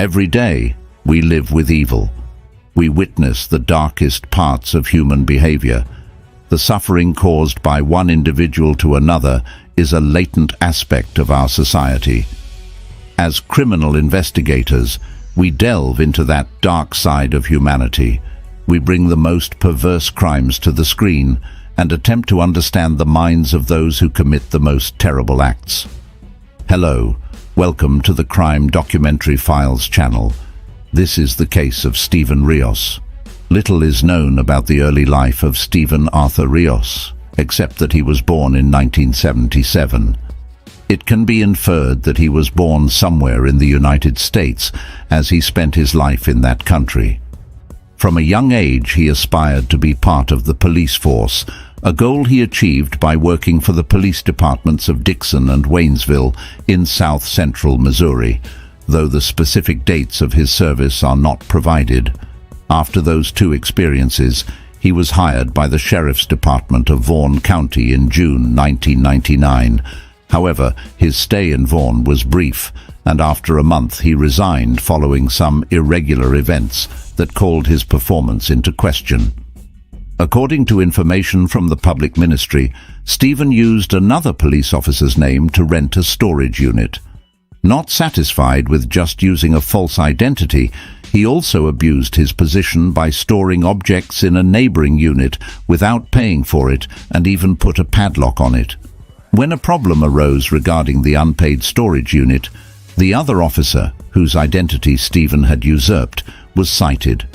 Every day, we live with evil. We witness the darkest parts of human behavior. The suffering caused by one individual to another is a latent aspect of our society. As criminal investigators, we delve into that dark side of humanity. We bring the most perverse crimes to the screen and attempt to understand the minds of those who commit the most terrible acts. Hello, welcome to the Crime Documentary Files channel. This is the case of Stephen Rios. Little is known about the early life of Stephen Arthur Rios, except that he was born in 1977. It can be inferred that he was born somewhere in the United States, as he spent his life in that country. From a young age, he aspired to be part of the police force, a goal he achieved by working for the police departments of Dixon and Waynesville in south-central Missouri, though the specific dates of his service are not provided. After those two experiences, he was hired by the Sheriff's Department of Wone County in June 1999. However, his stay in Wone was brief, and after a month he resigned following some irregular events that called his performance into question. According to information from the public ministry, Stephen used another police officer's name to rent a storage unit. Not satisfied with just using a false identity, he also abused his position by storing objects in a neighboring unit without paying for it and even put a padlock on it. When a problem arose regarding the unpaid storage unit, the other officer, whose identity Stephen had usurped, was cited.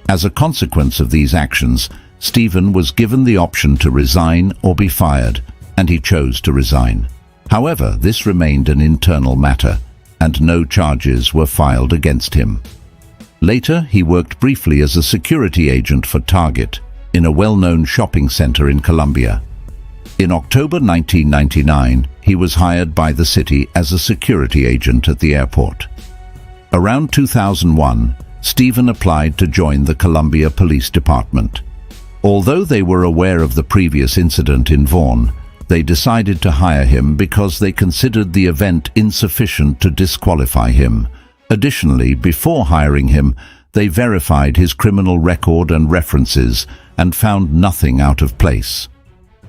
As a consequence of these actions, Stephen was given the option to resign or be fired, and he chose to resign. However, this remained an internal matter, and no charges were filed against him. Later, he worked briefly as a security agent for Target in a well-known shopping center in Columbia. In October 1999, he was hired by the city as a security agent at the airport. Around 2001, Stephen applied to join the Columbia Police Department. Although they were aware of the previous incident in Wone, they decided to hire him because they considered the event insufficient to disqualify him. Additionally, before hiring him, they verified his criminal record and references and found nothing out of place.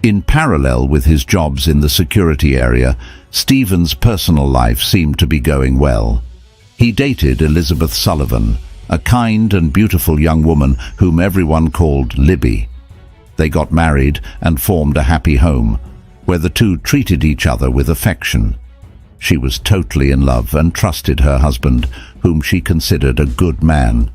In parallel with his jobs in the security area, Stephen's personal life seemed to be going well. He dated Elizabeth Sullivan, a kind and beautiful young woman whom everyone called Libby. They got married and formed a happy home, where the two treated each other with affection. She was totally in love and trusted her husband, whom she considered a good man.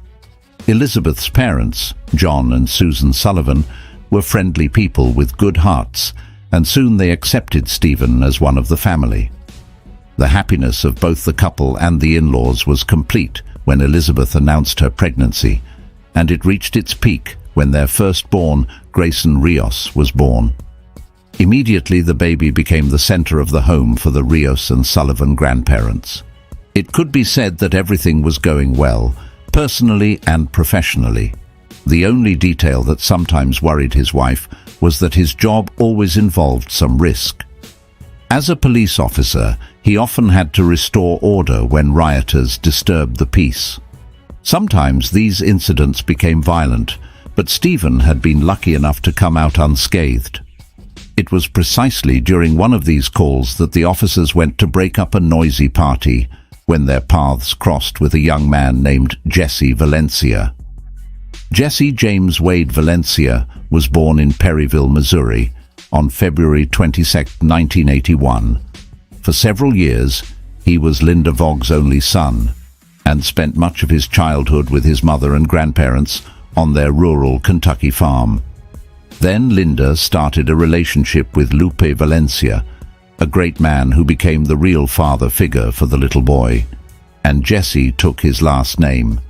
Elizabeth's parents, John and Susan Sullivan, were friendly people with good hearts, and soon they accepted Stephen as one of the family. The happiness of both the couple and the in-laws was complete when Elizabeth announced her pregnancy, and it reached its peak when their firstborn, Grayson Rios, was born. Immediately, the baby became the center of the home for the Rios and Sullivan grandparents. It could be said that everything was going well, personally and professionally. The only detail that sometimes worried his wife was that his job always involved some risk. As a police officer, he often had to restore order when rioters disturbed the peace. Sometimes these incidents became violent, but Stephen had been lucky enough to come out unscathed. It was precisely during one of these calls that the officers went to break up a noisy party when their paths crossed with a young man named Jesse Valencia. Jesse James Wade Valencia was born in Perryville, Missouri, on February 22, 1981. For several years, he was Linda Vogg's only son, and spent much of his childhood with his mother and grandparents on their rural Kentucky farm. Then Linda started a relationship with Lupe Valencia, a great man who became the real father figure for the little boy, and Jesse took his last name.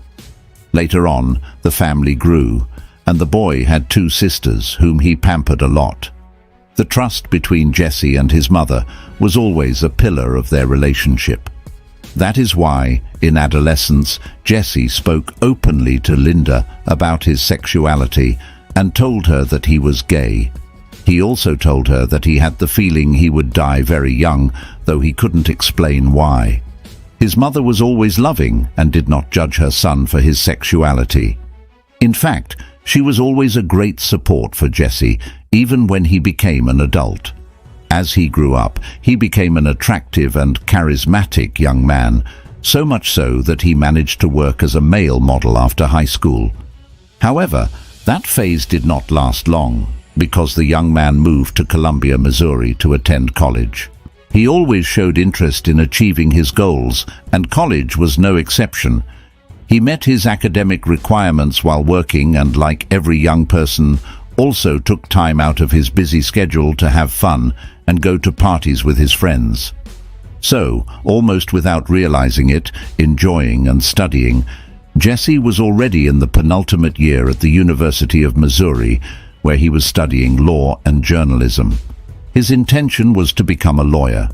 Later on, the family grew, and the boy had two sisters whom he pampered a lot. The trust between Jesse and his mother was always a pillar of their relationship. That is why, in adolescence, Jesse spoke openly to Linda about his sexuality and told her that he was gay. He also told her that he had the feeling he would die very young, though he couldn't explain why. His mother was always loving and did not judge her son for his sexuality. In fact, she was always a great support for Jesse, even when he became an adult. As he grew up, he became an attractive and charismatic young man, so much so that he managed to work as a male model after high school. However, that phase did not last long, because the young man moved to Columbia, Missouri to attend college. He always showed interest in achieving his goals, and college was no exception. He met his academic requirements while working and, like every young person, also took time out of his busy schedule to have fun and go to parties with his friends. So, almost without realizing it, enjoying and studying, Jesse was already in the penultimate year at the University of Missouri, where he was studying law and journalism. His intention was to become a lawyer.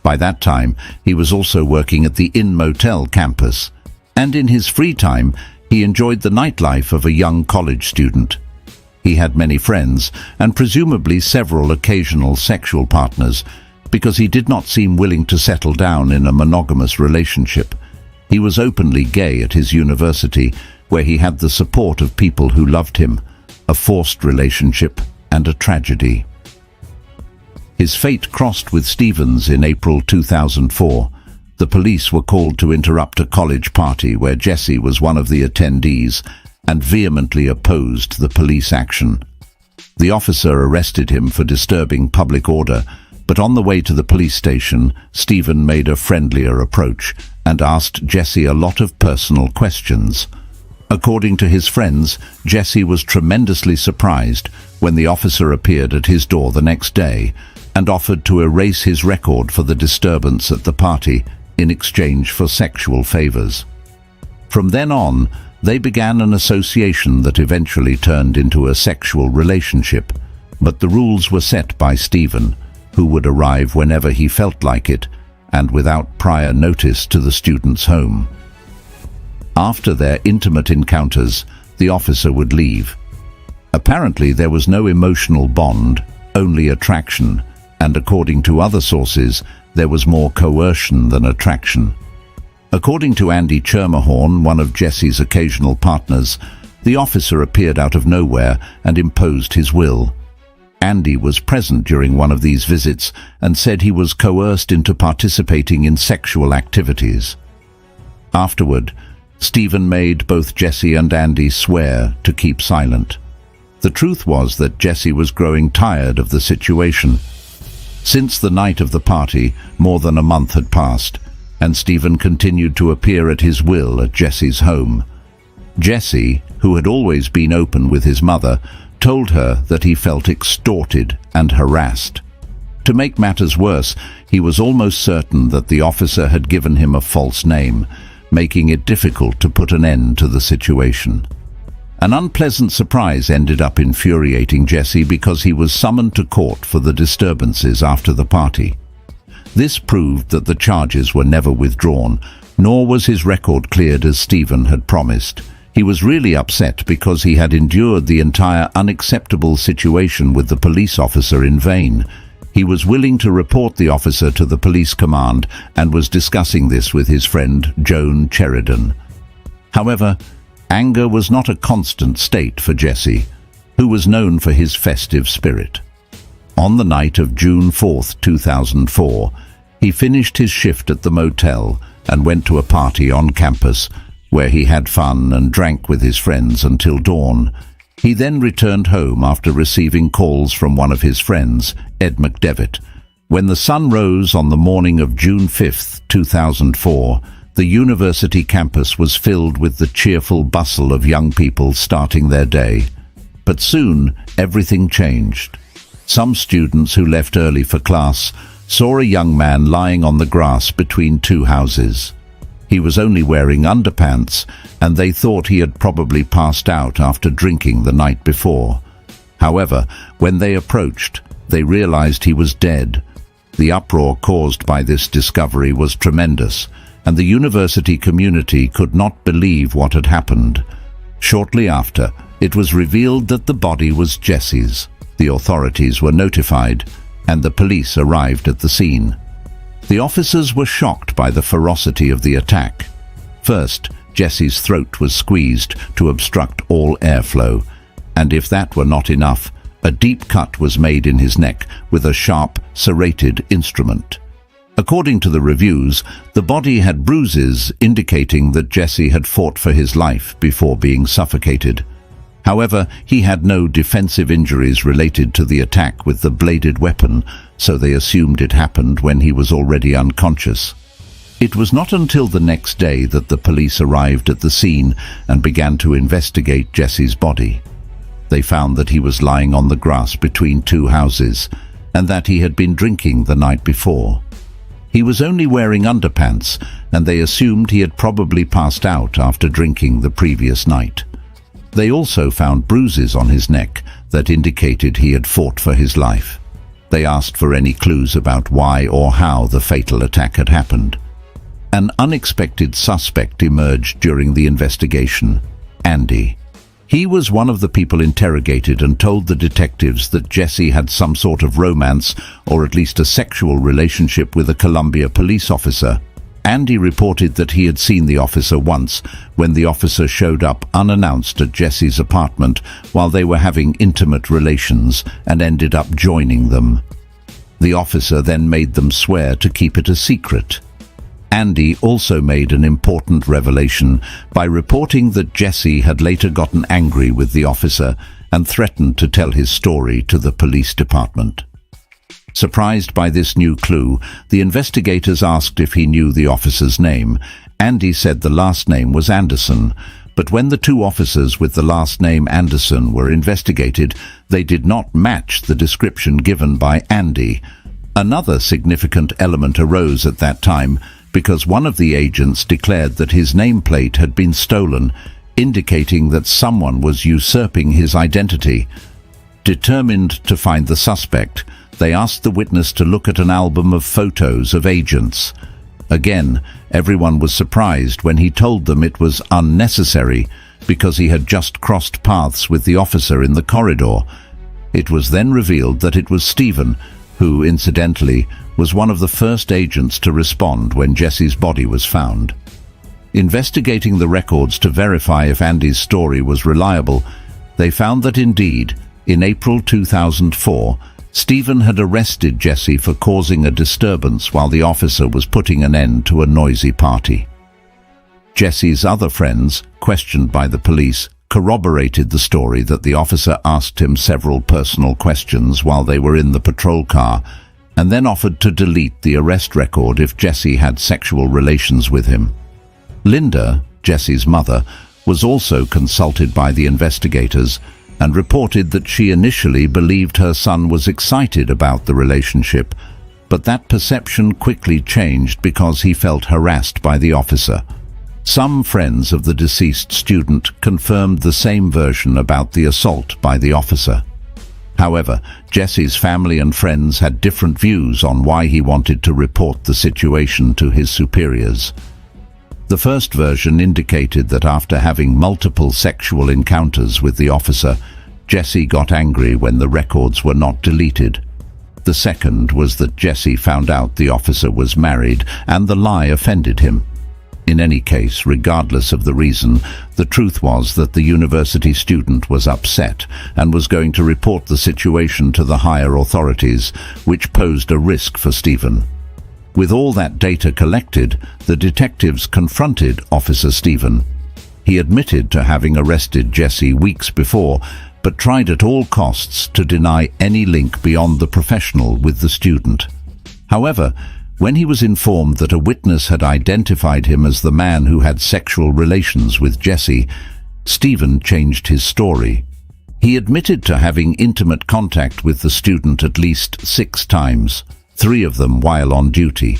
By that time, he was also working at the Inn Motel campus, and in his free time, he enjoyed the nightlife of a young college student. He had many friends, and presumably several occasional sexual partners, because he did not seem willing to settle down in a monogamous relationship. He was openly gay at his university, where he had the support of people who loved him, a forced relationship and a tragedy. His fate crossed with Stevens in April 2004. The police were called to interrupt a college party where Jesse was one of the attendees and vehemently opposed the police action. The officer arrested him for disturbing public order, but on the way to the police station, Stephen made a friendlier approach and asked Jesse a lot of personal questions. According to his friends, Jesse was tremendously surprised when the officer appeared at his door the next day and offered to erase his record for the disturbance at the party in exchange for sexual favors. From then on, they began an association that eventually turned into a sexual relationship, but the rules were set by Stephen, who would arrive whenever he felt like it and without prior notice to the student's home. After their intimate encounters, the officer would leave. Apparently, there was no emotional bond, only attraction, and according to other sources, there was more coercion than attraction. According to Andy Chermahorn, one of Jesse's occasional partners, the officer appeared out of nowhere and imposed his will. Andy was present during one of these visits and said he was coerced into participating in sexual activities. Afterward, Stephen made both Jesse and Andy swear to keep silent. The truth was that Jesse was growing tired of the situation. Since the night of the party, more than a month had passed, and Stephen continued to appear at his will at Jesse's home. Jesse, who had always been open with his mother, told her that he felt extorted and harassed. To make matters worse, he was almost certain that the officer had given him a false name, making it difficult to put an end to the situation. An unpleasant surprise ended up infuriating Jesse because he was summoned to court for the disturbances after the party. This proved that the charges were never withdrawn, nor was his record cleared as Stephen had promised. He was really upset because he had endured the entire unacceptable situation with the police officer in vain. He was willing to report the officer to the police command and was discussing this with his friend Joan Sheridan. However, anger was not a constant state for Jesse, who was known for his festive spirit. On the night of June 4th, 2004, he finished his shift at the motel and went to a party on campus, where he had fun and drank with his friends until dawn. He then returned home after receiving calls from one of his friends, Ed McDevitt. When the sun rose on the morning of June 5th, 2004, the university campus was filled with the cheerful bustle of young people starting their day. But soon, everything changed. Some students who left early for class saw a young man lying on the grass between two houses. He was only wearing underpants, and they thought he had probably passed out after drinking the night before. However, when they approached, they realized he was dead. The uproar caused by this discovery was tremendous, and the university community could not believe what had happened. Shortly after, it was revealed that the body was Jesse's. The authorities were notified, and the police arrived at the scene. The officers were shocked by the ferocity of the attack. First, Jesse's throat was squeezed to obstruct all airflow, and if that were not enough, a deep cut was made in his neck with a sharp, serrated instrument. According to the reviews, the body had bruises indicating that Jesse had fought for his life before being suffocated. However, he had no defensive injuries related to the attack with the bladed weapon, so they assumed it happened when he was already unconscious. It was not until the next day that the police arrived at the scene and began to investigate Jesse's body. They found that he was lying on the grass between two houses, and that he had been drinking the night before. He was only wearing underpants, and they assumed he had probably passed out after drinking the previous night. They also found bruises on his neck that indicated he had fought for his life. They asked for any clues about why or how the fatal attack had happened. An unexpected suspect emerged during the investigation: Andy. He was one of the people interrogated and told the detectives that Jesse had some sort of romance or at least a sexual relationship with a Colombia police officer. Andy reported that he had seen the officer once when the officer showed up unannounced at Jesse's apartment while they were having intimate relations and ended up joining them. The officer then made them swear to keep it a secret. Andy also made an important revelation by reporting that Jesse had later gotten angry with the officer and threatened to tell his story to the police department. Surprised by this new clue, the investigators asked if he knew the officer's name. Andy said the last name was Anderson, but when the two officers with the last name Anderson were investigated, they did not match the description given by Andy. Another significant element arose at that time, because one of the agents declared that his nameplate had been stolen, indicating that someone was usurping his identity. Determined to find the suspect, they asked the witness to look at an album of photos of agents. Again, everyone was surprised when he told them it was unnecessary because he had just crossed paths with the officer in the corridor. It was then revealed that it was Stephen, who, incidentally, was one of the first agents to respond when Jesse's body was found. Investigating the records to verify if Andy's story was reliable, they found that indeed, in April 2004, Stephen had arrested Jesse for causing a disturbance while the officer was putting an end to a noisy party. Jesse's other friends, questioned by the police, corroborated the story that the officer asked him several personal questions while they were in the patrol car, and then offered to delete the arrest record if Jesse had sexual relations with him. Linda, Jesse's mother, was also consulted by the investigators and reported that she initially believed her son was excited about the relationship, but that perception quickly changed because he felt harassed by the officer. Some friends of the deceased student confirmed the same version about the assault by the officer. However, Jesse's family and friends had different views on why he wanted to report the situation to his superiors. The first version indicated that after having multiple sexual encounters with the officer, Jesse got angry when the records were not deleted. The second was that Jesse found out the officer was married and the lie offended him. In any case, regardless of the reason, the truth was that the university student was upset and was going to report the situation to the higher authorities, which posed a risk for Stephen. With all that data collected, the detectives confronted Officer Stephen. He admitted to having arrested Jesse weeks before, but tried at all costs to deny any link beyond the professional with the student. However, when he was informed that a witness had identified him as the man who had sexual relations with Jesse, Stephen changed his story. He admitted to having intimate contact with the student at least 6 times, 3 of them while on duty.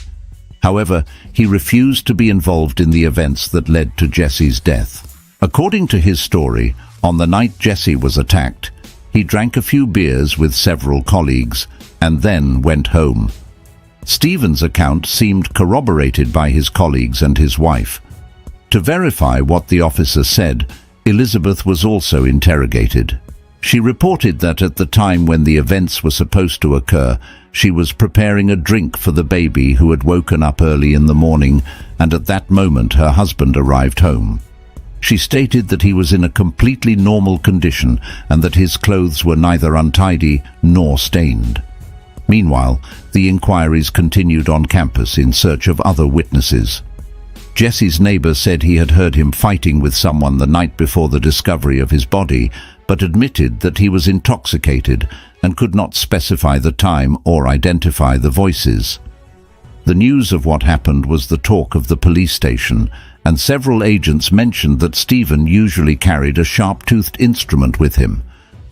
However, he refused to be involved in the events that led to Jesse's death. According to his story, on the night Jesse was attacked, he drank a few beers with several colleagues and then went home. Stephen's account seemed corroborated by his colleagues and his wife. To verify what the officer said, Elizabeth was also interrogated. She reported that at the time when the events were supposed to occur, she was preparing a drink for the baby who had woken up early in the morning, and at that moment her husband arrived home. She stated that he was in a completely normal condition and that his clothes were neither untidy nor stained. Meanwhile, the inquiries continued on campus in search of other witnesses. Jesse's neighbor said he had heard him fighting with someone the night before the discovery of his body, but admitted that he was intoxicated and could not specify the time or identify the voices. The news of what happened was the talk of the police station, and several agents mentioned that Stephen usually carried a sharp-toothed instrument with him.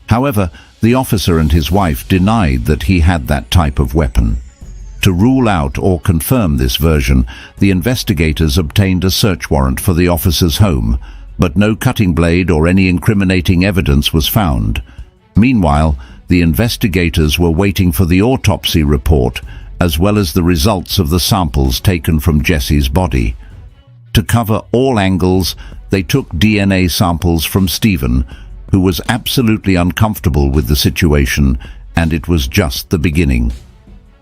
However, the officer and his wife denied that he had that type of weapon. To rule out or confirm this version, the investigators obtained a search warrant for the officer's home, but no cutting blade or any incriminating evidence was found. Meanwhile, the investigators were waiting for the autopsy report, as well as the results of the samples taken from Jesse's body. To cover all angles, they took DNA samples from Stephen, who was absolutely uncomfortable with the situation, and it was just the beginning.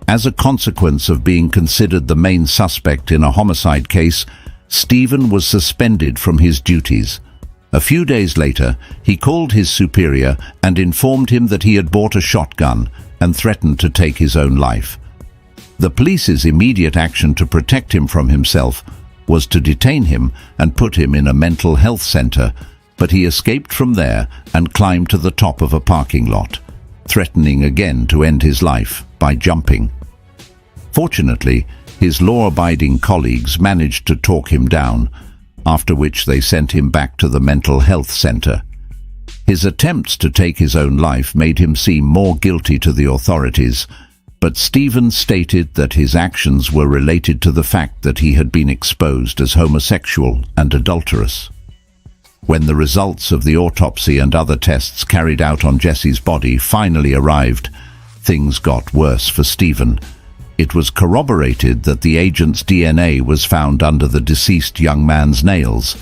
As a consequence of being considered the main suspect in a homicide case, Stephen was suspended from his duties. A few days later, he called his superior and informed him that he had bought a shotgun and threatened to take his own life. The police's immediate action to protect him from himself was to detain him and put him in a mental health center, but he escaped from there and climbed to the top of a parking lot, threatening again to end his life by jumping. Fortunately, his law-abiding colleagues managed to talk him down, after which they sent him back to the mental health center. His attempts to take his own life made him seem more guilty to the authorities, but Stephen stated that his actions were related to the fact that he had been exposed as homosexual and adulterous. When the results of the autopsy and other tests carried out on Jesse's body finally arrived, things got worse for Stephen. It was corroborated that the agent's DNA was found under the deceased young man's nails.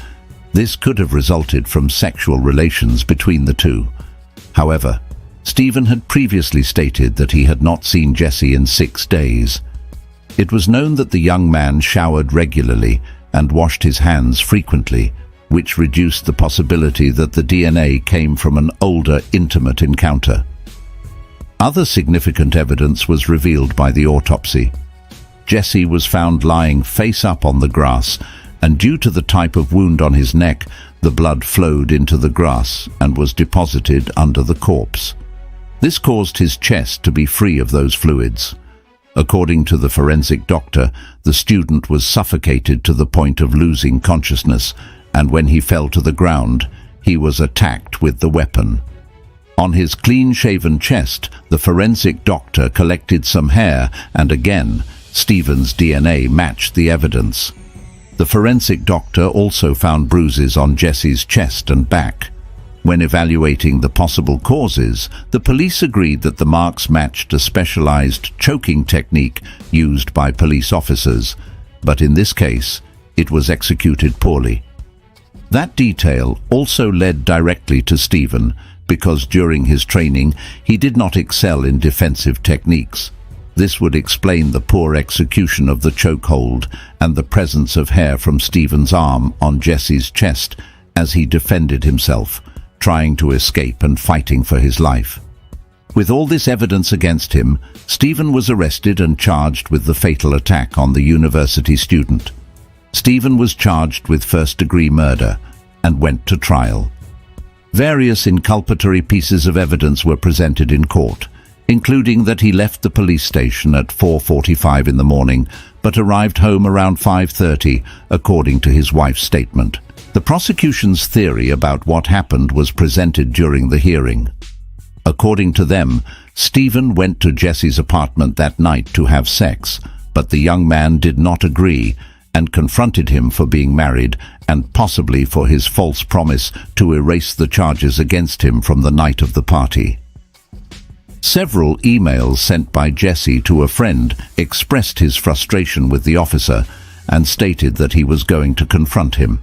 This could have resulted from sexual relations between the two. However, Stephen had previously stated that he had not seen Jesse in 6 days. It was known that the young man showered regularly and washed his hands frequently, which reduced the possibility that the DNA came from an older, intimate encounter. Other significant evidence was revealed by the autopsy. Jesse was found lying face up on the grass, and due to the type of wound on his neck, the blood flowed into the grass and was deposited under the corpse. This caused his chest to be free of those fluids. According to the forensic doctor, the student was suffocated to the point of losing consciousness, and when he fell to the ground, he was attacked with the weapon. On his clean-shaven chest, the forensic doctor collected some hair, and again, Stephen's DNA matched the evidence. The forensic doctor also found bruises on Jesse's chest and back. When evaluating the possible causes, the police agreed that the marks matched a specialized choking technique used by police officers, but in this case, it was executed poorly. That detail also led directly to Stephen, because during his training, he did not excel in defensive techniques. This would explain the poor execution of the chokehold and the presence of hair from Stephen's arm on Jesse's chest as he defended himself, trying to escape and fighting for his life. With all this evidence against him, Stephen was arrested and charged with the fatal attack on the university student. Stephen was charged with first-degree murder and went to trial. Various inculpatory pieces of evidence were presented in court, including that he left the police station at 4:45 in the morning, but arrived home around 5:30, according to his wife's statement. The prosecution's theory about what happened was presented during the hearing. According to them, Stephen went to Jesse's apartment that night to have sex, but the young man did not agree and confronted him for being married and possibly for his false promise to erase the charges against him from the night of the party. Several emails sent by Jesse to a friend expressed his frustration with the officer and stated that he was going to confront him.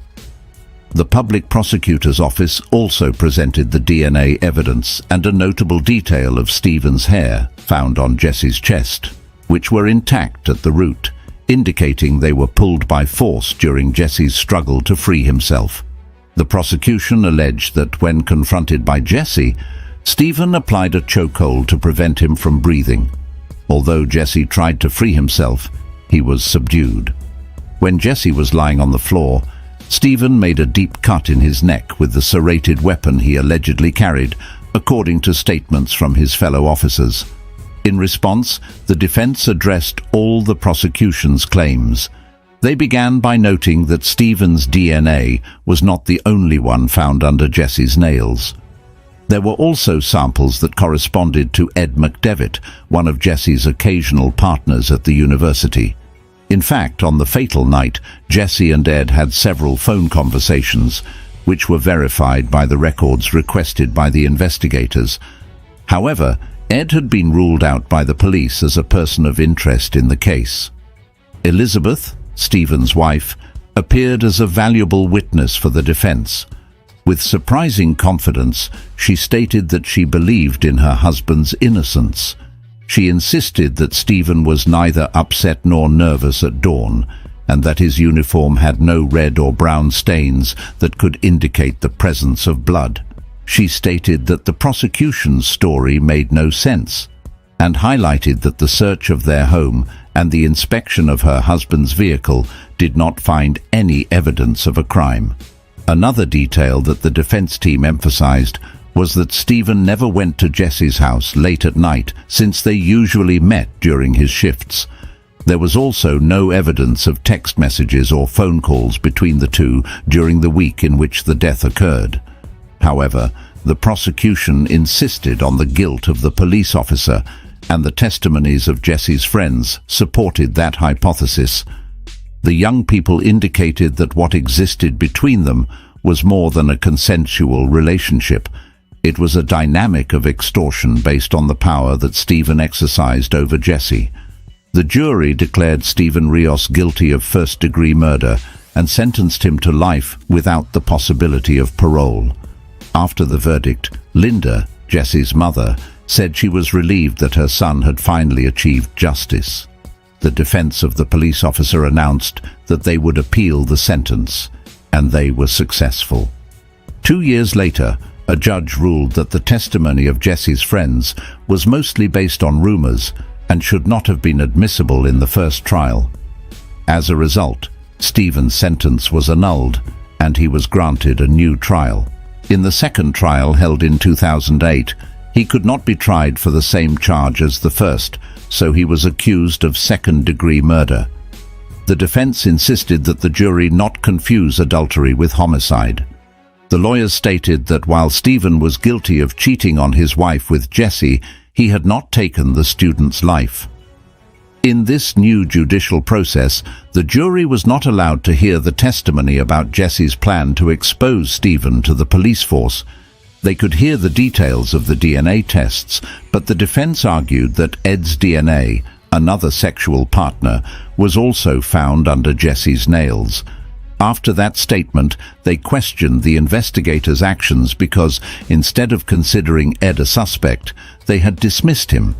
The public prosecutor's office also presented the DNA evidence and a notable detail of Stephen's hair found on Jesse's chest, which were intact at the root, indicating they were pulled by force during Jesse's struggle to free himself. The prosecution alleged that when confronted by Jesse, Stephen applied a chokehold to prevent him from breathing. Although Jesse tried to free himself, he was subdued. When Jesse was lying on the floor, Stephen made a deep cut in his neck with the serrated weapon he allegedly carried, according to statements from his fellow officers. In response, the defense addressed all the prosecution's claims. They began by noting that Stephen's DNA was not the only one found under Jesse's nails. There were also samples that corresponded to Ed McDevitt, one of Jesse's occasional partners at the university. In fact, on the fatal night, Jesse and Ed had several phone conversations, which were verified by the records requested by the investigators. However, Ed had been ruled out by the police as a person of interest in the case. Elizabeth, Stephen's wife, appeared as a valuable witness for the defense. With surprising confidence, she stated that she believed in her husband's innocence. She insisted that Stephen was neither upset nor nervous at dawn, and that his uniform had no red or brown stains that could indicate the presence of blood. She stated that the prosecution's story made no sense, and highlighted that the search of their home and the inspection of her husband's vehicle did not find any evidence of a crime. Another detail that the defense team emphasized was that Stephen never went to Jesse's house late at night, since they usually met during his shifts. There was also no evidence of text messages or phone calls between the two during the week in which the death occurred. However, the prosecution insisted on the guilt of the police officer, and the testimonies of Jesse's friends supported that hypothesis. The young people indicated that what existed between them was more than a consensual relationship. It was a dynamic of extortion based on the power that Stephen exercised over Jesse. The jury declared Stephen Rios guilty of first-degree murder and sentenced him to life without the possibility of parole. After the verdict, Linda, Jesse's mother, said she was relieved that her son had finally achieved justice. The defense of the police officer announced that they would appeal the sentence, and they were successful. 2 years later, a judge ruled that the testimony of Jesse's friends was mostly based on rumors and should not have been admissible in the first trial. As a result, Stephen's sentence was annulled, and he was granted a new trial. In the second trial, held in 2008, he could not be tried for the same charge as the first, so he was accused of second-degree murder. The defense insisted that the jury not confuse adultery with homicide. The lawyers stated that while Stephen was guilty of cheating on his wife with Jesse, he had not taken the student's life. In this new judicial process, the jury was not allowed to hear the testimony about Jesse's plan to expose Stephen to the police force. They could hear the details of the DNA tests, but the defense argued that Ed's DNA, another sexual partner, was also found under Jesse's nails. After that statement, they questioned the investigators' actions because, instead of considering Ed a suspect, they had dismissed him.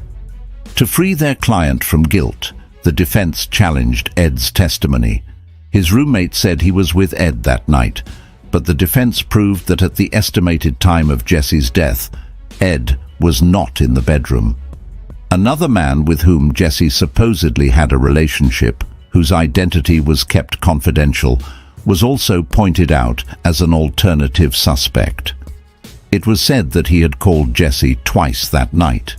To free their client from guilt, the defense challenged Ed's testimony. His roommate said he was with Ed that night, but the defense proved that at the estimated time of Jesse's death, Ed was not in the bedroom. Another man with whom Jesse supposedly had a relationship, whose identity was kept confidential, was also pointed out as an alternative suspect. It was said that he had called Jesse twice that night,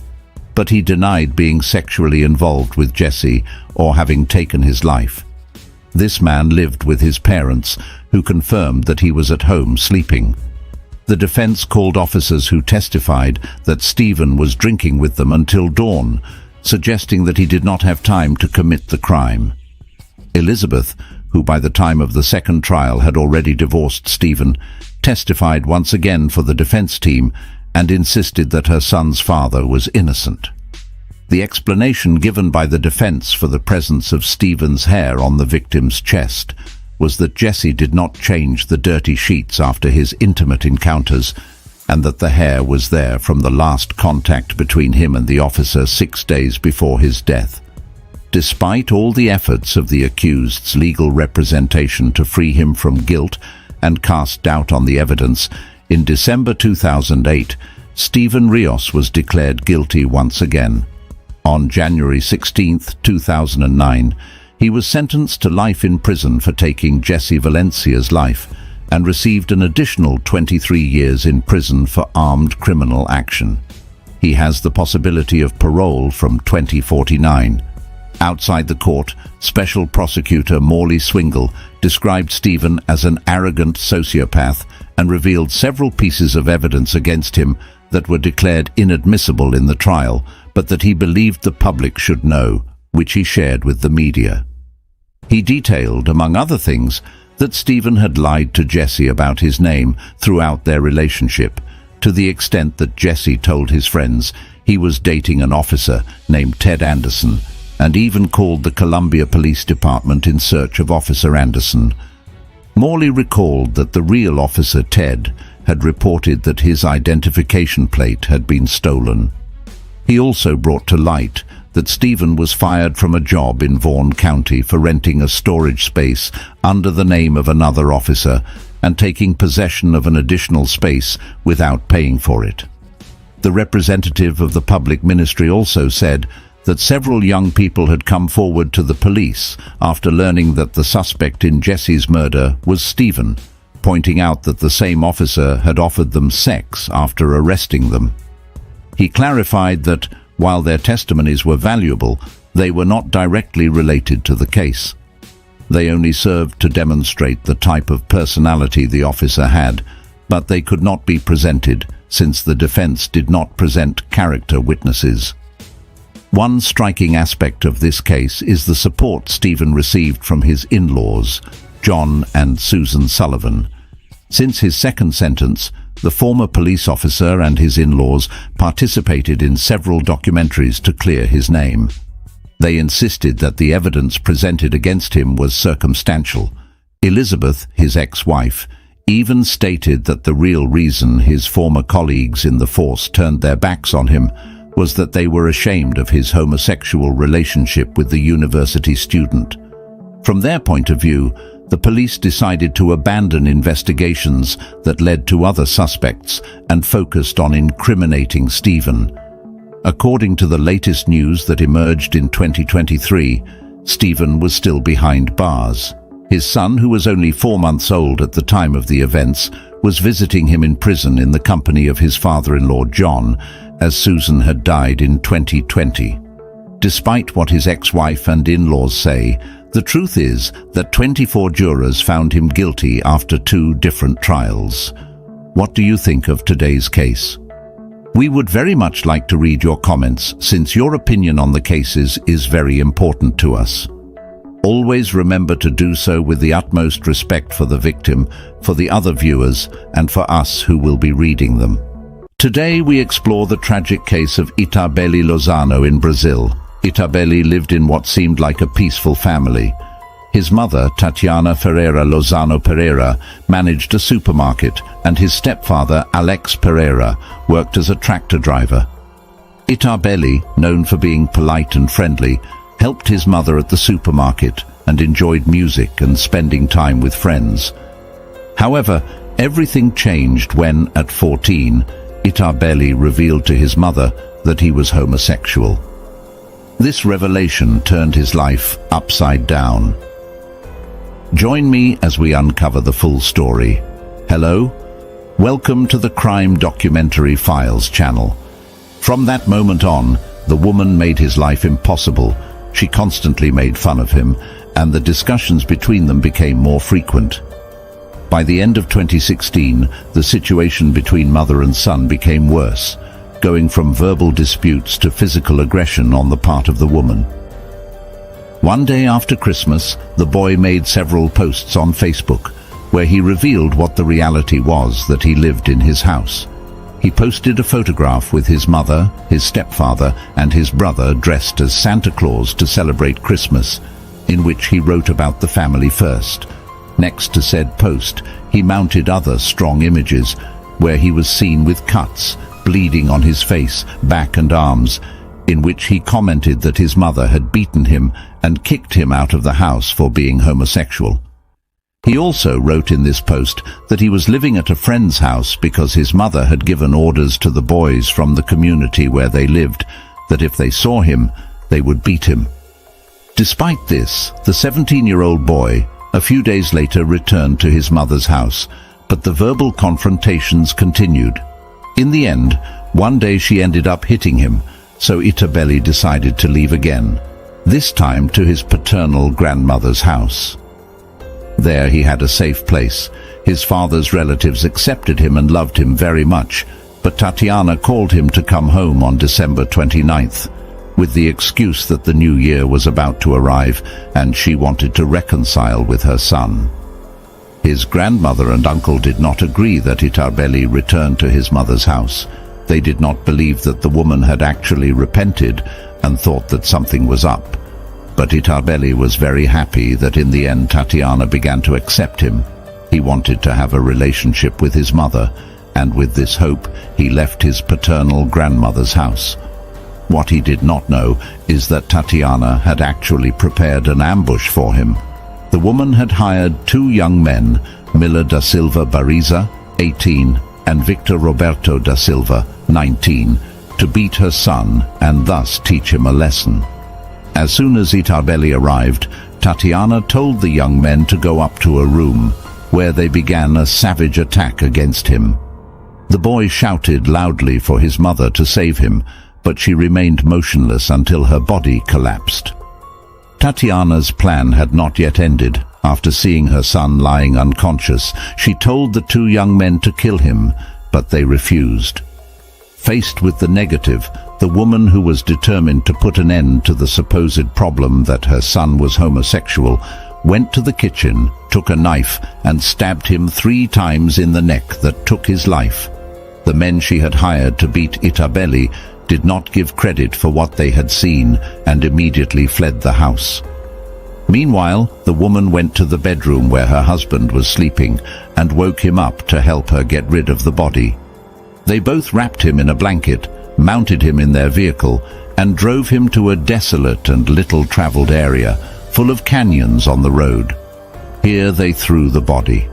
but he denied being sexually involved with Jesse or having taken his life. This man lived with his parents, who confirmed that he was at home sleeping. The defense called officers who testified that Stephen was drinking with them until dawn, suggesting that he did not have time to commit the crime. Elizabeth, who by the time of the second trial had already divorced Stephen, testified once again for the defense team and insisted that her son's father was innocent. The explanation given by the defense for the presence of Stephen's hair on the victim's chest was that Jesse did not change the dirty sheets after his intimate encounters, and that the hair was there from the last contact between him and the officer 6 days before his death. Despite all the efforts of the accused's legal representation to free him from guilt and cast doubt on the evidence, in December 2008, Stephen Rios was declared guilty once again. On January 16, 2009, he was sentenced to life in prison for taking Jesse Valencia's life and received an additional 23 years in prison for armed criminal action. He has the possibility of parole from 2049. Outside the court, Special Prosecutor Morley Swingle described Stephen as an arrogant sociopath and revealed several pieces of evidence against him that were declared inadmissible in the trial, but that he believed the public should know, which he shared with the media. He detailed, among other things, that Stephen had lied to Jesse about his name throughout their relationship, to the extent that Jesse told his friends he was dating an officer named Ted Anderson, and even called the Columbia Police Department in search of Officer Anderson. Morley recalled that the real officer, Ted, had reported that his identification plate had been stolen. He also brought to light that Stephen was fired from a job in Wone County for renting a storage space under the name of another officer and taking possession of an additional space without paying for it. The representative of the public ministry also said that several young people had come forward to the police after learning that the suspect in Jesse's murder was Stephen, pointing out that the same officer had offered them sex after arresting them. He clarified that, while their testimonies were valuable, they were not directly related to the case. They only served to demonstrate the type of personality the officer had, but they could not be presented since the defense did not present character witnesses. One striking aspect of this case is the support Stephen received from his in-laws, John and Susan Sullivan. Since his second sentence, the former police officer and his in-laws participated in several documentaries to clear his name. They insisted that the evidence presented against him was circumstantial. Elizabeth, his ex-wife, even stated that the real reason his former colleagues in the force turned their backs on him was that they were ashamed of his homosexual relationship with the university student. From their point of view, the police decided to abandon investigations that led to other suspects and focused on incriminating Stephen. According to the latest news that emerged in 2023, Stephen was still behind bars. His son, who was only 4 months old at the time of the events, was visiting him in prison in the company of his father-in-law John, as Susan had died in 2020. Despite what his ex-wife and in-laws say, the truth is that 24 jurors found him guilty after 2 different trials. What do you think of today's case? We would very much like to read your comments, since your opinion on the cases is very important to us. Always remember to do so with the utmost respect for the victim, for the other viewers, and for us who will be reading them. Today we explore the tragic case of Itaberlly Lozao in Brazil. Itaberlly lived in what seemed like a peaceful family. His mother, Tatiana Ferreira Lozano Pereira, managed a supermarket, and his stepfather, Alex Pereira, worked as a tractor driver. Itaberlly, known for being polite and friendly, helped his mother at the supermarket and enjoyed music and spending time with friends. However, everything changed when, at 14, Itaberlly revealed to his mother that he was homosexual. This revelation turned his life upside down. Join me as we uncover the full story. Hello? Welcome to the Crime Documentary Files channel. From that moment on, the woman made his life impossible. She constantly made fun of him, and the discussions between them became more frequent. By the end of 2016, the situation between mother and son became worse, going from verbal disputes to physical aggression on the part of the woman. One day after Christmas, the boy made several posts on Facebook, where he revealed what the reality was, that he lived in his house. He posted a photograph with his mother, his stepfather, and his brother dressed as Santa Claus to celebrate Christmas, in which he wrote about the family first. Next to said post, he mounted other strong images, where he was seen with cuts, bleeding on his face, back and arms, in which he commented that his mother had beaten him and kicked him out of the house for being homosexual. He also wrote in this post that he was living at a friend's house because his mother had given orders to the boys from the community where they lived that if they saw him, they would beat him. Despite this, the 17-year-old boy, a few days later, returned to his mother's house, but the verbal confrontations continued. In the end, one day she ended up hitting him, so Itaberlly decided to leave again, this time to his paternal grandmother's house. There he had a safe place. His father's relatives accepted him and loved him very much, but Tatiana called him to come home on December 29th, with the excuse that the new year was about to arrive and she wanted to reconcile with her son. His grandmother and uncle did not agree that Itaberlly returned to his mother's house. They did not believe that the woman had actually repented and thought that something was up. But Itaberlly was very happy that in the end Tatiana began to accept him. He wanted to have a relationship with his mother, and with this hope he left his paternal grandmother's house. What he did not know is that Tatiana had actually prepared an ambush for him. The woman had hired two young men, Miller da Silva Bariza, 18, and Victor Roberto da Silva, 19, to beat her son and thus teach him a lesson. As soon as Itaberlly arrived, Tatiana told the young men to go up to a room, where they began a savage attack against him. The boy shouted loudly for his mother to save him, but she remained motionless until her body collapsed. Tatiana's plan had not yet ended. After seeing her son lying unconscious, she told the two young men to kill him, but they refused. Faced with the negative, the woman, who was determined to put an end to the supposed problem that her son was homosexual, went to the kitchen, took a knife, and stabbed him 3 times in the neck that took his life. The men she had hired to beat Itaberlly did not give credit for what they had seen and immediately fled the house. Meanwhile, the woman went to the bedroom where her husband was sleeping and woke him up to help her get rid of the body. They both wrapped him in a blanket, mounted him in their vehicle, and drove him to a desolate and little-traveled area, full of canyons on the road. Here they threw the body.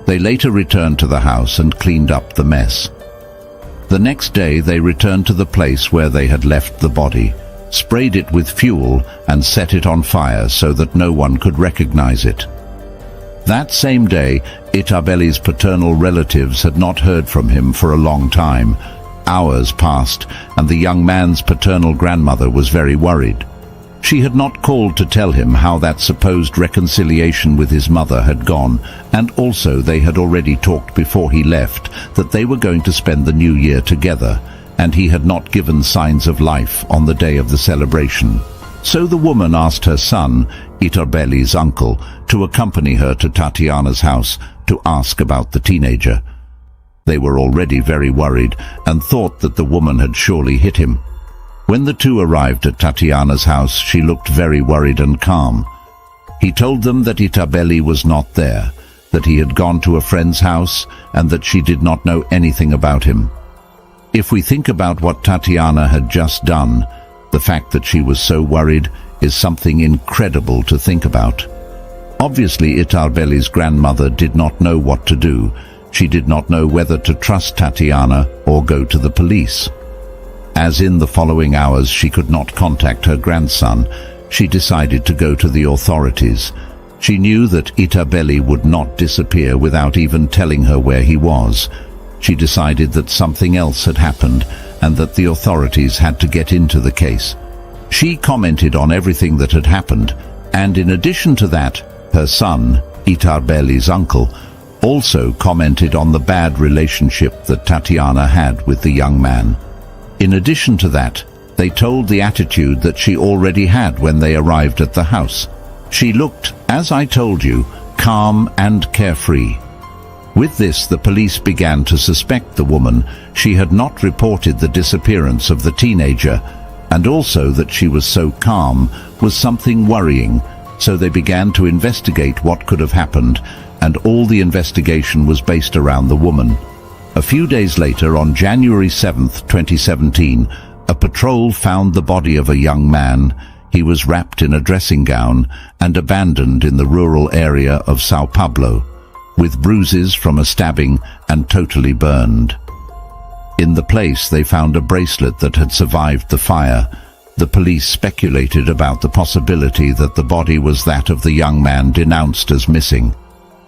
They later returned to the house and cleaned up the mess. The next day they returned to the place where they had left the body, sprayed it with fuel and set it on fire so that no one could recognize it. That same day, Itaberlly's paternal relatives had not heard from him for a long time. Hours passed, and the young man's paternal grandmother was very worried. She had not called to tell him how that supposed reconciliation with his mother had gone, and also they had already talked before he left that they were going to spend the new year together, and he had not given signs of life on the day of the celebration. So the woman asked her son, Itaberlly's uncle, to accompany her to Tatiana's house to ask about the teenager. They were already very worried and thought that the woman had surely hit him. When the two arrived at Tatiana's house, she looked very worried and calm. He told them that Itaberlly was not there, that he had gone to a friend's house, and that she did not know anything about him. If we think about what Tatiana had just done, the fact that she was so worried is something incredible to think about. Obviously, Itaberlly's grandmother did not know what to do. She did not know whether to trust Tatiana or go to the police. As in the following hours she could not contact her grandson, she decided to go to the authorities. She knew that Itaberlly would not disappear without even telling her where he was. She decided that something else had happened and that the authorities had to get into the case. She commented on everything that had happened, and in addition to that, her son, Itaberlly's uncle, also commented on the bad relationship that Tatiana had with the young man. In addition to that, they told the attitude that she already had when they arrived at the house. She looked, as I told you, calm and carefree. With this, the police began to suspect the woman. She had not reported the disappearance of the teenager, and also that she was so calm was something worrying, so they began to investigate what could have happened, and all the investigation was based around the woman. A few days later, on January 7, 2017, a patrol found the body of a young man. He was wrapped in a dressing gown and abandoned in the rural area of São Paulo, with bruises from a stabbing and totally burned. In the place, they found a bracelet that had survived the fire. The police speculated about the possibility that the body was that of the young man denounced as missing.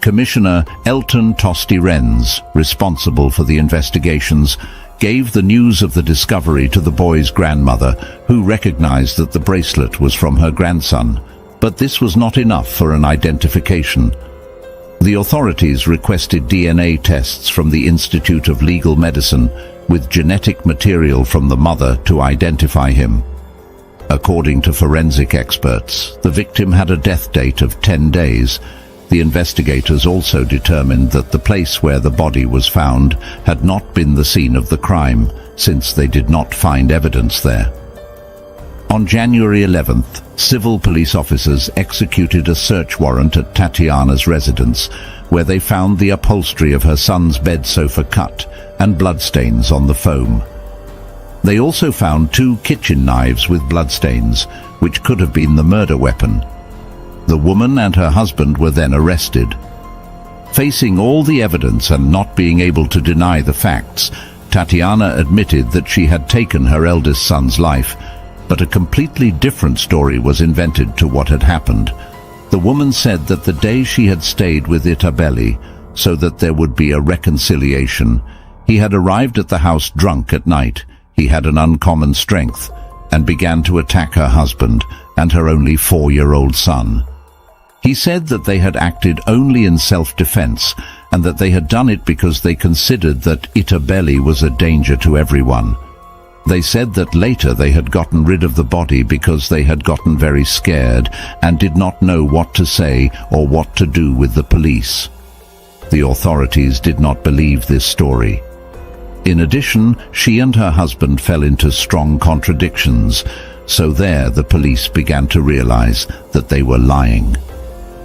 Commissioner Elton Tosti Renz, responsible for the investigations, gave the news of the discovery to the boy's grandmother, who recognized that the bracelet was from her grandson. But this was not enough for an identification. The authorities requested DNA tests from the Institute of Legal Medicine with genetic material from the mother to identify him. According to forensic experts, the victim had a death date of 10 days. The investigators also determined that the place where the body was found had not been the scene of the crime, since they did not find evidence there. On January 11th, civil police officers executed a search warrant at Tatiana's residence, where they found the upholstery of her son's bed sofa cut and bloodstains on the foam. They also found 2 kitchen knives with bloodstains, which could have been the murder weapon. The woman and her husband were then arrested. Facing all the evidence and not being able to deny the facts, Tatiana admitted that she had taken her eldest son's life, but a completely different story was invented to what had happened. The woman said that the day she had stayed with Itaberlly, so that there would be a reconciliation, he had arrived at the house drunk at night. He had an uncommon strength and began to attack her husband and her only 4-year-old son. He said that they had acted only in self-defense and that they had done it because they considered that Itaberlly was a danger to everyone. They said that later they had gotten rid of the body because they had gotten very scared and did not know what to say or what to do with the police. The authorities did not believe this story. In addition, she and her husband fell into strong contradictions, so there the police began to realize that they were lying.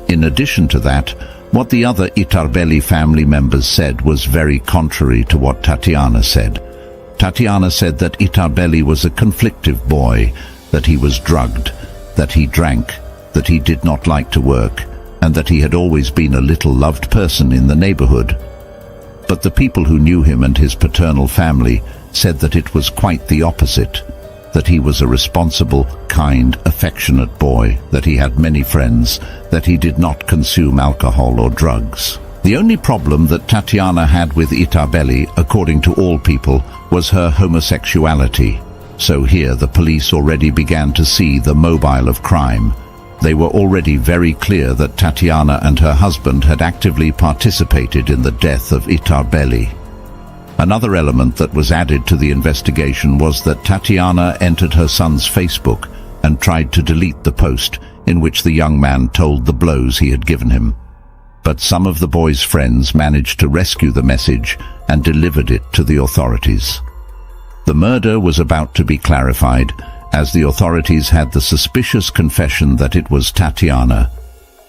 In addition to that, what the other Itaberlly family members said was very contrary to what Tatiana said. Tatiana said that Itaberlly was a conflictive boy, that he was drugged, that he drank, that he did not like to work, and that he had always been a little loved person in the neighborhood. But the people who knew him and his paternal family said that it was quite the opposite, that he was a responsible, kind, affectionate boy, that he had many friends, that he did not consume alcohol or drugs. The only problem that Tatiana had with Itaberlly, according to all people, was her homosexuality. So here the police already began to see the mobile of crime. They were already very clear that Tatiana and her husband had actively participated in the death of Itaberlly. Another element that was added to the investigation was that Tatiana entered her son's Facebook and tried to delete the post in which the young man told the blows he had given him. But some of the boy's friends managed to rescue the message and delivered it to the authorities. The murder was about to be clarified, as the authorities had the suspicious confession that it was Tatiana.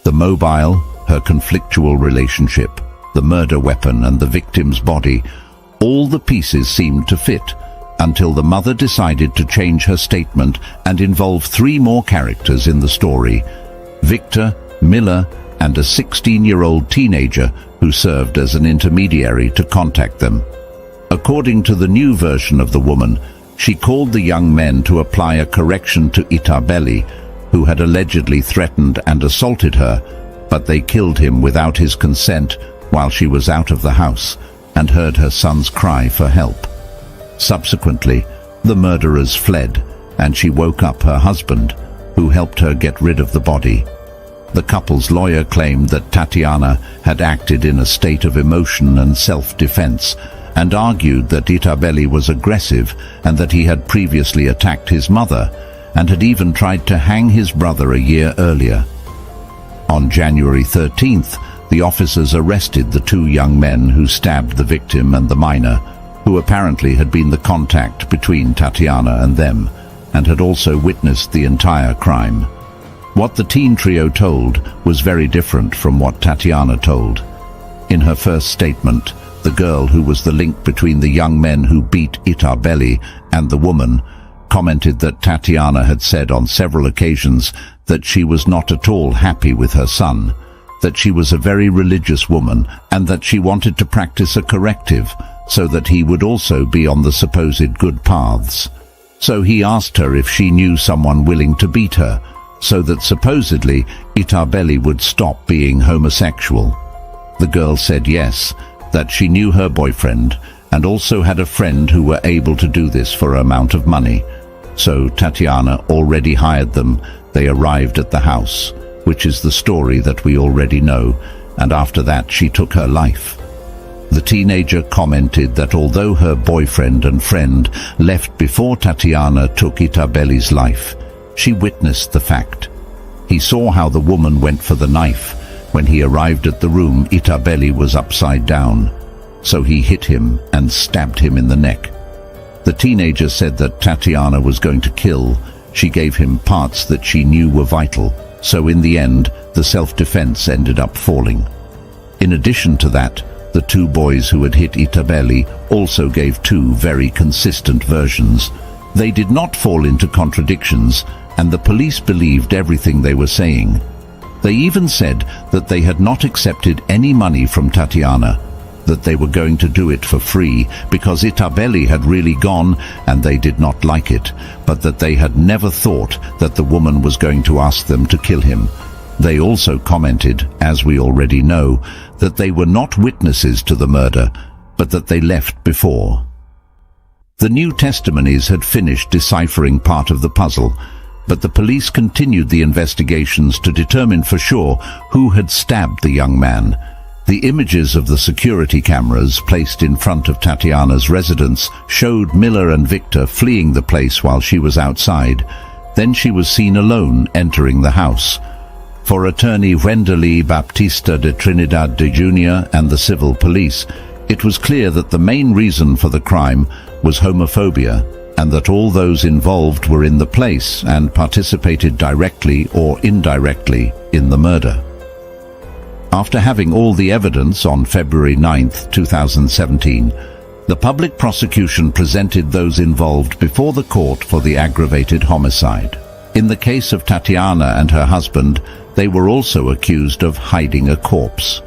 The mobile, her conflictual relationship, the murder weapon and the victim's body, all the pieces seemed to fit, until the mother decided to change her statement and involve 3 more characters in the story: Victor, Miller, and a 16-year-old teenager who served as an intermediary to contact them. According to the new version of the woman, she called the young men to apply a correction to Itaberlly, who had allegedly threatened and assaulted her, but they killed him without his consent while she was out of the house and heard her son's cry for help. Subsequently, the murderers fled, and she woke up her husband, who helped her get rid of the body. The couple's lawyer claimed that Tatiana had acted in a state of emotion and self-defense, and argued that Itaberlly was aggressive and that he had previously attacked his mother and had even tried to hang his brother a year earlier. On January 13th, the officers arrested the 2 young men who stabbed the victim and the minor, who apparently had been the contact between Tatiana and them, and had also witnessed the entire crime. What the teen trio told was very different from what Tatiana told. In her first statement, the girl who was the link between the young men who beat Itaberlly and the woman commented that Tatiana had said on several occasions that she was not at all happy with her son, that she was a very religious woman and that she wanted to practice a corrective so that he would also be on the supposed good paths. So he asked her if she knew someone willing to beat her, so that supposedly Itaberlly would stop being homosexual. The girl said yes, that she knew her boyfriend and also had a friend who were able to do this for an amount of money. So Tatiana already hired them. They arrived at the house, which is the story that we already know, and after that she took her life. The teenager commented that although her boyfriend and friend left before Tatiana took Itaberly's life, she witnessed the fact. He saw how the woman went for the knife. When he arrived at the room, Itaberlly was upside down, so he hit him and stabbed him in the neck. The teenager said that Tatiana was going to kill. She gave him parts that she knew were vital, so in the end, the self-defense ended up falling. In addition to that, the two boys who had hit Itaberlly also gave two very consistent versions. They did not fall into contradictions, and the police believed everything they were saying. They even said that they had not accepted any money from Tatiana, that they were going to do it for free because Itaberlly had really gone and they did not like it, but that they had never thought that the woman was going to ask them to kill him. They also commented, as we already know, that they were not witnesses to the murder, but that they left before. The new testimonies had finished deciphering part of the puzzle, but the police continued the investigations to determine for sure who had stabbed the young man. The images of the security cameras placed in front of Tatiana's residence showed Miller and Victor fleeing the place while she was outside. Then she was seen alone entering the house. For attorney Wenderly Baptista de Trinidad de Jr. and the civil police, it was clear that the main reason for the crime was homophobia, and that all those involved were in the place and participated directly or indirectly in the murder. After having all the evidence on February 9, 2017, the public prosecution presented those involved before the court for the aggravated homicide. In the case of Tatiana and her husband, they were also accused of hiding a corpse.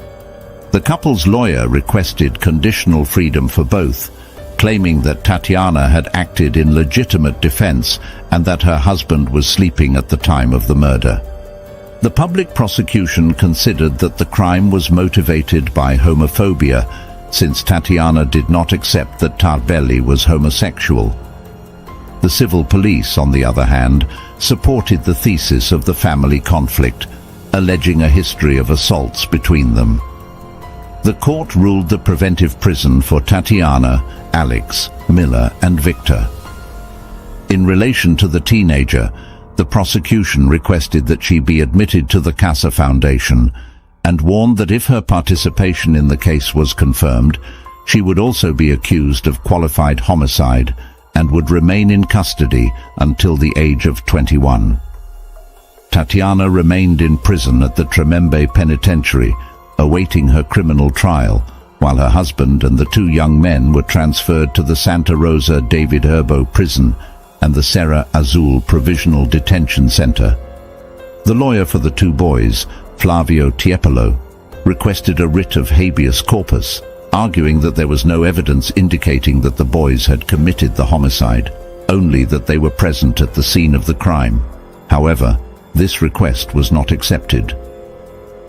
The couple's lawyer requested conditional freedom for both, claiming that Tatiana had acted in legitimate defense and that her husband was sleeping at the time of the murder. The public prosecution considered that the crime was motivated by homophobia, since Tatiana did not accept that Itaberlly was homosexual. The civil police, on the other hand, supported the thesis of the family conflict, alleging a history of assaults between them. The court ruled the preventive prison for Tatiana, Alex, Miller and Victor. In relation to the teenager, the prosecution requested that she be admitted to the Casa Foundation and warned that if her participation in the case was confirmed, she would also be accused of qualified homicide and would remain in custody until the age of 21. Tatiana remained in prison at the Tremembe Penitentiary, awaiting her criminal trial, while her husband and the two young men were transferred to the Santa Rosa David Herbo prison and the Serra Azul Provisional Detention Center. The lawyer for the two boys, Flavio Tiepolo, requested a writ of habeas corpus, arguing that there was no evidence indicating that the boys had committed the homicide, only that they were present at the scene of the crime. However, this request was not accepted.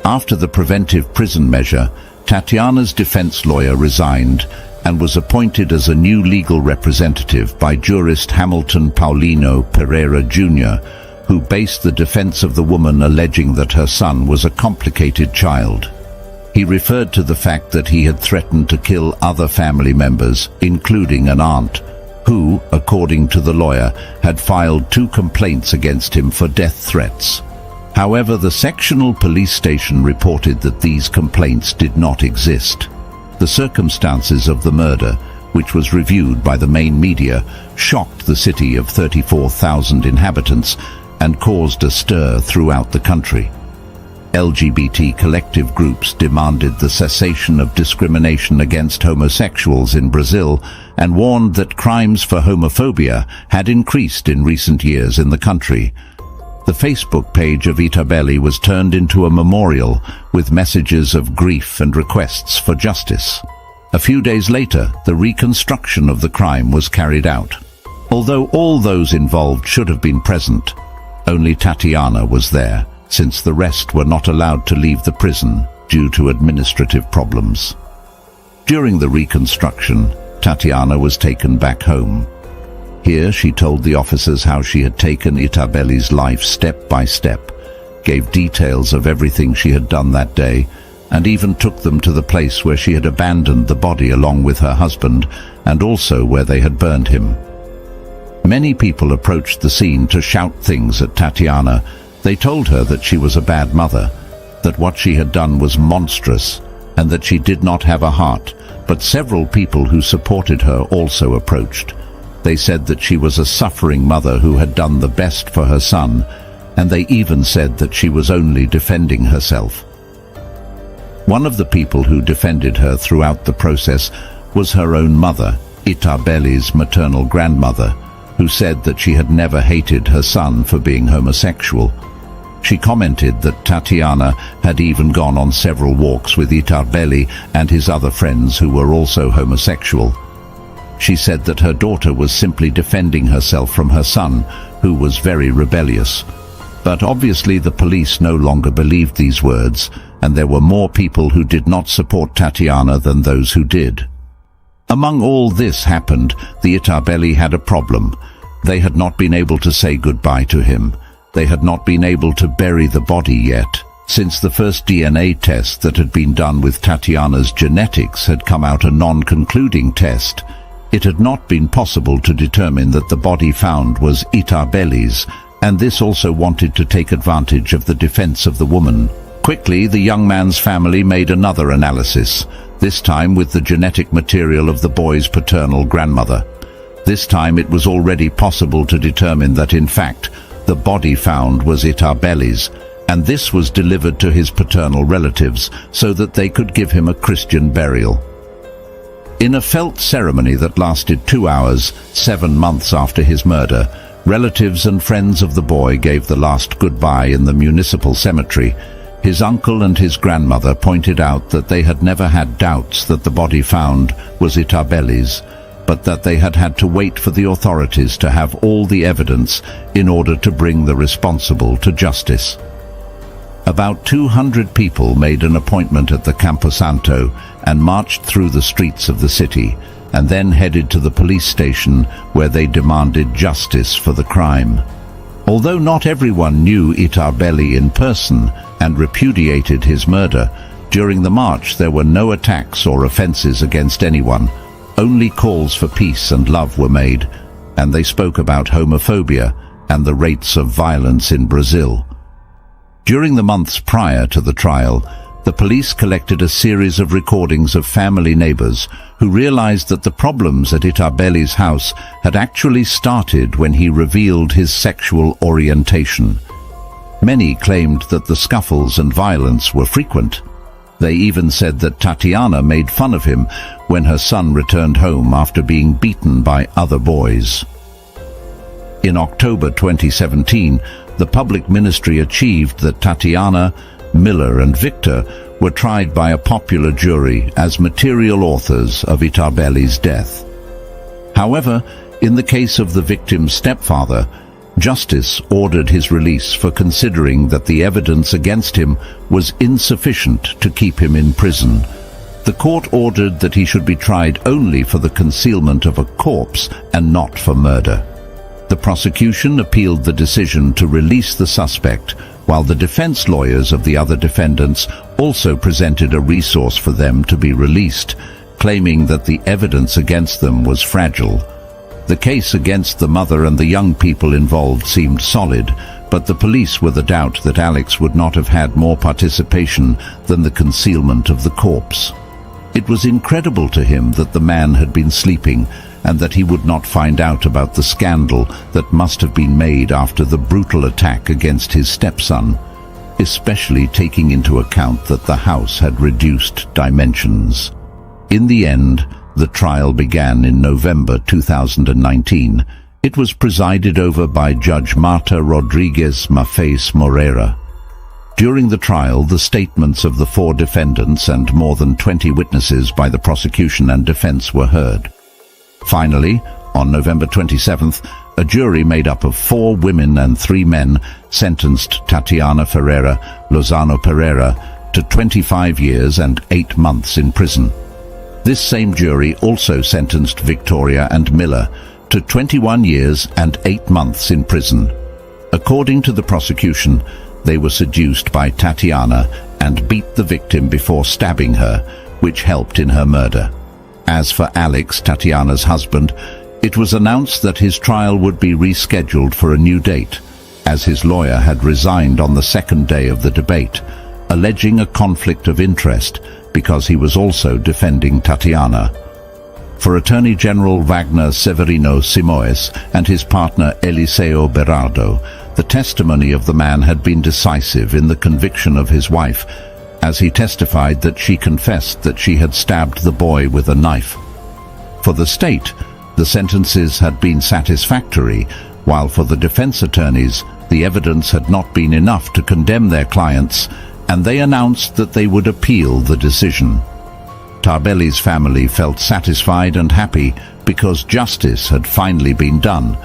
After the preventive prison measure, Tatiana's defense lawyer resigned and was appointed as a new legal representative by jurist Hamilton Paulino Pereira Jr., who based the defense of the woman alleging that her son was a complicated child. He referred to the fact that he had threatened to kill other family members, including an aunt, who, according to the lawyer, had filed 2 complaints against him for death threats. However, the sectional police station reported that these complaints did not exist. The circumstances of the murder, which was reviewed by the main media, shocked the city of 34,000 inhabitants and caused a stir throughout the country. LGBT collective groups demanded the cessation of discrimination against homosexuals in Brazil and warned that crimes for homophobia had increased in recent years in the country. The Facebook page of Itaberlly was turned into a memorial with messages of grief and requests for justice. A few days later, the reconstruction of the crime was carried out. Although all those involved should have been present, only Tatiana was there, since the rest were not allowed to leave the prison due to administrative problems. During the reconstruction, Tatiana was taken back home. Here she told the officers how she had taken Itaberlly's life step by step, gave details of everything she had done that day, and even took them to the place where she had abandoned the body along with her husband, and also where they had burned him. Many people approached the scene to shout things at Tatiana. They told her that she was a bad mother, that what she had done was monstrous, and that she did not have a heart, but several people who supported her also approached. They said that she was a suffering mother who had done the best for her son, and they even said that she was only defending herself. One of the people who defended her throughout the process was her own mother, Itaberlly's maternal grandmother, who said that she had never hated her son for being homosexual. She commented that Tatiana had even gone on several walks with Itaberlly and his other friends who were also homosexual. She said that her daughter was simply defending herself from her son, who was very rebellious. But obviously the police no longer believed these words, and there were more people who did not support Tatiana than those who did. Among all this happened, the Itaberlly had a problem. They had not been able to say goodbye to him. They had not been able to bury the body yet, since the first DNA test that had been done with Tatiana's genetics had come out a non-concluding test. It had not been possible to determine that the body found was Itaberlly's, and this also wanted to take advantage of the defense of the woman. Quickly, the young man's family made another analysis, this time with the genetic material of the boy's paternal grandmother. This time it was already possible to determine that in fact the body found was Itaberlly's, and this was delivered to his paternal relatives so that they could give him a Christian burial. In a felt ceremony that lasted 2 hours, 7 months after his murder, relatives and friends of the boy gave the last goodbye in the municipal cemetery. His uncle and his grandmother pointed out that they had never had doubts that the body found was Itaberlly's, but that they had had to wait for the authorities to have all the evidence in order to bring the responsible to justice. About 200 people made an appointment at the Camposanto and marched through the streets of the city, and then headed to the police station where they demanded justice for the crime. Although not everyone knew Itaberlly in person and repudiated his murder, during the march there were no attacks or offenses against anyone. Only calls for peace and love were made, and they spoke about homophobia and the rates of violence in Brazil. During the months prior to the trial, the police collected a series of recordings of family neighbors who realized that the problems at Itaberlly's house had actually started when he revealed his sexual orientation. Many claimed that the scuffles and violence were frequent. They even said that Tatiana made fun of him when her son returned home after being beaten by other boys. In October 2017, the public ministry achieved that Tatiana, Miller and Victor were tried by a popular jury as material authors of Itaberlly's death. However, in the case of the victim's stepfather, justice ordered his release for considering that the evidence against him was insufficient to keep him in prison. The court ordered that he should be tried only for the concealment of a corpse and not for murder. The prosecution appealed the decision to release the suspect, while the defense lawyers of the other defendants also presented a resource for them to be released, claiming that the evidence against them was fragile. The case against the mother and the young people involved seemed solid, but the police were the doubt that Alex would not have had more participation than the concealment of the corpse. It was incredible to him that the man had been sleeping and that he would not find out about the scandal that must have been made after the brutal attack against his stepson. especially taking into account that the house had reduced dimensions. In the end, the trial began in November 2019. It was presided over by Judge Marta Rodriguez Maffei Moreira. During the trial, the statements of the 4 defendants and more than 20 witnesses by the prosecution and defense were heard. Finally, on November 27th, a jury made up of 4 women and 3 men sentenced Tatiana Ferreira Lozano Pereira to 25 years and 8 months in prison. This same jury also sentenced Victoria and Miller to 21 years and 8 months in prison. According to the prosecution, they were seduced by Tatiana and beat the victim before stabbing her, which helped in her murder. As for Alex, Tatiana's husband, it was announced that his trial would be rescheduled for a new date, as his lawyer had resigned on the second day of the debate, alleging a conflict of interest because he was also defending Tatiana. For Attorney General Wagner Severino Simoes and his partner Eliseo Berardo, the testimony of the man had been decisive in the conviction of his wife, as he testified that she confessed that she had stabbed the boy with a knife. For the state, the sentences had been satisfactory, while for the defense attorneys, the evidence had not been enough to condemn their clients, and they announced that they would appeal the decision. Itaberlly's family felt satisfied and happy because justice had finally been done,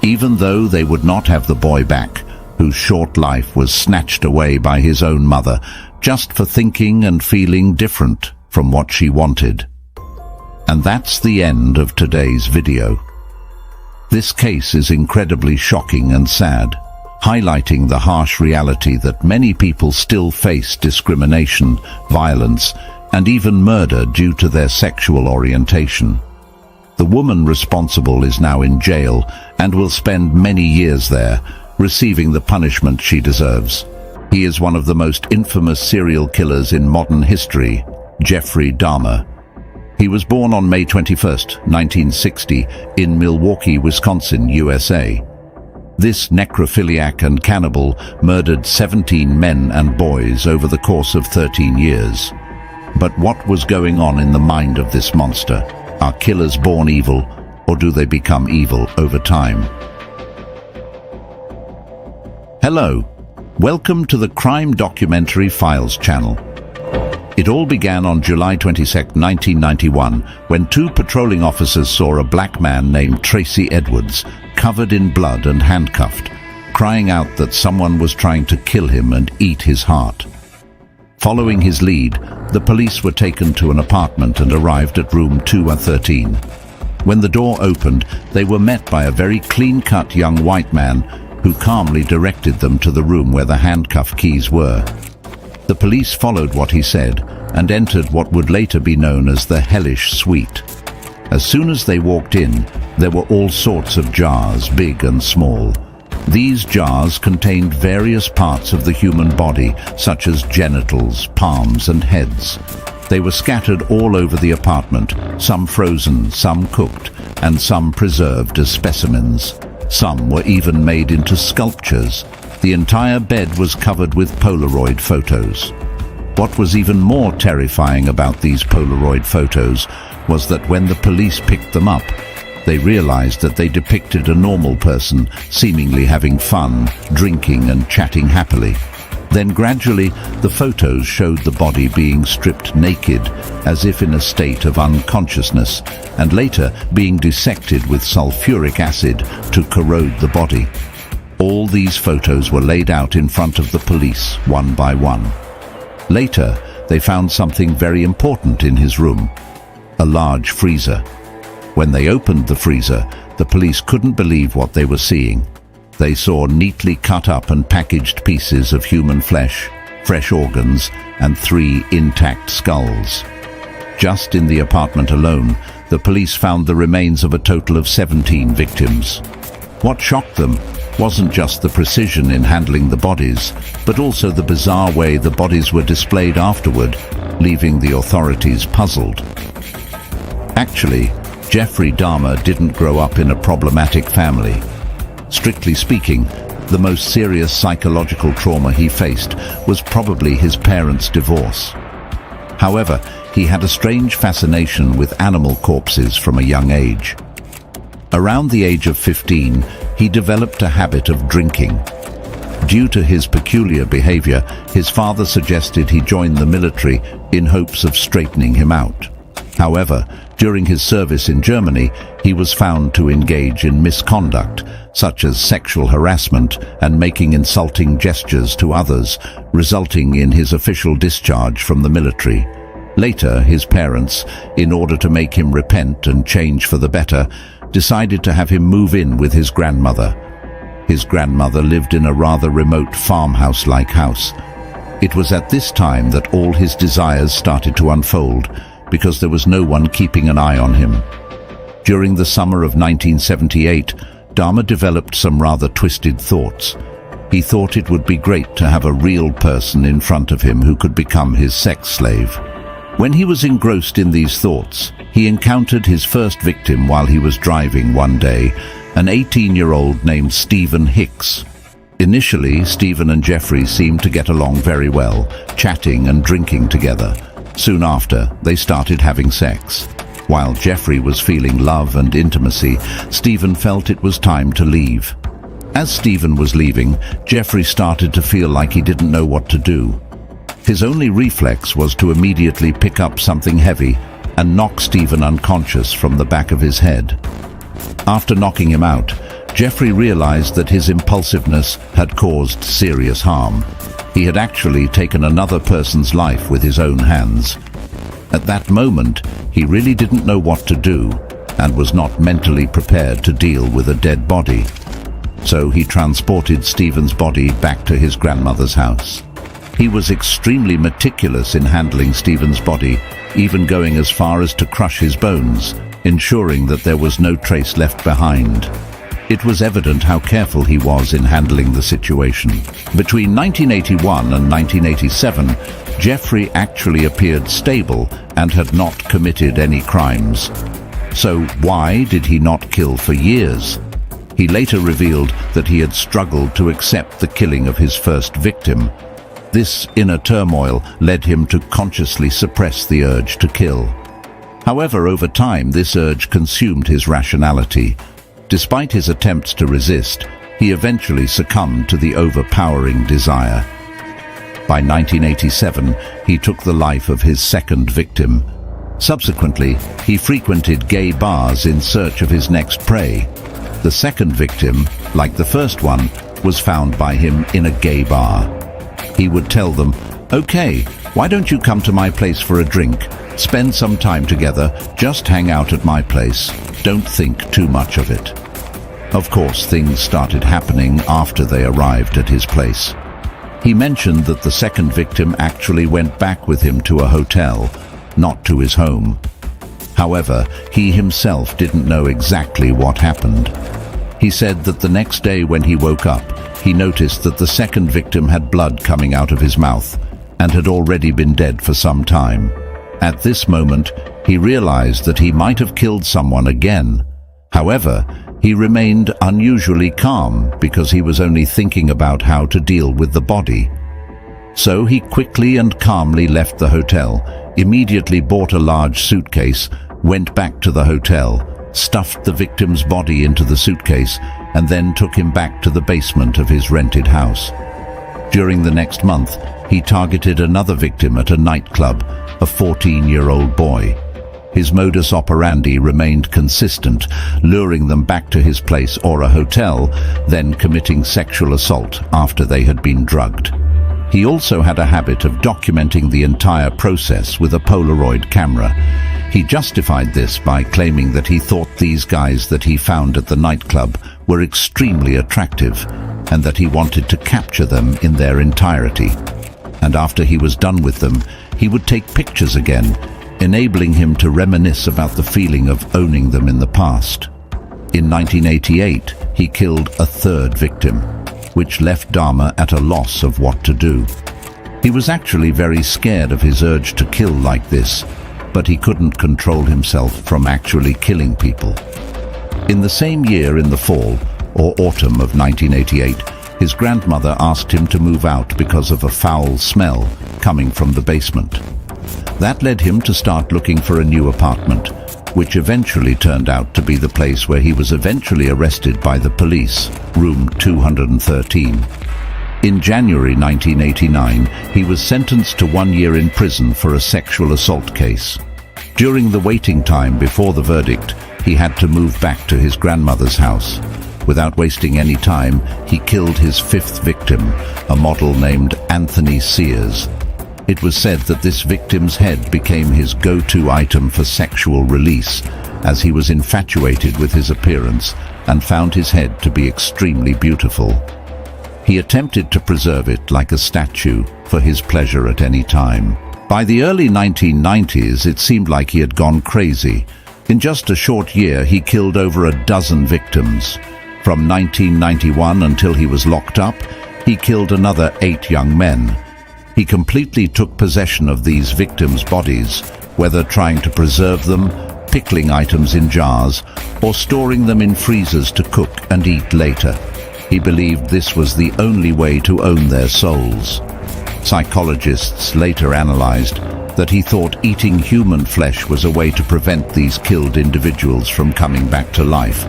even though they would not have the boy back, whose short life was snatched away by his own mother, just for thinking and feeling different from what she wanted. And that's the end of today's video. This case is incredibly shocking and sad, highlighting the harsh reality that many people still face discrimination, violence, and even murder due to their sexual orientation. The woman responsible is now in jail and will spend many years there, receiving the punishment she deserves. He is one of the most infamous serial killers in modern history, Jeffrey Dahmer. He was born on May 21, 1960, in Milwaukee, Wisconsin, USA. This necrophiliac and cannibal murdered 17 men and boys over the course of 13 years. But what was going on in the mind of this monster? Are killers born evil, or do they become evil over time? Hello, welcome to the Crime Documentary Files channel. It all began on July 22, 1991, when 2 patrolling officers saw a black man named Tracy Edwards, covered in blood and handcuffed, crying out that someone was trying to kill him and eat his heart. Following his lead, the police were taken to an apartment and arrived at room 213. When the door opened, they were met by a very clean-cut young white man who calmly directed them to the room where the handcuff keys were. The police followed what he said and entered what would later be known as the hellish suite. As soon as they walked in, there were all sorts of jars, big and small. These jars contained various parts of the human body, such as genitals, palms, and heads. They were scattered all over the apartment, some frozen, some cooked, and some preserved as specimens. Some were even made into sculptures. The entire bed was covered with Polaroid photos. What was even more terrifying about these Polaroid photos was that when the police picked them up, they realized that they depicted a normal person, seemingly having fun, drinking and chatting happily. Then gradually, the photos showed the body being stripped naked, as if in a state of unconsciousness, and later being dissected with sulfuric acid to corrode the body. All these photos were laid out in front of the police, one by one. Later, they found something very important in his room: a large freezer. When they opened the freezer, the police couldn't believe what they were seeing. They saw neatly cut up and packaged pieces of human flesh, fresh organs, and 3 intact skulls. Just in the apartment alone, the police found the remains of a total of 17 victims. What shocked them wasn't just the precision in handling the bodies, but also the bizarre way the bodies were displayed afterward, leaving the authorities puzzled. Actually, Jeffrey Dahmer didn't grow up in a problematic family. Strictly speaking, The most serious psychological trauma he faced was probably his parents' divorce. However, he had a strange fascination with animal corpses from a young age. Around the age of 15, he developed a habit of drinking. Due to his peculiar behavior, his father suggested he join the military in hopes of straightening him out. However, during his service in Germany, he was found to engage in misconduct, such as sexual harassment and making insulting gestures to others, resulting in his official discharge from the military. Later, his parents, in order to make him repent and change for the better, decided to have him move in with his grandmother. His grandmother lived in a rather remote farmhouse-like house. It was at this time that all his desires started to unfold, because there was no one keeping an eye on him. During the summer of 1978, Dahmer developed some rather twisted thoughts. He thought it would be great to have a real person in front of him who could become his sex slave. When he was engrossed in these thoughts, he encountered his first victim while he was driving one day, an 18-year-old named Stephen Hicks. Initially, Stephen and Jeffrey seemed to get along very well, chatting and drinking together. Soon after, they started having sex. While Jeffrey was feeling love and intimacy, Stephen felt it was time to leave. As Stephen was leaving, Jeffrey started to feel like he didn't know what to do. His only reflex was to immediately pick up something heavy and knock Stephen unconscious from the back of his head. After knocking him out, Jeffrey realized that his impulsiveness had caused serious harm. He had actually taken another person's life with his own hands. At that moment, he really didn't know what to do and was not mentally prepared to deal with a dead body. So he transported Stephen's body back to his grandmother's house. He was extremely meticulous in handling Stephen's body, even going as far as to crush his bones, ensuring that there was no trace left behind. It was evident how careful he was in handling the situation. Between 1981 and 1987, Jeffrey actually appeared stable and had not committed any crimes. So why did he not kill for years? He later revealed that he had struggled to accept the killing of his first victim. This inner turmoil led him to consciously suppress the urge to kill. However, over time, this urge consumed his rationality. Despite his attempts to resist, he eventually succumbed to the overpowering desire. By 1987, he took the life of his second victim. Subsequently, he frequented gay bars in search of his next prey. The second victim, like the first one, was found by him in a gay bar. He would tell them, "Okay, why don't you come to my place for a drink? Spend some time together, just hang out at my place. Don't think too much of it." Of course, things started happening after they arrived at his place. He mentioned that the second victim actually went back with him to a hotel, not to his home. However, he himself didn't know exactly what happened. He said that the next day when he woke up, he noticed that the second victim had blood coming out of his mouth and had already been dead for some time. At this moment, he realized that he might have killed someone again. However, he remained unusually calm because he was only thinking about how to deal with the body. So he quickly and calmly left the hotel, immediately bought a large suitcase, went back to the hotel, stuffed the victim's body into the suitcase, and then took him back to the basement of his rented house. During the next month, he targeted another victim at a nightclub, a 14-year-old boy. His modus operandi remained consistent, luring them back to his place or a hotel, then committing sexual assault after they had been drugged. He also had a habit of documenting the entire process with a Polaroid camera. He justified this by claiming that he thought these guys that he found at the nightclub were extremely attractive and that he wanted to capture them in their entirety. And after he was done with them, he would take pictures again, enabling him to reminisce about the feeling of owning them in the past. In 1988, he killed a third victim, which left Dahmer at a loss of what to do. He was actually very scared of his urge to kill like this, but he couldn't control himself from actually killing people. In the same year, in the fall or autumn of 1988, his grandmother asked him to move out because of a foul smell coming from the basement. That led him to start looking for a new apartment, which eventually turned out to be the place where he was eventually arrested by the police, room 213. In January 1989, he was sentenced to 1 year in prison for a sexual assault case. During the waiting time before the verdict, he had to move back to his grandmother's house. Without wasting any time, he killed his fifth victim, a model named Anthony Sears. It was said that this victim's head became his go-to item for sexual release, as he was infatuated with his appearance and found his head to be extremely beautiful. He attempted to preserve it like a statue for his pleasure at any time. By the early 1990s, it seemed like he had gone crazy. In just a short year, he killed over a dozen victims. From 1991 until he was locked up, he killed another 8 young men. He completely took possession of these victims' bodies, whether trying to preserve them, pickling items in jars, or storing them in freezers to cook and eat later. He believed this was the only way to own their souls. Psychologists later analyzed that he thought eating human flesh was a way to prevent these killed individuals from coming back to life.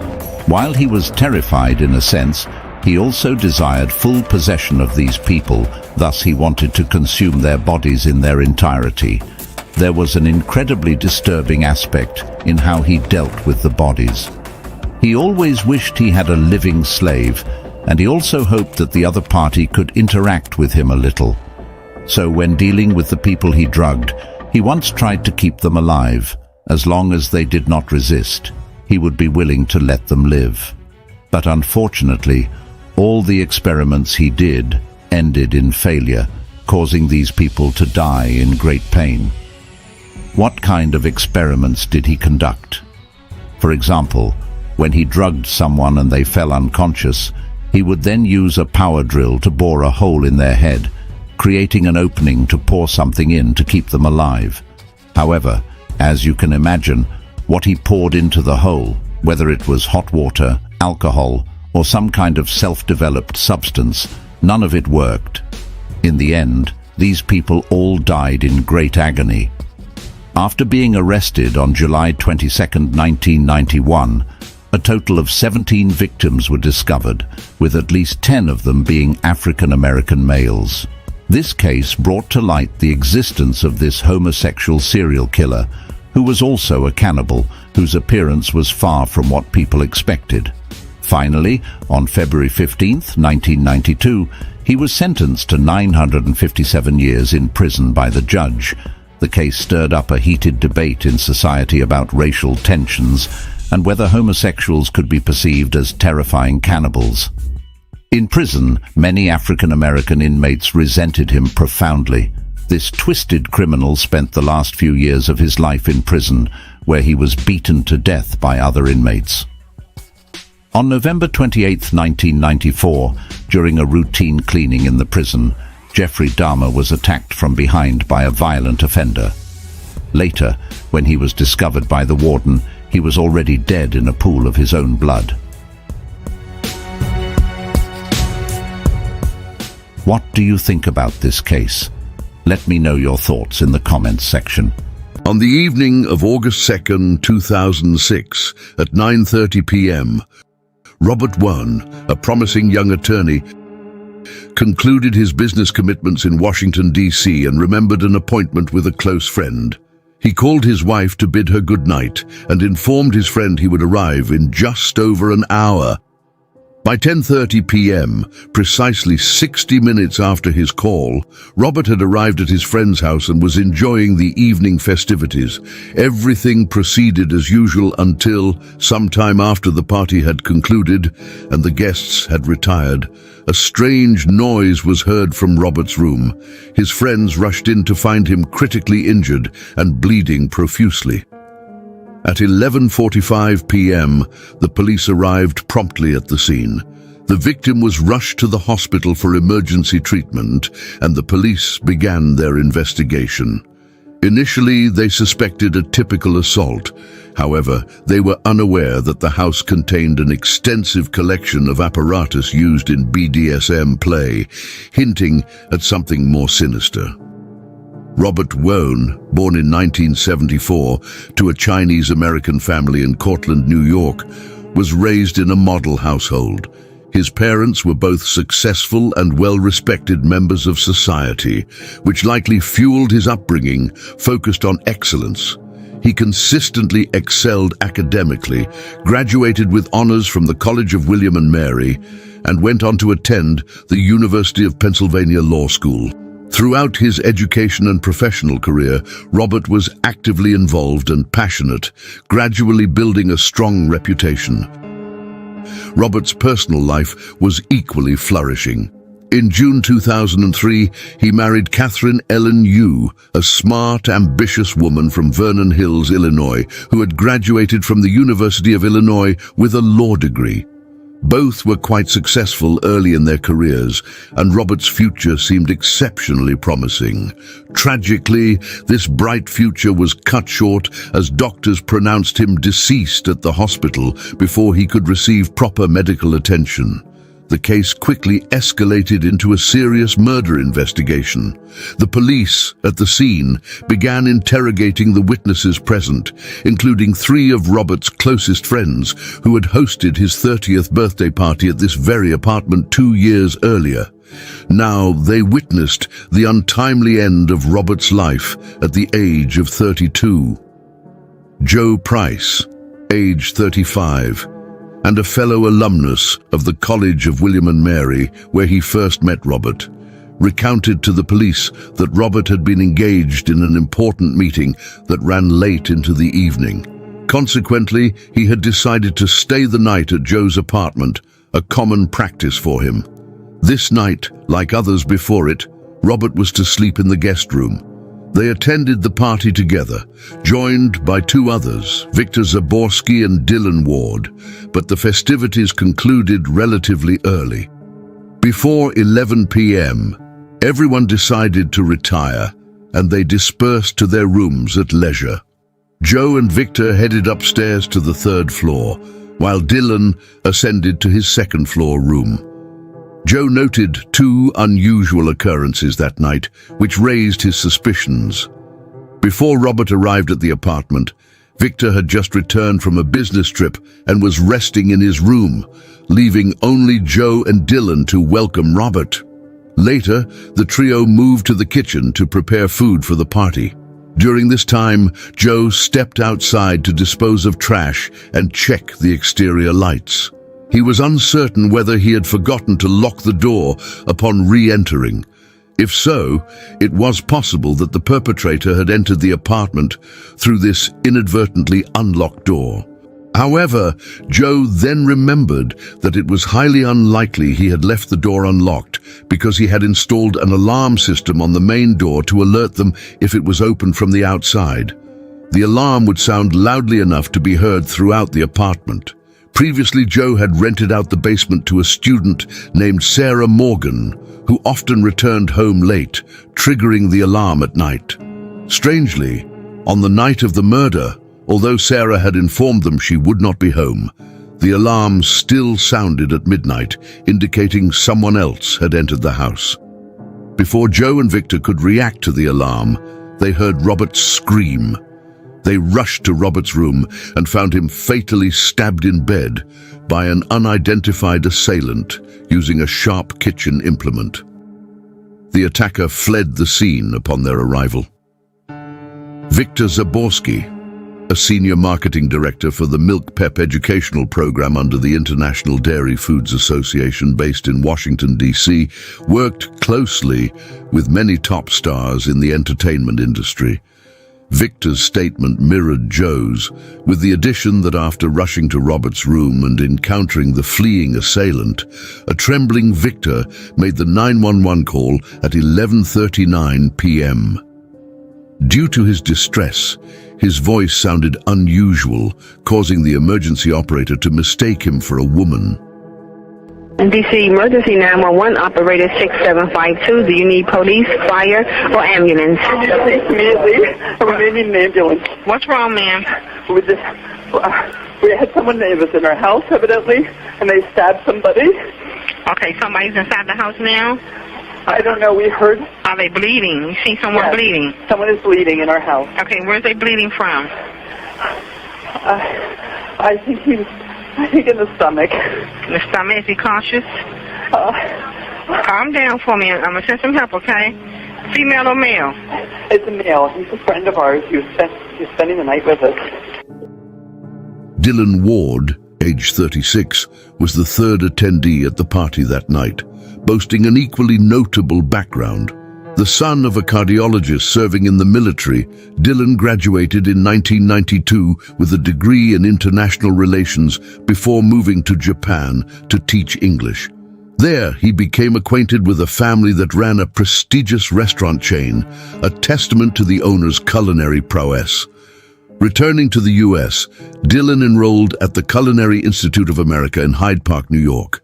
While he was terrified in a sense, he also desired full possession of these people, thus he wanted to consume their bodies in their entirety. There was an incredibly disturbing aspect in how he dealt with the bodies. He always wished he had a living slave, and he also hoped that the other party could interact with him a little. So when dealing with the people he drugged, he once tried to keep them alive. As long as they did not resist, he would be willing to let them live. But unfortunately, all the experiments he did ended in failure, causing these people to die in great pain. What kind of experiments did he conduct? For example, when he drugged someone and they fell unconscious, he would then use a power drill to bore a hole in their head, creating an opening to pour something in to keep them alive. However, as you can imagine, what he poured into the hole, whether it was hot water, alcohol, or some kind of self-developed substance, none of it worked. In the end, these people all died in great agony. After being arrested on July 22, 1991, a total of 17 victims were discovered, with at least 10 of them being African-American males. This case brought to light the existence of this homosexual serial killer, who was also a cannibal, whose appearance was far from what people expected. Finally, on February 15, 1992, he was sentenced to 957 years in prison by the judge. The case stirred up a heated debate in society about racial tensions and whether homosexuals could be perceived as terrifying cannibals. In prison, many African-American inmates resented him profoundly. This twisted criminal spent the last few years of his life in prison, where he was beaten to death by other inmates. On November 28, 1994, during a routine cleaning in the prison, Jeffrey Dahmer was attacked from behind by a violent offender. Later, when he was discovered by the warden, he was already dead in a pool of his own blood. What do you think about this case? Let me know your thoughts in the comments section. On the evening of August 2, 2006, at 9:30 p.m., Robert Wone, a promising young attorney, concluded his business commitments in Washington, D.C. and remembered an appointment with a close friend. He called his wife to bid her good night and informed his friend he would arrive in just over an hour. By 10:30 p.m., precisely 60 minutes after his call, Robert had arrived at his friend's house and was enjoying the evening festivities. Everything proceeded as usual until, sometime after the party had concluded and the guests had retired, a strange noise was heard from Robert's room. His friends rushed in to find him critically injured and bleeding profusely. At 11:45 p.m., the police arrived promptly at the scene. The victim was rushed to the hospital for emergency treatment, and the police began their investigation. Initially, they suspected a typical assault. However, they were unaware that the house contained an extensive collection of apparatus used in BDSM play, hinting at something more sinister. Robert Wone, born in 1974 to a Chinese-American family in Cortland, New York, was raised in a model household. His parents were both successful and well-respected members of society, which likely fueled his upbringing, focused on excellence. He consistently excelled academically, graduated with honors from the College of William and Mary, and went on to attend the University of Pennsylvania Law School. Throughout his education and professional career, Robert was actively involved and passionate, gradually building a strong reputation. Robert's personal life was equally flourishing. In June 2003, he married Catherine Ellen Yu, a smart, ambitious woman from Vernon Hills, Illinois, who had graduated from the University of Illinois with a law degree. Both were quite successful early in their careers, and Robert's future seemed exceptionally promising. Tragically, this bright future was cut short as doctors pronounced him deceased at the hospital before he could receive proper medical attention. The case quickly escalated into a serious murder investigation. The police, at the scene, began interrogating the witnesses present, including 3 of Robert's closest friends who had hosted his 30th birthday party at this very apartment 2 years earlier. Now they witnessed the untimely end of Robert's life at the age of 32. Joe Price, age 35, and a fellow alumnus of the College of William and Mary, where he first met Robert, recounted to the police that Robert had been engaged in an important meeting that ran late into the evening. Consequently, he had decided to stay the night at Joe's apartment, a common practice for him. This night, like others before it, Robert was to sleep in the guest room. They attended the party together, joined by 2 others, Victor Zaborski and Dylan Ward, but the festivities concluded relatively early. Before 11 p.m., everyone decided to retire, and they dispersed to their rooms at leisure. Joe and Victor headed upstairs to the 3rd floor, while Dylan ascended to his 2nd floor room. Joe noted 2 unusual occurrences that night, which raised his suspicions. Before Robert arrived at the apartment, Victor had just returned from a business trip and was resting in his room, leaving only Joe and Dylan to welcome Robert. Later, the trio moved to the kitchen to prepare food for the party. During this time, Joe stepped outside to dispose of trash and check the exterior lights. He was uncertain whether he had forgotten to lock the door upon re-entering. If so, it was possible that the perpetrator had entered the apartment through this inadvertently unlocked door. However, Joe then remembered that it was highly unlikely he had left the door unlocked because he had installed an alarm system on the main door to alert them if it was open from the outside. The alarm would sound loudly enough to be heard throughout the apartment. Previously, Joe had rented out the basement to a student named Sarah Morgan, who often returned home late, triggering the alarm at night. Strangely, on the night of the murder, although Sarah had informed them she would not be home, the alarm still sounded at midnight, indicating someone else had entered the house. Before Joe and Victor could react to the alarm, they heard Robert scream. They rushed to Robert's room and found him fatally stabbed in bed by an unidentified assailant using a sharp kitchen implement. The attacker fled the scene upon their arrival. Victor Zaborski, a senior marketing director for the Milk Pep educational program under the International Dairy Foods Association based in Washington, D.C., worked closely with many top stars in the entertainment industry. Victor's statement mirrored Joe's, with the addition that after rushing to Robert's room and encountering the fleeing assailant, a trembling Victor made the 911 call at 11:39 p.m. Due to his distress, his voice sounded unusual, causing the emergency operator to mistake him for a woman. DC Emergency 911 Operator 6752. Do you need police, fire, or ambulance? Immediately. We need an ambulance. What's wrong, ma'am? We had someone that was in our house, evidently, and they stabbed somebody. Okay, somebody's inside the house now? I don't know. We heard. Are they bleeding? You see someone bleeding? Someone is bleeding in our house. Okay, where's they bleeding from? I think in the stomach. The stomach? Is he cautious? Calm down for me. I'm going to send some help, okay? Female or male? It's a male. He's a friend of ours. He was spending the night with us. Dylan Ward, age 36, was the third attendee at the party that night, boasting an equally notable background. The son of a cardiologist serving in the military, Dylan graduated in 1992 with a degree in international relations before moving to Japan to teach English. There, he became acquainted with a family that ran a prestigious restaurant chain, a testament to the owner's culinary prowess. Returning to the U.S., Dylan enrolled at the Culinary Institute of America in Hyde Park, New York.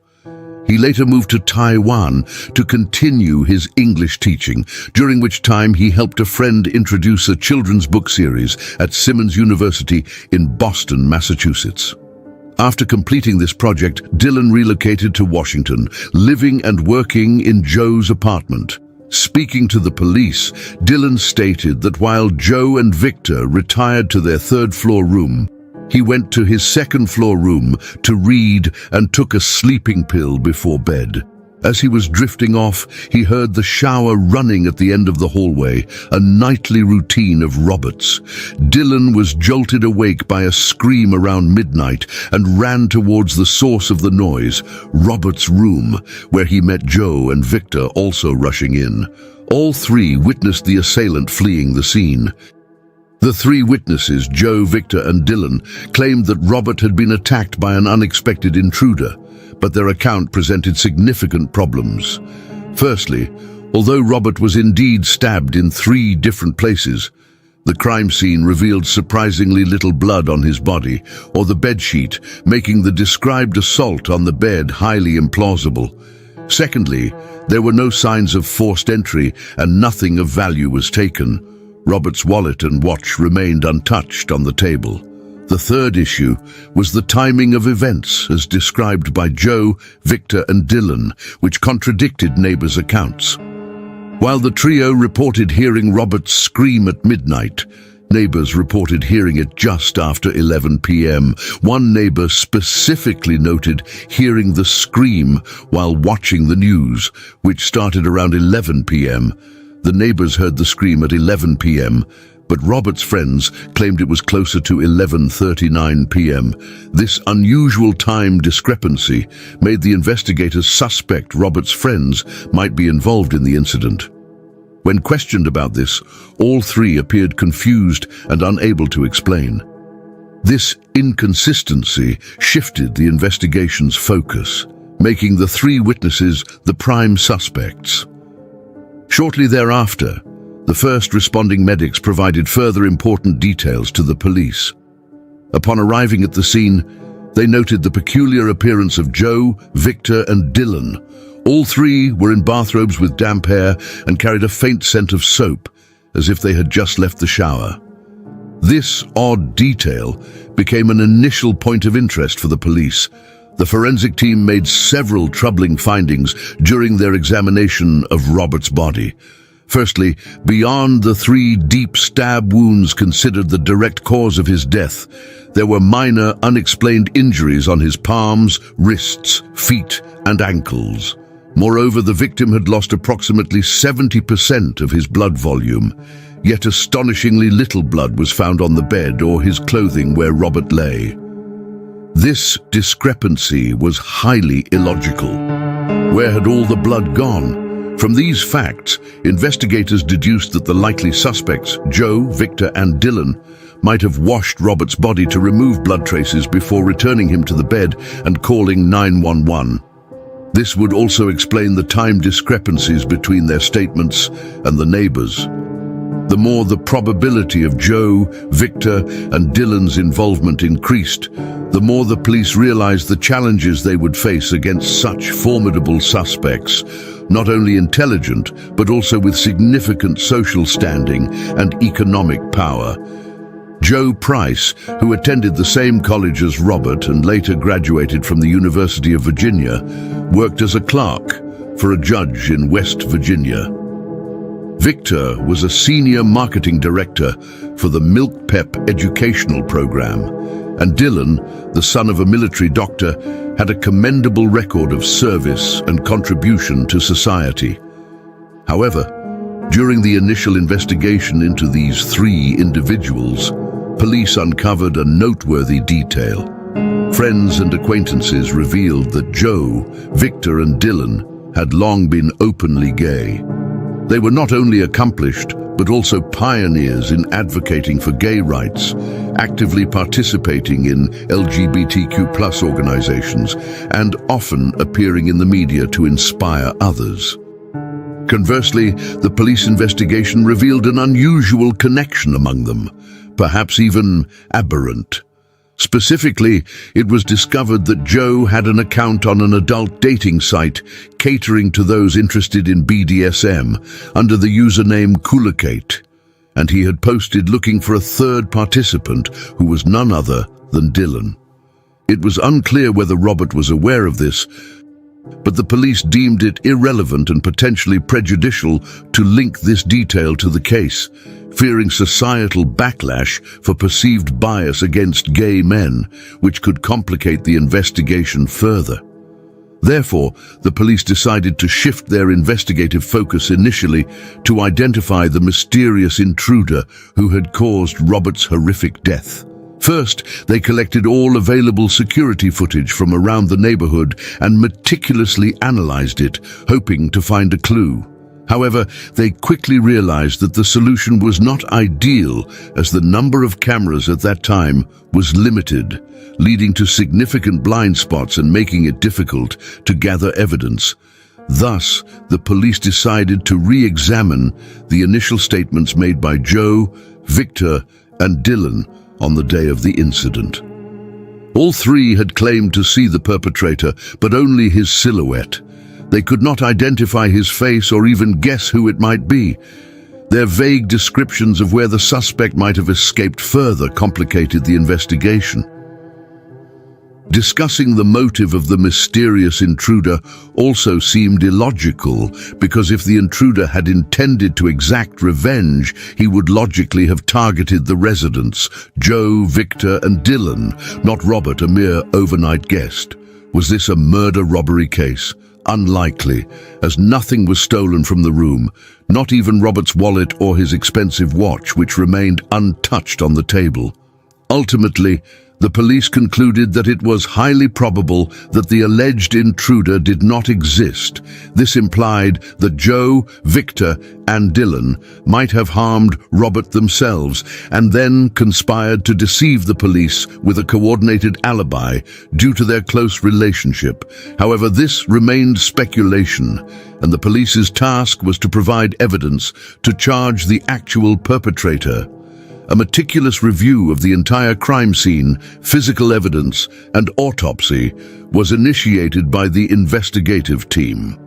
He later moved to Taiwan to continue his English teaching, during which time he helped a friend introduce a children's book series at Simmons University in Boston, Massachusetts. After completing this project, Dylan relocated to Washington, living and working in Joe's apartment. Speaking to the police, Dylan stated that while Joe and Victor retired to their third-floor room, he went to his second-floor room to read and took a sleeping pill before bed. As he was drifting off, he heard the shower running at the end of the hallway, a nightly routine of Robert's. Dylan was jolted awake by a scream around midnight and ran towards the source of the noise, Robert's room, where he met Joe and Victor also rushing in. All three witnessed the assailant fleeing the scene. The three witnesses, Joe, Victor, and Dylan, claimed that Robert had been attacked by an unexpected intruder, but their account presented significant problems. Firstly, although Robert was indeed stabbed in 3 different places, the crime scene revealed surprisingly little blood on his body or the bedsheet, making the described assault on the bed highly implausible. Secondly, there were no signs of forced entry and nothing of value was taken. Robert's wallet and watch remained untouched on the table. The third issue was the timing of events as described by Joe, Victor, and Dylan, which contradicted neighbors' accounts. While the trio reported hearing Robert's scream at midnight, neighbors reported hearing it just after 11 p.m. One neighbor specifically noted hearing the scream while watching the news, which started around 11 p.m. The neighbors heard the scream at 11 p.m., but Robert's friends claimed it was closer to 11:39 p.m. This unusual time discrepancy made the investigators suspect Robert's friends might be involved in the incident. When questioned about this, all three appeared confused and unable to explain. This inconsistency shifted the investigation's focus, making the 3 witnesses the prime suspects. Shortly thereafter, the first responding medics provided further important details to the police. Upon arriving at the scene, they noted the peculiar appearance of Joe, Victor, and Dylan. All 3 were in bathrobes with damp hair and carried a faint scent of soap, as if they had just left the shower. This odd detail became an initial point of interest for the police. The forensic team made several troubling findings during their examination of Robert's body. Firstly, beyond the 3 deep stab wounds considered the direct cause of his death, there were minor, unexplained injuries on his palms, wrists, feet, and ankles. Moreover, the victim had lost approximately 70% of his blood volume, yet astonishingly little blood was found on the bed or his clothing where Robert lay. This discrepancy was highly illogical. Where had all the blood gone? From these facts, investigators deduced that the likely suspects, Joe, Victor, and Dylan, might have washed Robert's body to remove blood traces before returning him to the bed and calling 911. This would also explain the time discrepancies between their statements and the neighbors. the more the probability of Joe, Victor, and Dylan's involvement increased, the more the police realized the challenges they would face against such formidable suspects, not only intelligent, but also with significant social standing and economic power. Joe Price, who attended the same college as Robert and later graduated from the University of Virginia, worked as a clerk for a judge in West Virginia. Victor was a senior marketing director for the Milk Pep educational program, and Dylan, the son of a military doctor, had a commendable record of service and contribution to society. However, during the initial investigation into these three individuals, police uncovered a noteworthy detail. Friends and acquaintances revealed that Joe, Victor, and Dylan had long been openly gay. They were not only accomplished, but also pioneers in advocating for gay rights, actively participating in LGBTQ+ organizations, and often appearing in the media to inspire others. Conversely, the police investigation revealed an unusual connection among them, perhaps even aberrant. Specifically, it was discovered that Joe had an account on an adult dating site catering to those interested in BDSM under the username Kulakate, and he had posted looking for a third participant who was none other than Dylan. It was unclear whether Robert was aware of this, but the police deemed it irrelevant and potentially prejudicial to link this detail to the case, fearing societal backlash for perceived bias against gay men, which could complicate the investigation further. Therefore, the police decided to shift their investigative focus initially to identify the mysterious intruder who had caused Robert's horrific death. First, they collected all available security footage from around the neighborhood and meticulously analyzed it, hoping to find a clue. However, they quickly realized that the solution was not ideal, as the number of cameras at that time was limited, leading to significant blind spots and making it difficult to gather evidence. Thus, the police decided to re-examine the initial statements made by Joe, Victor, and Dylan on the day of the incident. All three had claimed to see the perpetrator, but only his silhouette. They could not identify his face or even guess who it might be. Their vague descriptions of where the suspect might have escaped further complicated the investigation. Discussing the motive of the mysterious intruder also seemed illogical, because if the intruder had intended to exact revenge, he would logically have targeted the residents, Joe, Victor, and Dylan, not Robert, a mere overnight guest. Was this a murder-robbery case? Unlikely, as nothing was stolen from the room, not even Robert's wallet or his expensive watch, which remained untouched on the table. Ultimately, the police concluded that it was highly probable that the alleged intruder did not exist. This implied that Joe, Victor, and Dylan might have harmed Robert themselves and then conspired to deceive the police with a coordinated alibi due to their close relationship. However, this remained speculation, and the police's task was to provide evidence to charge the actual perpetrator. A meticulous review of the entire crime scene, physical evidence, and autopsy was initiated by the investigative team.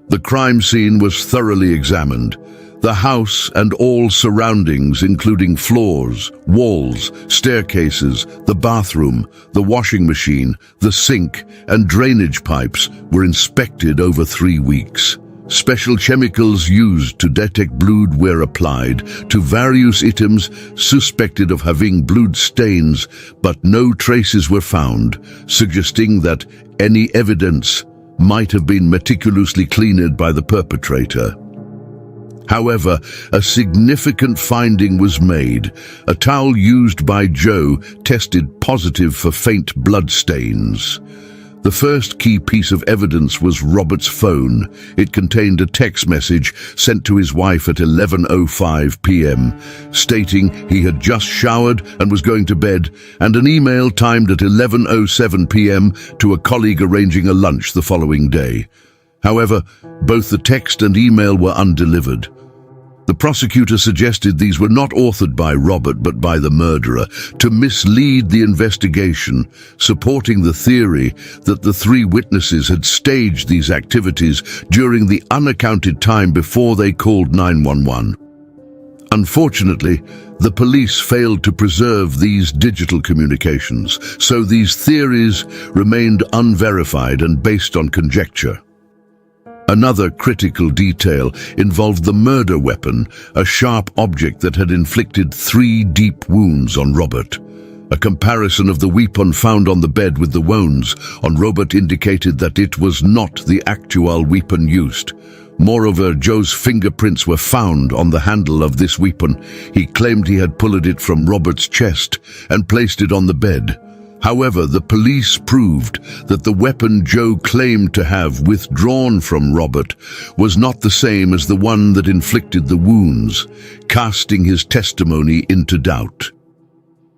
The crime scene was thoroughly examined. The house and all surroundings, including floors, walls, staircases, the bathroom, the washing machine, the sink, and drainage pipes, were inspected over 3 weeks. Special chemicals used to detect blood were applied to various items suspected of having blood stains, but no traces were found, suggesting that any evidence might have been meticulously cleaned by the perpetrator. However, a significant finding was made. A towel used by Joe tested positive for faint blood stains. The first key piece of evidence was Robert's phone. It contained a text message sent to his wife at 11:05 p.m., stating he had just showered and was going to bed, and an email timed at 11:07 p.m. to a colleague arranging a lunch the following day. However, both the text and email were undelivered. The prosecutor suggested these were not authored by Robert but by the murderer to mislead the investigation, supporting the theory that the three witnesses had staged these activities during the unaccounted time before they called 911. Unfortunately, the police failed to preserve these digital communications, so these theories remained unverified and based on conjecture. Another critical detail involved the murder weapon, a sharp object that had inflicted 3 deep wounds on Robert. A comparison of the weapon found on the bed with the wounds on Robert indicated that it was not the actual weapon used. Moreover, Joe's fingerprints were found on the handle of this weapon. He claimed he had pulled it from Robert's chest and placed it on the bed. However, the police proved that the weapon Joe claimed to have withdrawn from Robert was not the same as the one that inflicted the wounds, casting his testimony into doubt.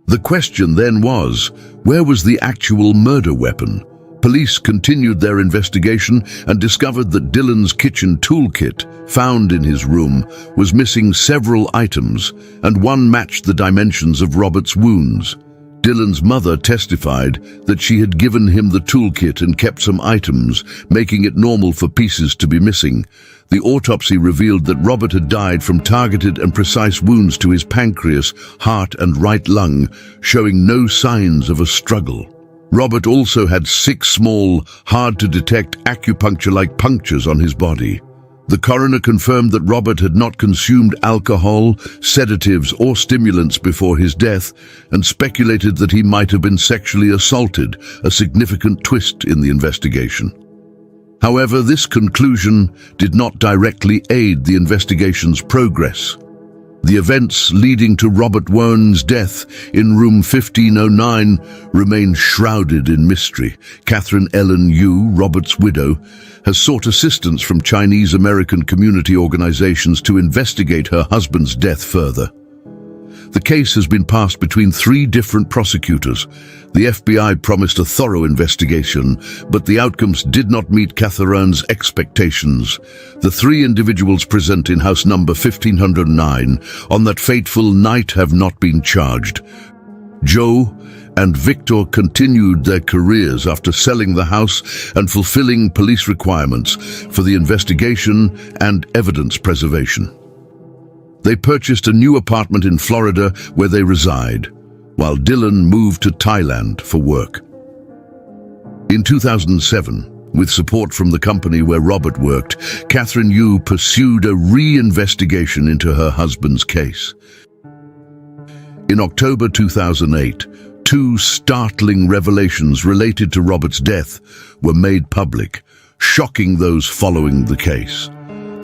The question then was, where was the actual murder weapon? Police continued their investigation and discovered that Dylan's kitchen toolkit, found in his room, was missing several items, and one matched the dimensions of Robert's wounds. Dylan's mother testified that she had given him the toolkit and kept some items, making it normal for pieces to be missing. The autopsy revealed that Robert had died from targeted and precise wounds to his pancreas, heart and right lung, showing no signs of a struggle. Robert also had 6 small, hard-to-detect acupuncture-like punctures on his body. The coroner confirmed that Robert had not consumed alcohol, sedatives or stimulants before his death and speculated that he might have been sexually assaulted, a significant twist in the investigation. However, this conclusion did not directly aid the investigation's progress. The events leading to Robert Wone's death in room 1509 remain shrouded in mystery. Catherine Ellen Yu, Robert's widow, has sought assistance from Chinese-American community organizations to investigate her husband's death further. The case has been passed between 3 different prosecutors. The FBI promised a thorough investigation, but the outcomes did not meet Catherine's expectations. The 3 individuals present in house number 1509 on that fateful night have not been charged. Joe and Victor continued their careers after selling the house and fulfilling police requirements for the investigation and evidence preservation. They purchased a new apartment in Florida where they reside, while Dylan moved to Thailand for work. In 2007, with support from the company where Robert worked, Catherine Yu pursued a re-investigation into her husband's case. In October 2008, 2 startling revelations related to Robert's death were made public, shocking those following the case.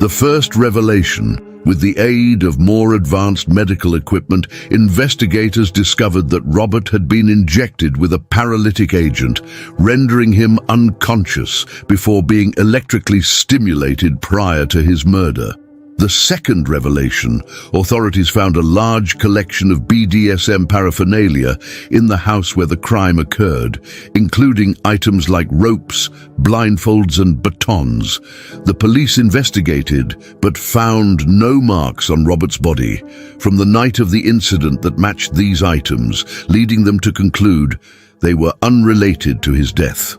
The first revelation: with the aid of more advanced medical equipment, investigators discovered that Robert had been injected with a paralytic agent, rendering him unconscious before being electrically stimulated prior to his murder. The second revelation: authorities found a large collection of BDSM paraphernalia in the house where the crime occurred, including items like ropes, blindfolds and batons. The police investigated, but found no marks on Robert's body from the night of the incident that matched these items, leading them to conclude they were unrelated to his death.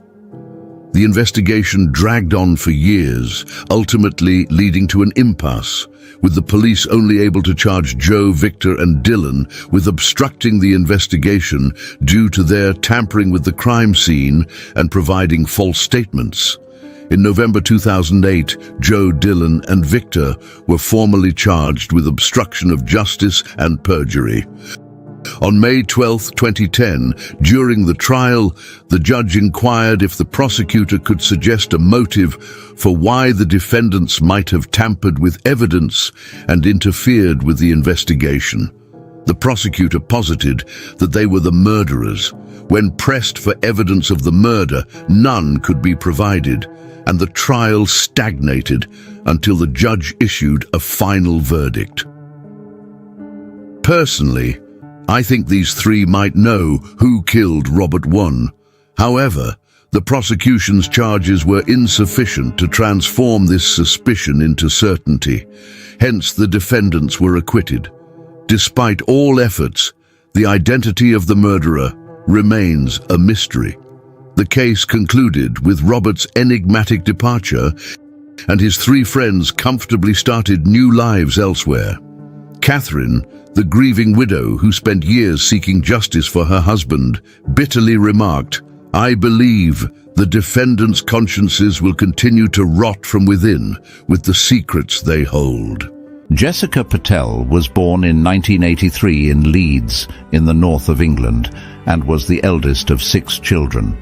The investigation dragged on for years, ultimately leading to an impasse, with the police only able to charge Joe, Victor and Dylan with obstructing the investigation due to their tampering with the crime scene and providing false statements. In November 2008, Joe, Dylan and Victor were formally charged with obstruction of justice and perjury. On May 12, 2010, during the trial, the judge inquired if the prosecutor could suggest a motive for why the defendants might have tampered with evidence and interfered with the investigation. The prosecutor posited that they were the murderers. When pressed for evidence of the murder, none could be provided, and the trial stagnated until the judge issued a final verdict. Personally, I think these 3 might know who killed Robert Wone. However, the prosecution's charges were insufficient to transform this suspicion into certainty. Hence, the defendants were acquitted. Despite all efforts, the identity of the murderer remains a mystery. The case concluded with Robert's enigmatic departure, and his three friends comfortably started new lives elsewhere. Catherine, the grieving widow who spent years seeking justice for her husband, bitterly remarked, "I believe the defendants' consciences will continue to rot from within with the secrets they hold." Jessica Patel was born in 1983 in Leeds, in the north of England, and was the eldest of 6 children.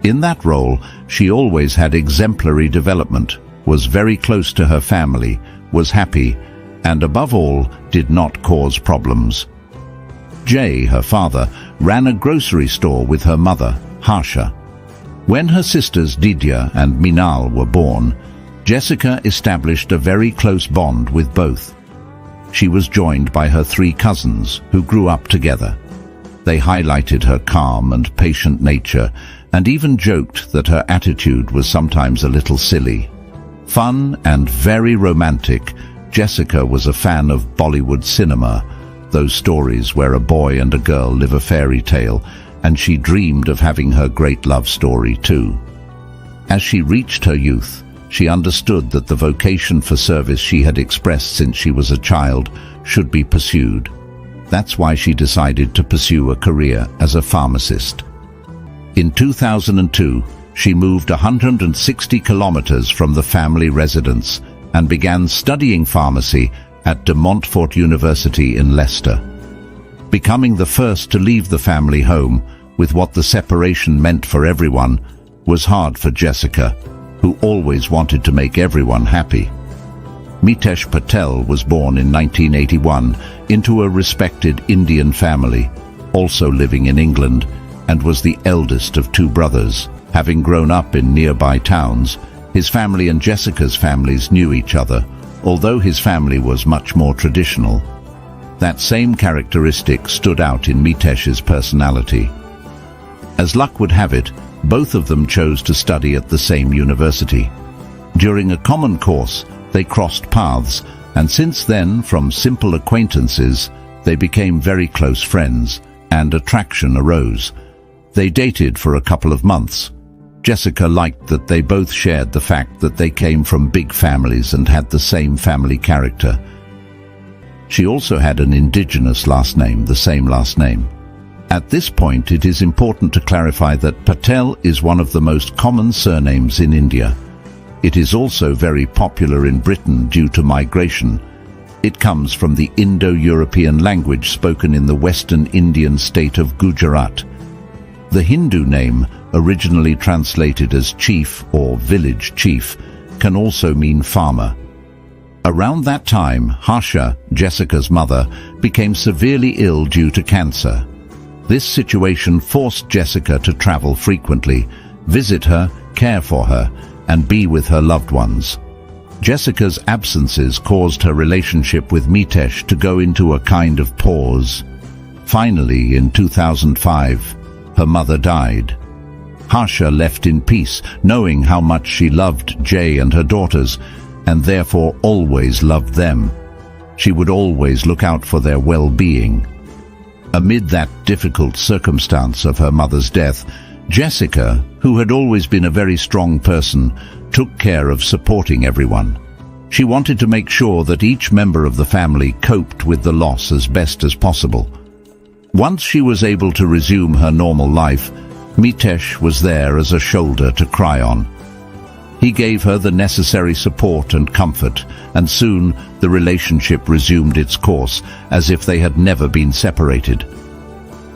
In that role, she always had exemplary development, was very close to her family, was happy, and above all, did not cause problems. Jay, her father, ran a grocery store with her mother, Harsha. When her sisters Didia and Minal were born, Jessica established a very close bond with both. She was joined by her 3 cousins, who grew up together. They highlighted her calm and patient nature, and even joked that her attitude was sometimes a little silly. Fun and very romantic, Jessica was a fan of Bollywood cinema, those stories where a boy and a girl live a fairy tale, and she dreamed of having her great love story too. As she reached her youth, she understood that the vocation for service she had expressed since she was a child should be pursued. That's why she decided to pursue a career as a pharmacist. In 2002, she moved 160 kilometers from the family residence and began studying pharmacy at De Montfort University in Leicester. Becoming the first to leave the family home, with what the separation meant for everyone, was hard for Jessica, who always wanted to make everyone happy. Mitesh Patel was born in 1981 into a respected Indian family, also living in England, and was the eldest of 2 brothers. Having grown up in nearby towns, his family and Jessica's families knew each other, although his family was much more traditional. That same characteristic stood out in Mitesh's personality. As luck would have it, both of them chose to study at the same university. During a common course, they crossed paths, and since then, from simple acquaintances, they became very close friends, and attraction arose. They dated for a couple of months. Jessica liked that they both shared the fact that they came from big families and had the same family character. She also had an indigenous last name, the same last name. At this point, it is important to clarify that Patel is one of the most common surnames in India. It is also very popular in Britain due to migration. It comes from the Indo-European language spoken in the western Indian state of Gujarat. The Hindu name, originally translated as chief or village chief, can also mean farmer. Around that time, Harsha, Jessica's mother, became severely ill due to cancer. This situation forced Jessica to travel frequently, visit her, care for her, and be with her loved ones. Jessica's absences caused her relationship with Mitesh to go into a kind of pause. Finally, in 2005, her mother died. Harsha left in peace, knowing how much she loved Jay and her daughters, and therefore always loved them. She would always look out for their well-being. Amid that difficult circumstance of her mother's death, Jessica, who had always been a very strong person, took care of supporting everyone. She wanted to make sure that each member of the family coped with the loss as best as possible. Once she was able to resume her normal life, Mitesh was there as a shoulder to cry on. He gave her the necessary support and comfort, and soon the relationship resumed its course, as if they had never been separated.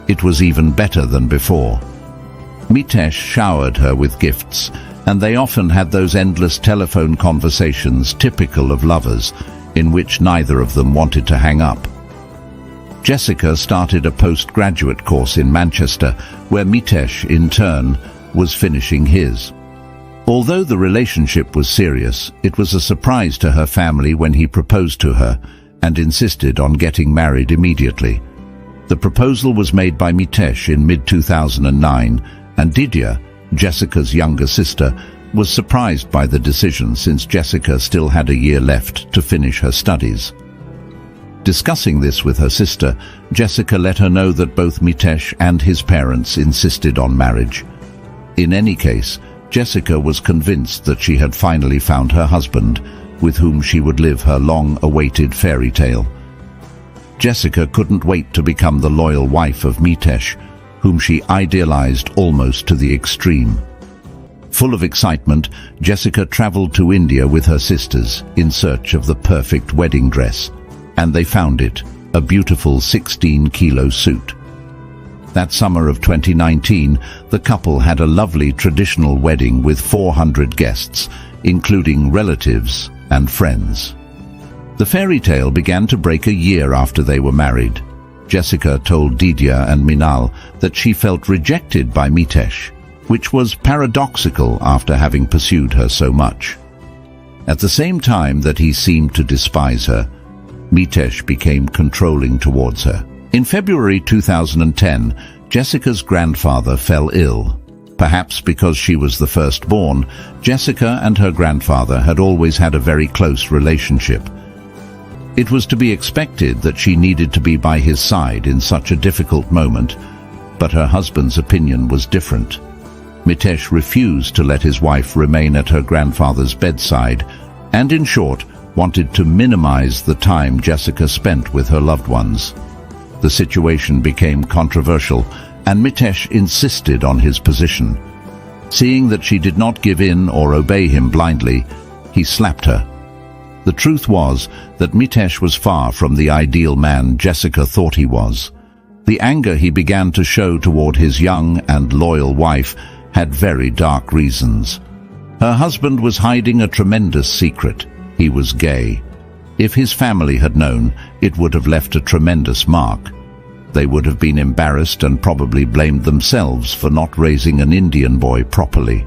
It was even better than before. Mitesh showered her with gifts, and they often had those endless telephone conversations typical of lovers, in which neither of them wanted to hang up. Jessica started a postgraduate course in Manchester, where Mitesh, in turn, was finishing his. Although the relationship was serious, it was a surprise to her family when he proposed to her and insisted on getting married immediately. The proposal was made by Mitesh in mid-2009, and Didia, Jessica's younger sister, was surprised by the decision since Jessica still had a year left to finish her studies. Discussing this with her sister, Jessica let her know that both Mitesh and his parents insisted on marriage. In any case, Jessica was convinced that she had finally found her husband, with whom she would live her long-awaited fairy tale. Jessica couldn't wait to become the loyal wife of Mitesh, whom she idealized almost to the extreme. Full of excitement, Jessica traveled to India with her sisters in search of the perfect wedding dress, and they found it, a beautiful 16-kilo suit. That summer of 2019, the couple had a lovely traditional wedding with 400 guests, including relatives and friends. The fairy tale began to break a year after they were married. Jessica told Didia and Minal that she felt rejected by Mitesh, which was paradoxical after having pursued her so much. At the same time that he seemed to despise her, Mitesh became controlling towards her. In February 2010, Jessica's grandfather fell ill. Perhaps because she was the firstborn, Jessica and her grandfather had always had a very close relationship. It was to be expected that she needed to be by his side in such a difficult moment, but her husband's opinion was different. Mitesh refused to let his wife remain at her grandfather's bedside, and in short, wanted to minimize the time Jessica spent with her loved ones. The situation became controversial, and Mitesh insisted on his position. Seeing that she did not give in or obey him blindly, he slapped her. The truth was that Mitesh was far from the ideal man Jessica thought he was. The anger he began to show toward his young and loyal wife had very dark reasons. Her husband was hiding a tremendous secret. He was gay. If his family had known, it would have left a tremendous mark. They would have been embarrassed and probably blamed themselves for not raising an Indian boy properly.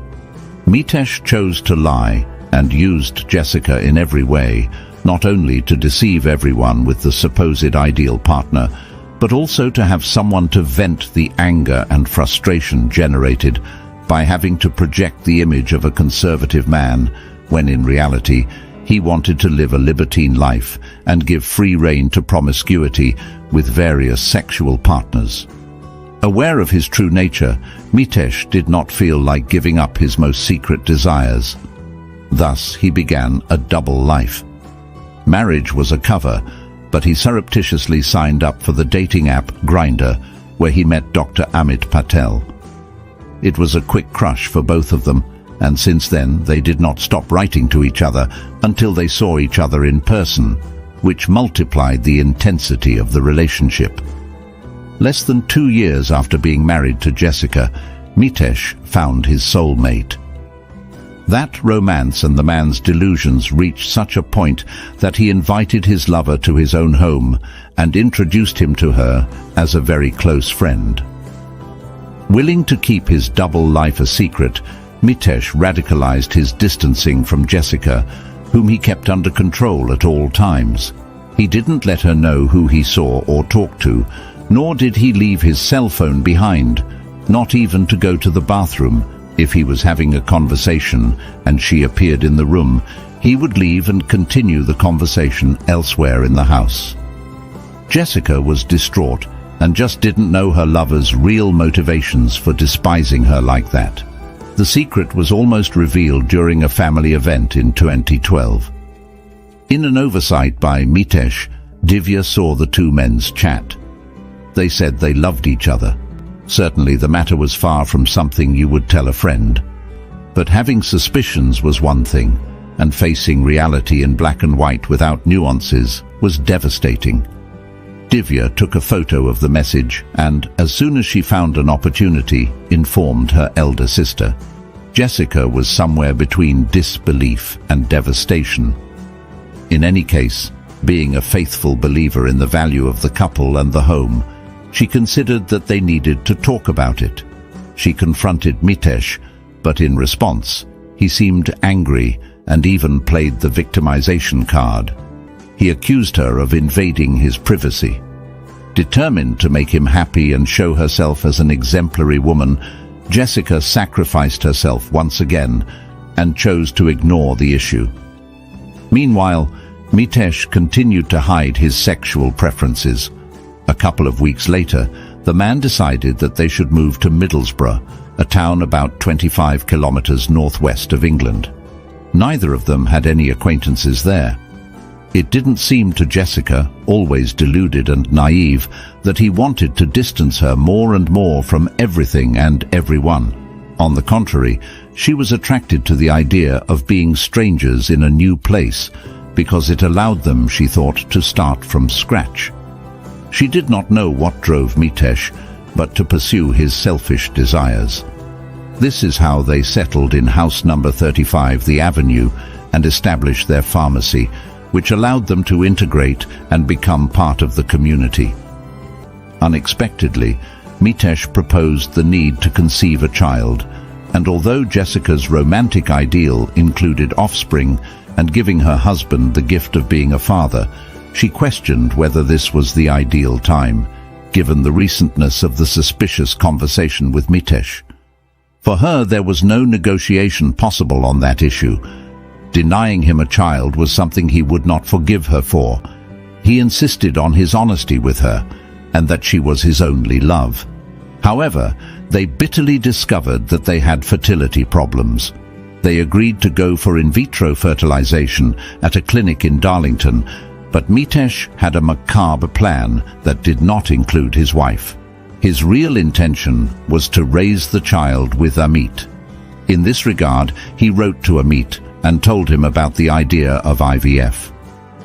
Mitesh chose to lie and used Jessica in every way, not only to deceive everyone with the supposed ideal partner, but also to have someone to vent the anger and frustration generated by having to project the image of a conservative man, when in reality, he wanted to live a libertine life and give free rein to promiscuity with various sexual partners. Aware of his true nature, Mitesh did not feel like giving up his most secret desires. Thus, he began a double life. Marriage was a cover, but he surreptitiously signed up for the dating app Grindr, where he met Dr. Amit Patel. It was a quick crush for both of them, and since then they did not stop writing to each other until they saw each other in person, which multiplied the intensity of the relationship. Less than 2 years after being married to Jessica, Mitesh found his soulmate. That romance and the man's delusions reached such a point that he invited his lover to his own home and introduced him to her as a very close friend. Willing to keep his double life a secret, Mitesh radicalized his distancing from Jessica, whom he kept under control at all times. He didn't let her know who he saw or talked to, nor did he leave his cell phone behind, not even to go to the bathroom. If he was having a conversation and she appeared in the room, he would leave and continue the conversation elsewhere in the house. Jessica was distraught and just didn't know her lover's real motivations for despising her like that. The secret was almost revealed during a family event in 2012. In an oversight by Mitesh, Divya saw the two men's chat. They said they loved each other. Certainly the matter was far from something you would tell a friend. But having suspicions was one thing, and facing reality in black and white without nuances was devastating. Divya took a photo of the message and, as soon as she found an opportunity, informed her elder sister. Jessica was somewhere between disbelief and devastation. In any case, being a faithful believer in the value of the couple and the home, she considered that they needed to talk about it. She confronted Mitesh, but in response, he seemed angry and even played the victimization card. He accused her of invading his privacy. Determined to make him happy and show herself as an exemplary woman, Jessica sacrificed herself once again, and chose to ignore the issue. Meanwhile, Mitesh continued to hide his sexual preferences. A couple of weeks later, the man decided that they should move to Middlesbrough, a town about 25 kilometers northwest of England. Neither of them had any acquaintances there. It didn't seem to Jessica, always deluded and naive, that he wanted to distance her more and more from everything and everyone. On the contrary, she was attracted to the idea of being strangers in a new place, because it allowed them, she thought, to start from scratch. She did not know what drove Mitesh, but to pursue his selfish desires. This is how they settled in house number 35 The Avenue and established their pharmacy, which allowed them to integrate and become part of the community. Unexpectedly, Mitesh proposed the need to conceive a child, and although Jessica's romantic ideal included offspring and giving her husband the gift of being a father, she questioned whether this was the ideal time, given the recentness of the suspicious conversation with Mitesh. For her, there was no negotiation possible on that issue. Denying him a child was something he would not forgive her for. He insisted on his honesty with her, and that she was his only love. However, they bitterly discovered that they had fertility problems. They agreed to go for in vitro fertilization at a clinic in Darlington, but Mitesh had a macabre plan that did not include his wife. His real intention was to raise the child with Amit. In this regard, he wrote to Amit and told him about the idea of IVF.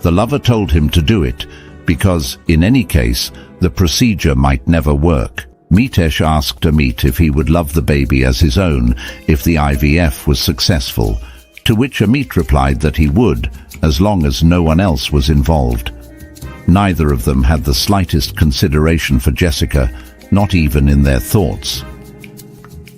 The lover told him to do it because, in any case, the procedure might never work. Mitesh asked Amit if he would love the baby as his own if the IVF was successful, to which Amit replied that he would, as long as no one else was involved. Neither of them had the slightest consideration for Jessica, not even in their thoughts.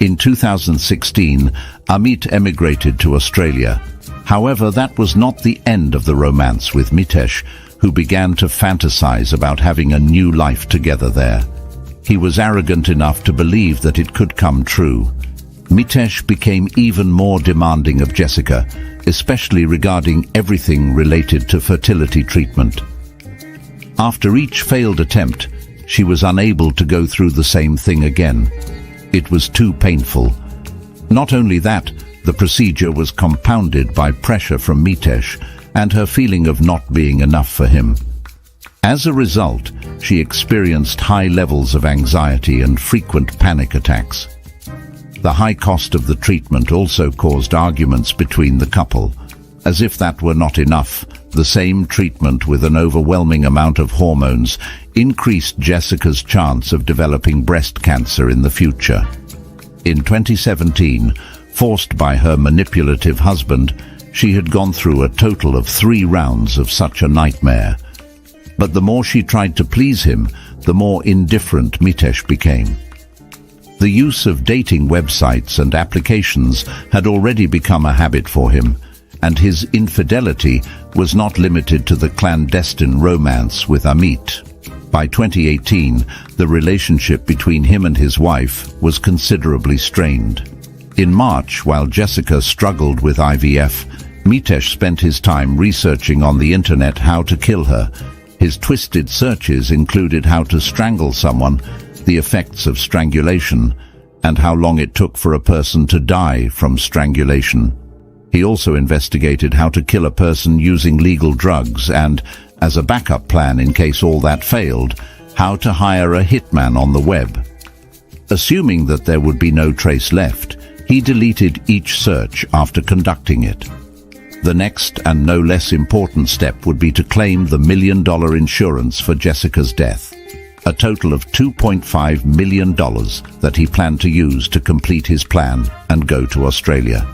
In 2016, Amit emigrated to Australia. However, that was not the end of the romance with Mitesh, who began to fantasize about having a new life together there. He was arrogant enough to believe that it could come true. Mitesh became even more demanding of Jessica, especially regarding everything related to fertility treatment. After each failed attempt, she was unable to go through the same thing again. It was too painful. Not only that, the procedure was compounded by pressure from Mitesh and her feeling of not being enough for him. As a result, she experienced high levels of anxiety and frequent panic attacks. The high cost of the treatment also caused arguments between the couple. As if that were not enough, the same treatment with an overwhelming amount of hormones increased Jessica's chance of developing breast cancer in the future. In 2017, forced by her manipulative husband, she had gone through a total of 3 rounds of such a nightmare. But the more she tried to please him, the more indifferent Mitesh became. The use of dating websites and applications had already become a habit for him, and his infidelity was not limited to the clandestine romance with Amit. By 2018, the relationship between him and his wife was considerably strained. In March, while Jessica struggled with IVF, Mitesh spent his time researching on the internet how to kill her. His twisted searches included how to strangle someone, the effects of strangulation, and how long it took for a person to die from strangulation. He also investigated how to kill a person using legal drugs and, as a backup plan in case all that failed, how to hire a hitman on the web. Assuming that there would be no trace left, he deleted each search after conducting it. The next and no less important step would be to claim the $1 million insurance for Jessica's death, a total of $2.5 million that he planned to use to complete his plan and go to Australia.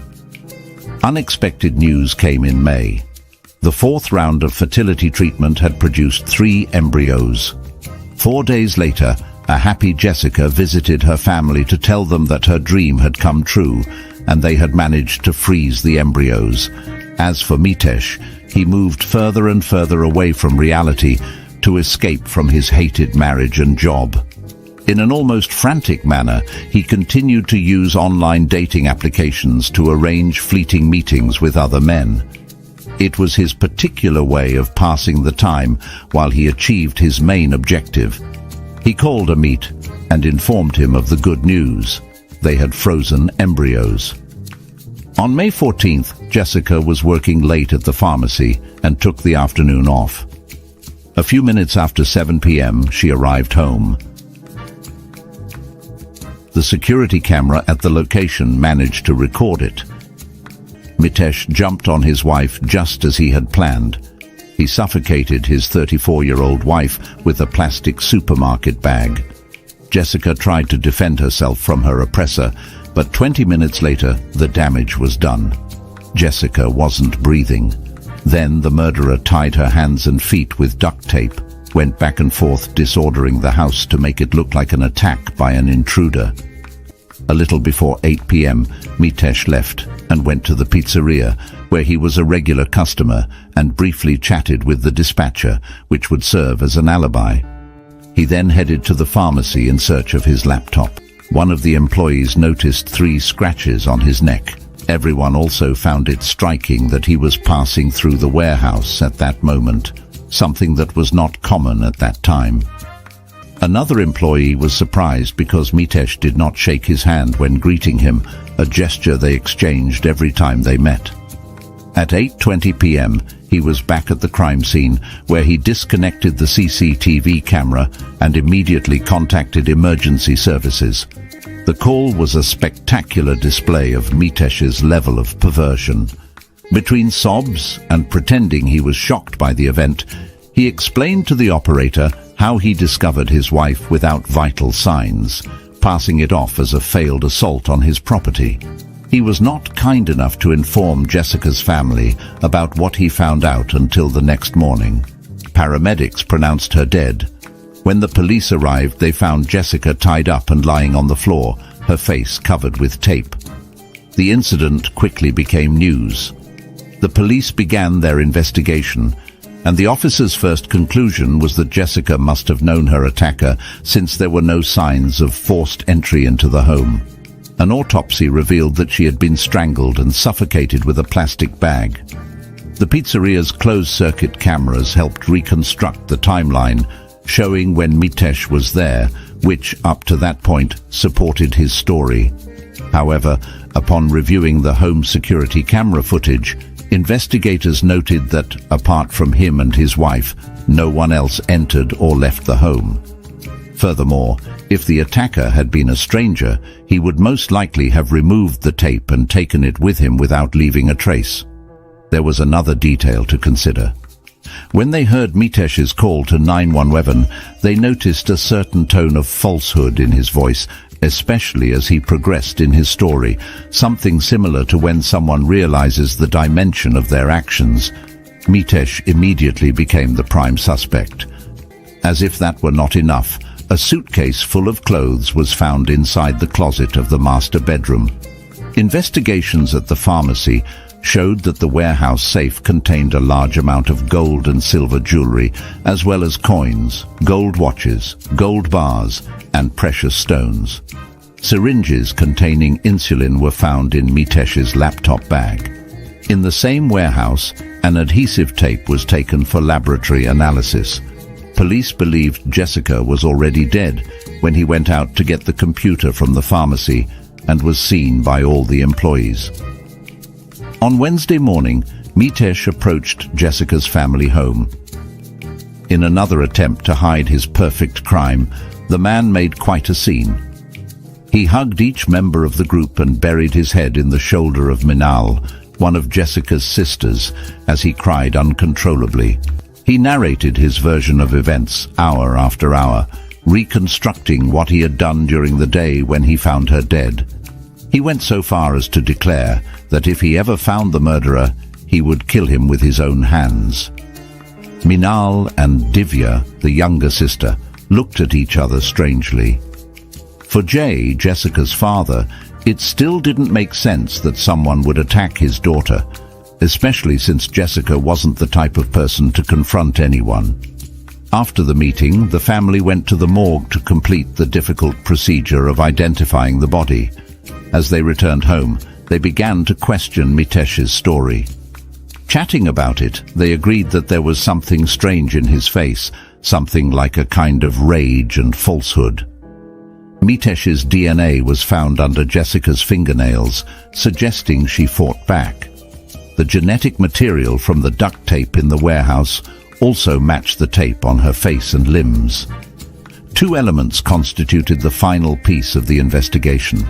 Unexpected news came in May. The 4th round of fertility treatment had produced 3 embryos. 4 days later, a happy Jessica visited her family to tell them that her dream had come true and they had managed to freeze the embryos. As for Mitesh, he moved further and further away from reality to escape from his hated marriage and job. In an almost frantic manner, he continued to use online dating applications to arrange fleeting meetings with other men. It was his particular way of passing the time while he achieved his main objective. He called Amit and informed him of the good news. They had frozen embryos. On May 14th, Jessica was working late at the pharmacy and took the afternoon off. A few minutes after 7 p.m., she arrived home. The security camera at the location managed to record it. Mitesh jumped on his wife just as he had planned. He suffocated his 34-year-old wife with a plastic supermarket bag. Jessica tried to defend herself from her oppressor, but 20 minutes later, the damage was done. Jessica wasn't breathing. Then the murderer tied her hands and feet with duct tape, went back and forth disordering the house to make it look like an attack by an intruder. A little before 8 p.m., Mitesh left and went to the pizzeria, where he was a regular customer, and briefly chatted with the dispatcher, which would serve as an alibi. He then headed to the pharmacy in search of his laptop. One of the employees noticed 3 scratches on his neck. Everyone also found it striking that he was passing through the warehouse at that moment, something that was not common at that time. Another employee was surprised because Mitesh did not shake his hand when greeting him, a gesture they exchanged every time they met. At 8:20 p.m., he was back at the crime scene, where he disconnected the CCTV camera and immediately contacted emergency services. The call was a spectacular display of Mitesh's level of perversion. Between sobs and pretending he was shocked by the event, he explained to the operator how he discovered his wife without vital signs, passing it off as a failed assault on his property. He was not kind enough to inform Jessica's family about what he found out until the next morning. Paramedics pronounced her dead. When the police arrived, they found Jessica tied up and lying on the floor, her face covered with tape. The incident quickly became news. The police began their investigation, and the officer's first conclusion was that Jessica must have known her attacker, since there were no signs of forced entry into the home. An autopsy revealed that she had been strangled and suffocated with a plastic bag. The pizzeria's closed-circuit cameras helped reconstruct the timeline, showing when Mitesh was there, which, up to that point, supported his story. However, upon reviewing the home security camera footage, investigators noted that, apart from him and his wife, no one else entered or left the home. Furthermore, if the attacker had been a stranger, he would most likely have removed the tape and taken it with him without leaving a trace. There was another detail to consider. When they heard Mitesh's call to 911, they noticed a certain tone of falsehood in his voice, especially as he progressed in his story, something similar to when someone realizes the dimension of their actions. Mitesh immediately became the prime suspect. As if that were not enough, a suitcase full of clothes was found inside the closet of the master bedroom. Investigations at the pharmacy showed that the warehouse safe contained a large amount of gold and silver jewelry, as well as coins, gold watches, gold bars, and precious stones. Syringes containing insulin were found in Mitesh's laptop bag. In the same warehouse, an adhesive tape was taken for laboratory analysis. Police believed Jessica was already dead when he went out to get the computer from the pharmacy and was seen by all the employees. On Wednesday morning, Mitesh approached Jessica's family home. In another attempt to hide his perfect crime, the man made quite a scene. He hugged each member of the group and buried his head in the shoulder of Minal, one of Jessica's sisters, as he cried uncontrollably. He narrated his version of events hour after hour, reconstructing what he had done during the day when he found her dead. He went so far as to declare that if he ever found the murderer, he would kill him with his own hands. Minal and Divya, the younger sister, looked at each other strangely. For Jay, Jessica's father, it still didn't make sense that someone would attack his daughter, especially since Jessica wasn't the type of person to confront anyone. After the meeting, the family went to the morgue to complete the difficult procedure of identifying the body. As they returned home, they began to question Mitesh's story. Chatting about it, they agreed that there was something strange in his face, something like a kind of rage and falsehood. Mitesh's DNA was found under Jessica's fingernails, suggesting she fought back. The genetic material from the duct tape in the warehouse also matched the tape on her face and limbs. Two elements constituted the final piece of the investigation.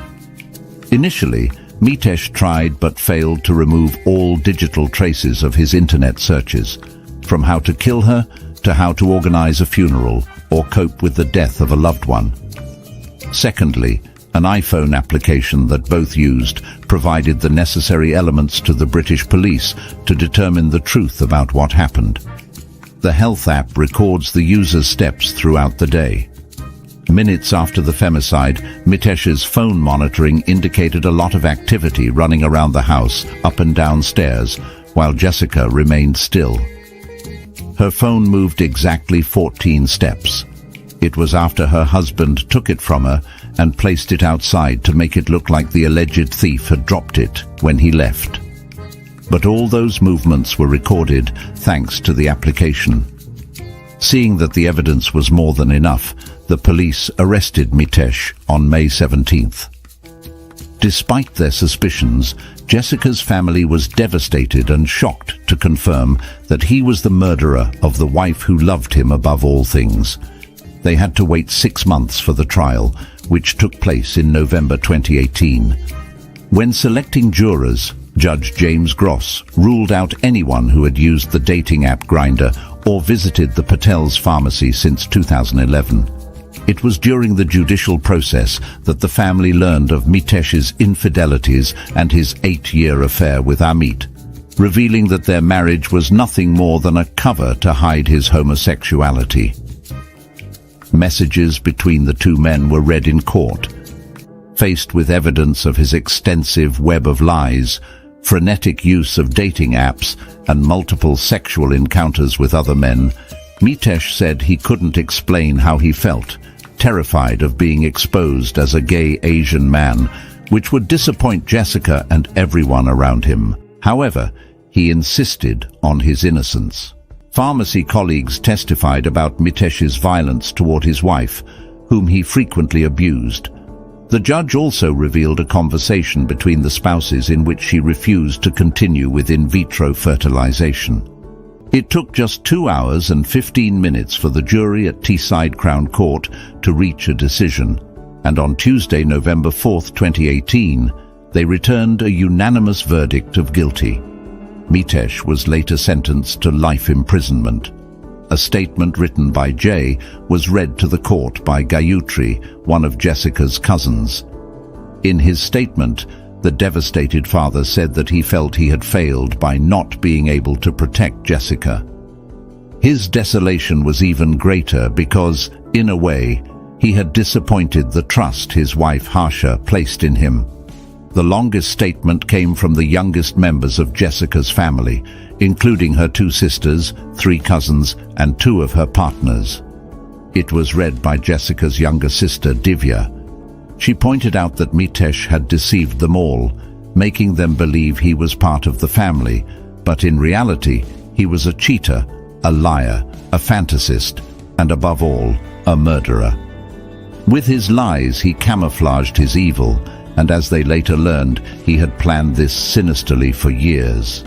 Initially, Mitesh tried but failed to remove all digital traces of his internet searches, from how to kill her to how to organize a funeral or cope with the death of a loved one. Secondly, an iPhone application that both used provided the necessary elements to the British police to determine the truth about what happened. The health app records the user's steps throughout the day. Minutes after the femicide, Mitesh's phone monitoring indicated a lot of activity running around the house, up and down stairs, while Jessica remained still. Her phone moved exactly 14 steps. It was after her husband took it from her and placed it outside to make it look like the alleged thief had dropped it when he left. But all those movements were recorded thanks to the application. Seeing that the evidence was more than enough, the police arrested Mitesh on May 17th. Despite their suspicions, Jessica's family was devastated and shocked to confirm that he was the murderer of the wife who loved him above all things. They had to wait 6 months for the trial, which took place in November 2018. When selecting jurors, Judge James Gross ruled out anyone who had used the dating app Grindr or visited the Patel's pharmacy since 2011. It was during the judicial process that the family learned of Mitesh's infidelities and his 8-year affair with Amit, revealing that their marriage was nothing more than a cover to hide his homosexuality. Messages between the two men were read in court. Faced with evidence of his extensive web of lies, frenetic use of dating apps, and multiple sexual encounters with other men, Mitesh said he couldn't explain how he felt, terrified of being exposed as a gay Asian man, which would disappoint Jessica and everyone around him. However, he insisted on his innocence. Pharmacy colleagues testified about Mitesh's violence toward his wife, whom he frequently abused. The judge also revealed a conversation between the spouses in which she refused to continue with in vitro fertilization. It took just 2 hours and 15 minutes for the jury at Teesside Crown Court to reach a decision, and on Tuesday, November 4, 2018, they returned a unanimous verdict of guilty. Mitesh was later sentenced to life imprisonment. A statement written by Jay was read to the court by Gayatri, one of Jessica's cousins. In his statement, the devastated father said that he felt he had failed by not being able to protect Jessica. His desolation was even greater because, in a way, he had disappointed the trust his wife Harsha placed in him. The longest statement came from the youngest members of Jessica's family, including her 2 sisters, 3 cousins, and 2 of her partners. It was read by Jessica's younger sister, Divya. She pointed out that Mitesh had deceived them all, making them believe he was part of the family, but in reality, he was a cheater, a liar, a fantasist, and above all, a murderer. With his lies, he camouflaged his evil, and as they later learned, he had planned this sinisterly for years.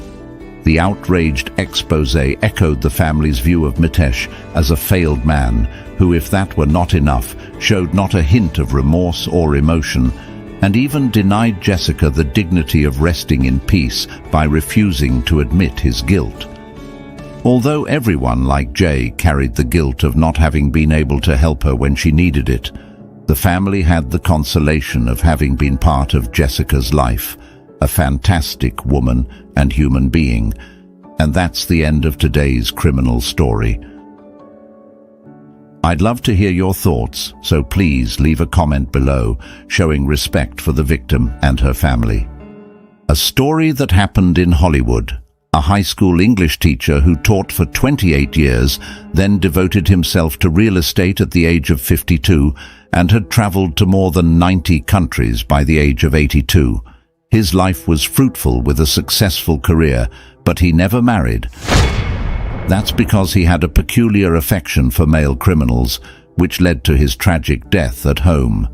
The outraged expose echoed the family's view of Mitesh as a failed man who, if that were not enough, showed not a hint of remorse or emotion, and even denied Jessica the dignity of resting in peace by refusing to admit his guilt. Although everyone, like Jay, carried the guilt of not having been able to help her when she needed it, the family had the consolation of having been part of Jessica's life, a fantastic woman and human being. And that's the end of today's criminal story. I'd love to hear your thoughts, so please leave a comment below showing respect for the victim and her family. A story that happened in Hollywood, a high school English teacher who taught for 28 years, then devoted himself to real estate at the age of 52 and had traveled to more than 90 countries by the age of 82. His life was fruitful with a successful career, but he never married. That's because he had a peculiar affection for male criminals, which led to his tragic death at home.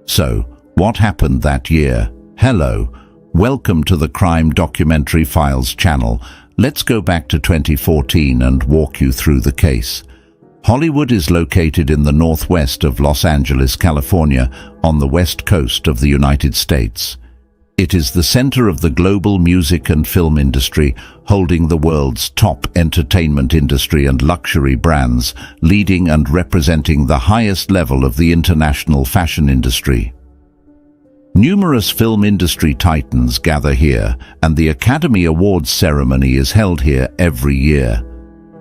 So, what happened that year? Hello, welcome to the Crime Documentary Files channel. Let's go back to 2014 and walk you through the case. Hollywood is located in the northwest of Los Angeles, California, on the west coast of the United States. It is the center of the global music and film industry, holding the world's top entertainment industry and luxury brands, leading and representing the highest level of the international fashion industry. Numerous film industry titans gather here, and the Academy Awards ceremony is held here every year.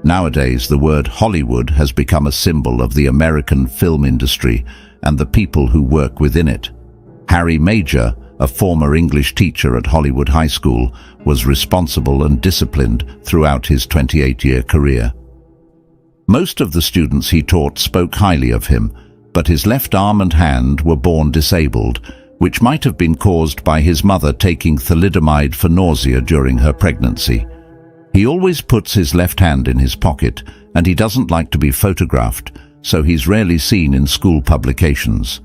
Nowadays, the word Hollywood has become a symbol of the American film industry and the people who work within it. Harry Major, a former English teacher at Hollywood High School, was responsible and disciplined throughout his 28-year career. Most of the students he taught spoke highly of him, but his left arm and hand were born disabled, which might have been caused by his mother taking thalidomide for nausea during her pregnancy. He always puts his left hand in his pocket, and he doesn't like to be photographed, so he's rarely seen in school publications.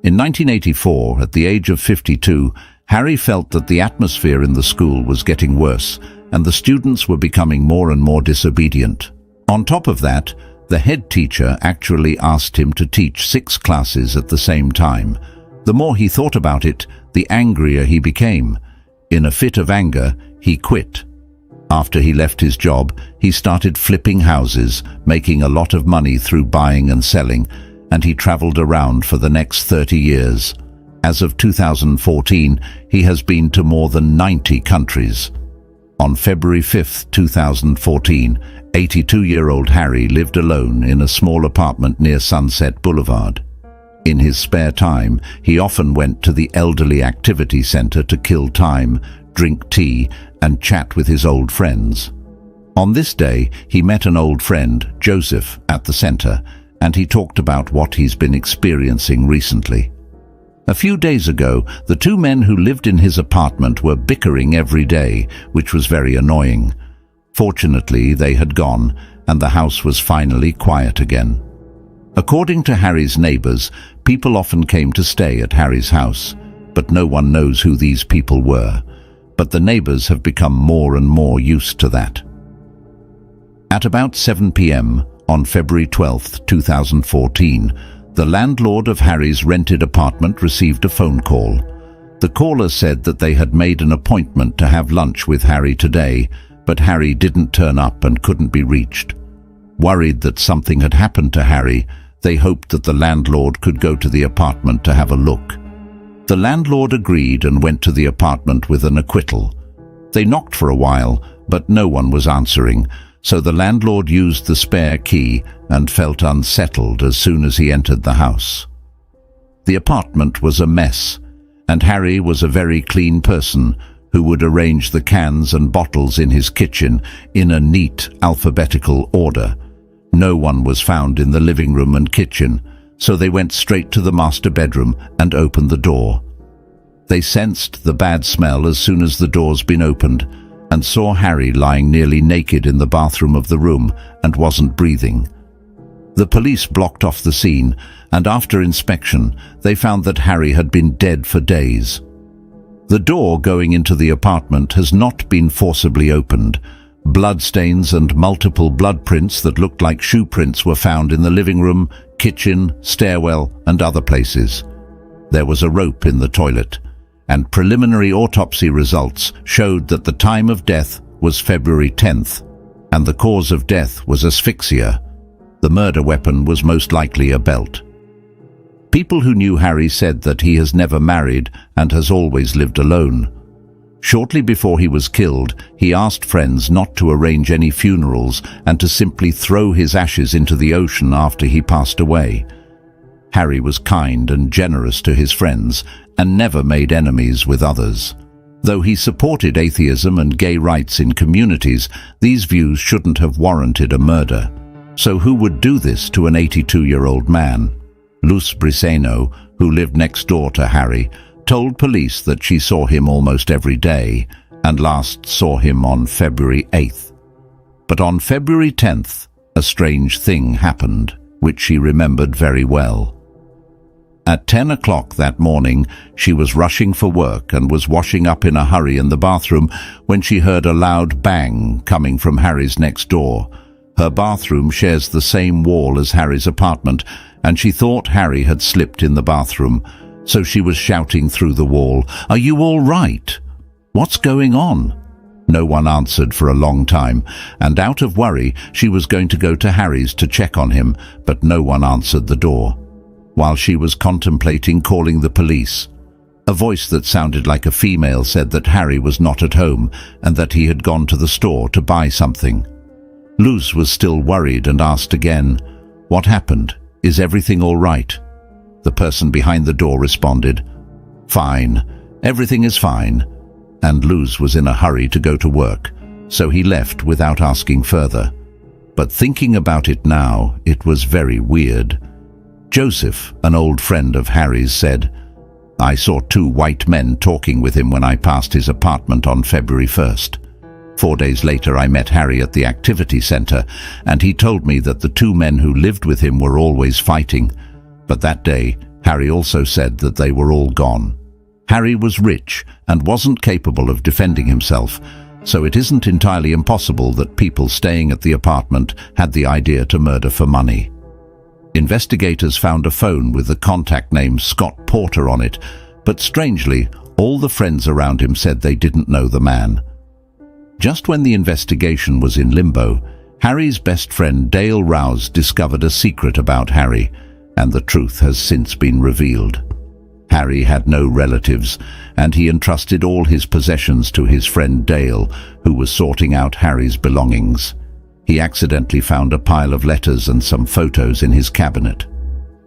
In 1984, at the age of 52, Harry felt that the atmosphere in the school was getting worse, and the students were becoming more and more disobedient. On top of that, the head teacher actually asked him to teach 6 classes at the same time. The more he thought about it, the angrier he became. In a fit of anger, he quit. After he left his job, he started flipping houses, making a lot of money through buying and selling, and he traveled around for the next 30 years. As of 2014, he has been to more than 90 countries. On February 5, 2014, 82-year-old Harry lived alone in a small apartment near Sunset Boulevard. In his spare time, he often went to the Elderly Activity Center to kill time, drink tea, and chat with his old friends. On this day, he met an old friend, Joseph, at the center, and he talked about what he's been experiencing recently. A few days ago, the 2 men who lived in his apartment were bickering every day, which was very annoying. Fortunately, they had gone, and the house was finally quiet again. According to Harry's neighbors, people often came to stay at Harry's house, but no one knows who these people were. But the neighbors have become more and more used to that. At about 7 p.m., on February 12, 2014, the landlord of Harry's rented apartment received a phone call. The caller said that they had made an appointment to have lunch with Harry today, but Harry didn't turn up and couldn't be reached. Worried that something had happened to Harry, they hoped that the landlord could go to the apartment to have a look. The landlord agreed and went to the apartment with an acquittal. They knocked for a while, but no one was answering, so the landlord used the spare key and felt unsettled as soon as he entered the house. The apartment was a mess, and Harry was a very clean person who would arrange the cans and bottles in his kitchen in a neat alphabetical order. No one was found in the living room and kitchen, so they went straight to the master bedroom and opened the door. They sensed the bad smell as soon as the door's been opened, and saw Harry lying nearly naked in the bathroom of the room and wasn't breathing. The police blocked off the scene, and after inspection, they found that Harry had been dead for days. The door going into the apartment has not been forcibly opened. Bloodstains and multiple blood prints that looked like shoe prints were found in the living room, kitchen, stairwell, and other places. There was a rope in the toilet, and preliminary autopsy results showed that the time of death was February 10th, and the cause of death was asphyxia. The murder weapon was most likely a belt. People who knew Harry said that he has never married and has always lived alone. Shortly before he was killed, he asked friends not to arrange any funerals and to simply throw his ashes into the ocean after he passed away. Harry was kind and generous to his friends and never made enemies with others. Though he supported atheism and gay rights in communities, these views shouldn't have warranted a murder. So who would do this to an 82-year-old man? Luz Briseno, who lived next door to Harry, told police that she saw him almost every day and last saw him on February 8th. But on February 10th, a strange thing happened, which she remembered very well. At 10 o'clock that morning, she was rushing for work and was washing up in a hurry in the bathroom when she heard a loud bang coming from Harry's next door. Her bathroom shares the same wall as Harry's apartment, and she thought Harry had slipped in the bathroom, so she was shouting through the wall, "Are you all right? What's going on?" No one answered for a long time, and out of worry, she was going to go to Harry's to check on him, but no one answered the door. While she was contemplating calling the police, a voice that sounded like a female said that Harry was not at home and that he had gone to the store to buy something. Luz was still worried and asked again, "What happened? Is everything all right?" The person behind the door responded, "Fine, everything is fine," and Luz was in a hurry to go to work, so he left without asking further. But thinking about it now, it was very weird. Joseph, an old friend of Harry's, said, "I saw two white men talking with him when I passed his apartment on February 1st. 4 days later I met Harry at the activity center, and he told me that the two men who lived with him were always fighting. But that day, Harry also said that they were all gone. Harry was rich and wasn't capable of defending himself, so it isn't entirely impossible that people staying at the apartment had the idea to murder for money." Investigators found a phone with the contact name Scott Porter on it, but strangely, all the friends around him said they didn't know the man. Just when the investigation was in limbo, Harry's best friend Dale Rouse discovered a secret about Harry, and the truth has since been revealed. Harry had no relatives, and he entrusted all his possessions to his friend Dale, who was sorting out Harry's belongings. He accidentally found a pile of letters and some photos in his cabinet.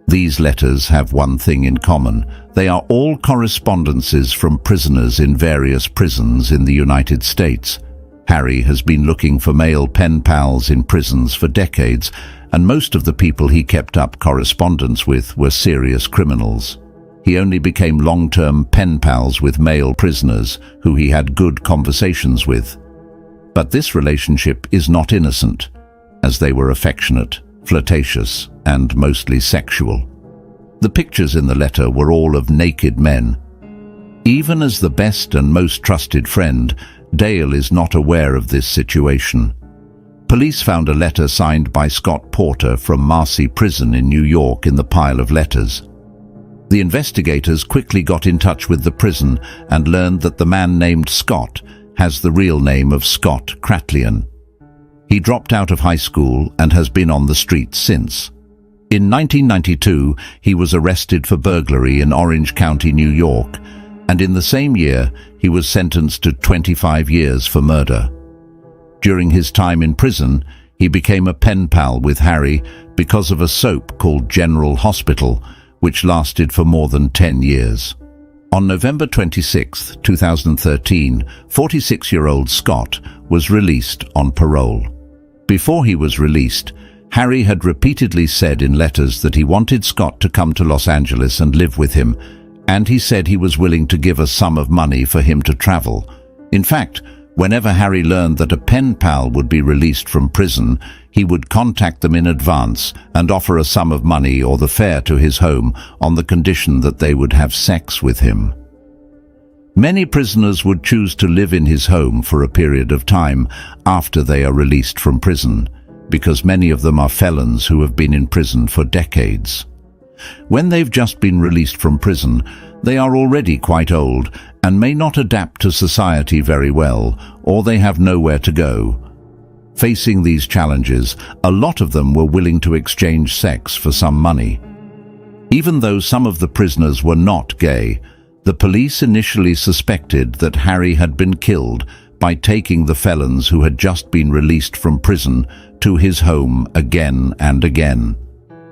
These letters have one thing in common. They are all correspondences from prisoners in various prisons in the United States. Harry has been looking for male pen pals in prisons for decades, and most of the people he kept up correspondence with were serious criminals. He only became long-term pen pals with male prisoners who he had good conversations with. But this relationship is not innocent, as they were affectionate, flirtatious, and mostly sexual. The pictures in the letter were all of naked men. Even as the best and most trusted friend, Dale is not aware of this situation. Police found a letter signed by Scott Porter from Marcy Prison in New York in the pile of letters. The investigators quickly got in touch with the prison and learned that the man named Scott has the real name of Scott Katlean. He dropped out of high school and has been on the streets since. In 1992, he was arrested for burglary in Orange County, New York, and in the same year, he was sentenced to 25 years for murder. During his time in prison, he became a pen pal with Harry because of a soap called General Hospital, which lasted for more than 10 years. On November 26, 2013, 46-year-old Scott was released on parole. Before he was released, Harry had repeatedly said in letters that he wanted Scott to come to Los Angeles and live with him, and he said he was willing to give a sum of money for him to travel. In fact, whenever Harry learned that a pen pal would be released from prison, he would contact them in advance and offer a sum of money or the fare to his home on the condition that they would have sex with him. Many prisoners would choose to live in his home for a period of time after they are released from prison, because many of them are felons who have been in prison for decades. When they've just been released from prison, they are already quite old and may not adapt to society very well, or they have nowhere to go. Facing these challenges, a lot of them were willing to exchange sex for some money. Even though some of the prisoners were not gay, the police initially suspected that Harry had been killed by taking the felons who had just been released from prison to his home again and again,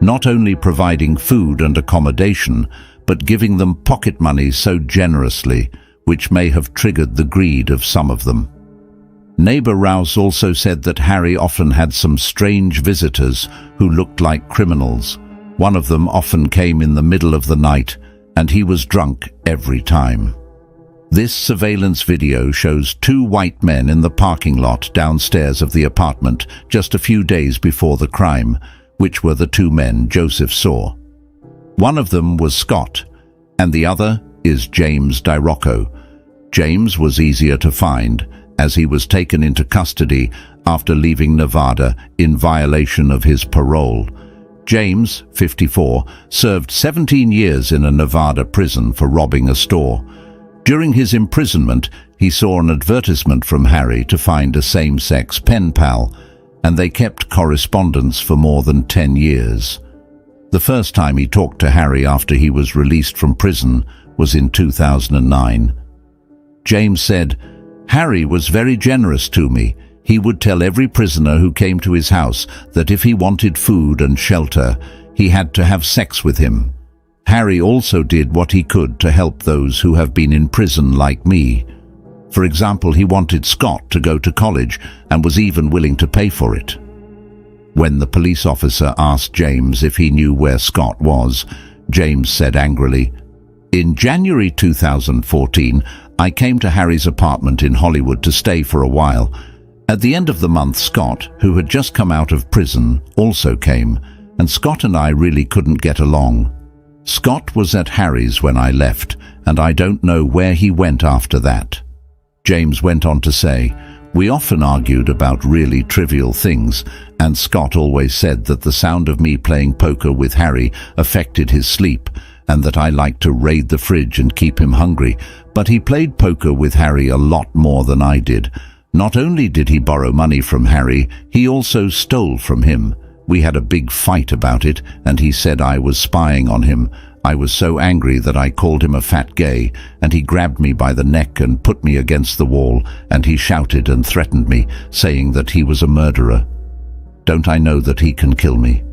not only providing food and accommodation, but giving them pocket money so generously, which may have triggered the greed of some of them. Neighbor Rios also said that Harry often had some strange visitors who looked like criminals. One of them often came in the middle of the night, and he was drunk every time. This surveillance video shows two white men in the parking lot downstairs of the apartment just a few days before the crime, which were the two men Joseph saw. One of them was Scott, and the other is James DiRocco. James was easier to find, as he was taken into custody after leaving Nevada in violation of his parole. James, 54, served 17 years in a Nevada prison for robbing a store. During his imprisonment, he saw an advertisement from Harry to find a same-sex pen pal, and they kept correspondence for more than 10 years. The first time he talked to Harry after he was released from prison was in 2009. James said, "Harry was very generous to me. He would tell every prisoner who came to his house that if he wanted food and shelter, he had to have sex with him. Harry also did what he could to help those who have been in prison like me. For example, he wanted Scott to go to college and was even willing to pay for it." When the police officer asked James if he knew where Scott was, James said angrily, "In January 2014, I came to Harry's apartment in Hollywood to stay for a while. At the end of the month, Scott, who had just come out of prison, also came, and Scott and I really couldn't get along. Scott was at Harry's when I left, and I don't know where he went after that." James went on to say, "We often argued about really trivial things, and Scott always said that the sound of me playing poker with Harry affected his sleep, and that I liked to raid the fridge and keep him hungry, but he played poker with Harry a lot more than I did. Not only did he borrow money from Harry, he also stole from him. We had a big fight about it, and he said I was spying on him. I was so angry that I called him a fat gay, and he grabbed me by the neck and put me against the wall, and he shouted and threatened me, saying that he was a murderer. Don't I know that he can kill me?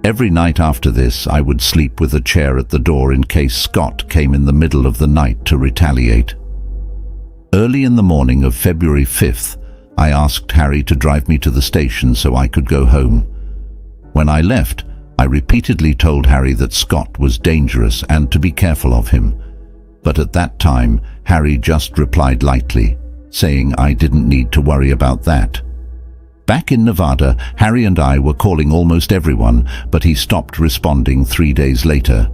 Every night after this, I would sleep with a chair at the door in case Scott came in the middle of the night to retaliate." Early in the morning of February 5th, I asked Harry to drive me to the station so I could go home. When I left, I repeatedly told Harry that Scott was dangerous and to be careful of him. But at that time, Harry just replied lightly, saying I didn't need to worry about that. Back in Nevada, Harry and I were calling almost everyone, but he stopped responding 3 days later.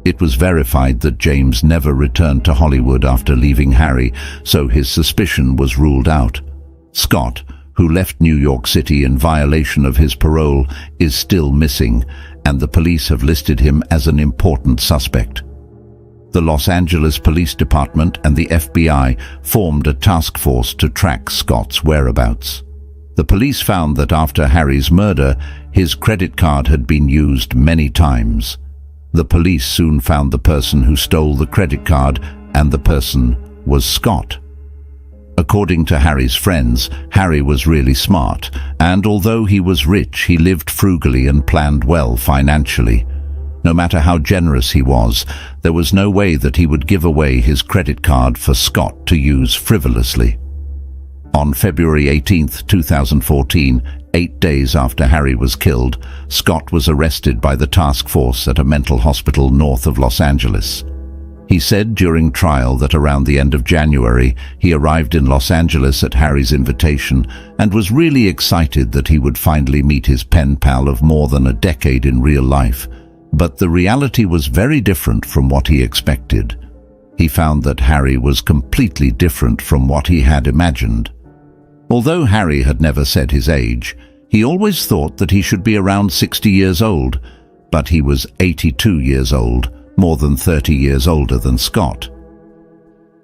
It was verified that James never returned to Hollywood after leaving Harry, so his suspicion was ruled out. Scott, who left New York City in violation of his parole, is still missing, and the police have listed him as an important suspect. The Los Angeles Police Department and the FBI formed a task force to track Scott's whereabouts. The police found that after Harry's murder, his credit card had been used many times. The police soon found the person who stole the credit card, and the person was Scott. According to Harry's friends, Harry was really smart, and although he was rich, he lived frugally and planned well financially. No matter how generous he was, there was no way that he would give away his credit card for Scott to use frivolously. On February 18th, 2014, 8 days after Harry was killed, Scott was arrested by the task force at a mental hospital north of Los Angeles. He said during trial that around the end of January, he arrived in Los Angeles at Harry's invitation and was really excited that he would finally meet his pen pal of more than a decade in real life. But the reality was very different from what he expected. He found that Harry was completely different from what he had imagined. Although Harry had never said his age, he always thought that he should be around 60 years old, but he was 82 years old, more than 30 years older than Scott.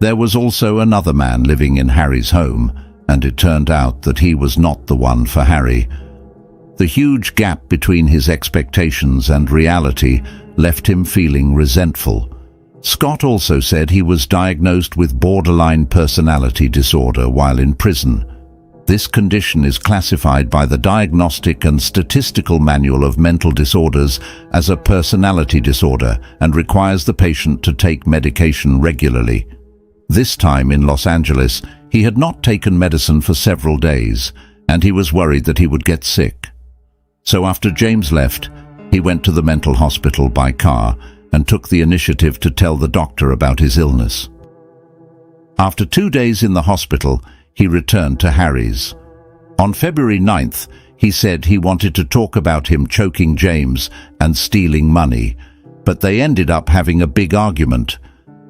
There was also another man living in Harry's home, and it turned out that he was not the one for Harry. The huge gap between his expectations and reality left him feeling resentful. Scott also said he was diagnosed with borderline personality disorder while in prison. This condition is classified by the Diagnostic and Statistical Manual of Mental Disorders as a personality disorder and requires the patient to take medication regularly. This time in Los Angeles, he had not taken medicine for several days, and he was worried that he would get sick. So after James left, he went to the mental hospital by car and took the initiative to tell the doctor about his illness. After 2 days in the hospital, he returned to Harry's. On February 9th, he said he wanted to talk about him choking James and stealing money, but they ended up having a big argument.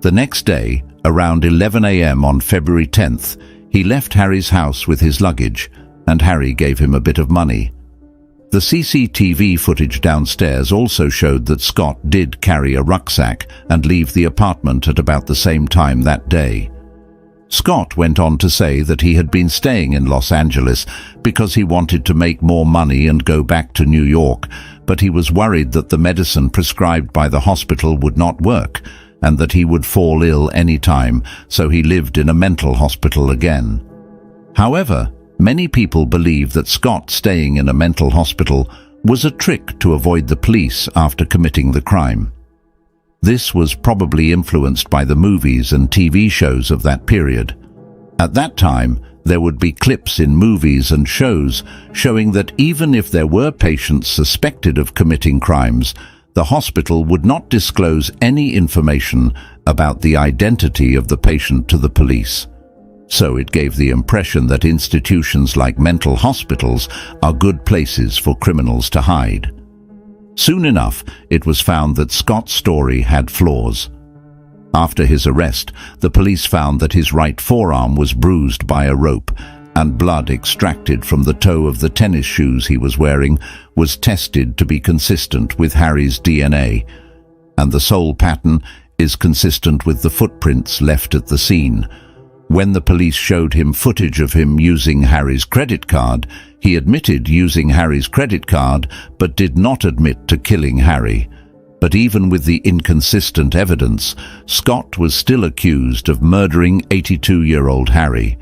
The next day, around 11 a.m. on February 10th, he left Harry's house with his luggage, and Harry gave him a bit of money. The CCTV footage downstairs also showed that Scott did carry a rucksack and leave the apartment at about the same time that day. Scott went on to say that he had been staying in Los Angeles because he wanted to make more money and go back to New York, but he was worried that the medicine prescribed by the hospital would not work and that he would fall ill any time, so he lived in a mental hospital again. However, many people believe that Scott staying in a mental hospital was a trick to avoid the police after committing the crime. This was probably influenced by the movies and TV shows of that period. At that time, there would be clips in movies and shows showing that even if there were patients suspected of committing crimes, the hospital would not disclose any information about the identity of the patient to the police. So it gave the impression that institutions like mental hospitals are good places for criminals to hide. Soon enough, it was found that Scott's story had flaws. After his arrest, the police found that his right forearm was bruised by a rope, and blood extracted from the toe of the tennis shoes he was wearing was tested to be consistent with Harry's DNA, and the sole pattern is consistent with the footprints left at the scene. When the police showed him footage of him using Harry's credit card, he admitted using Harry's credit card but did not admit to killing Harry. But even with the inconsistent evidence, Scott was still accused of murdering 82-year-old Harry.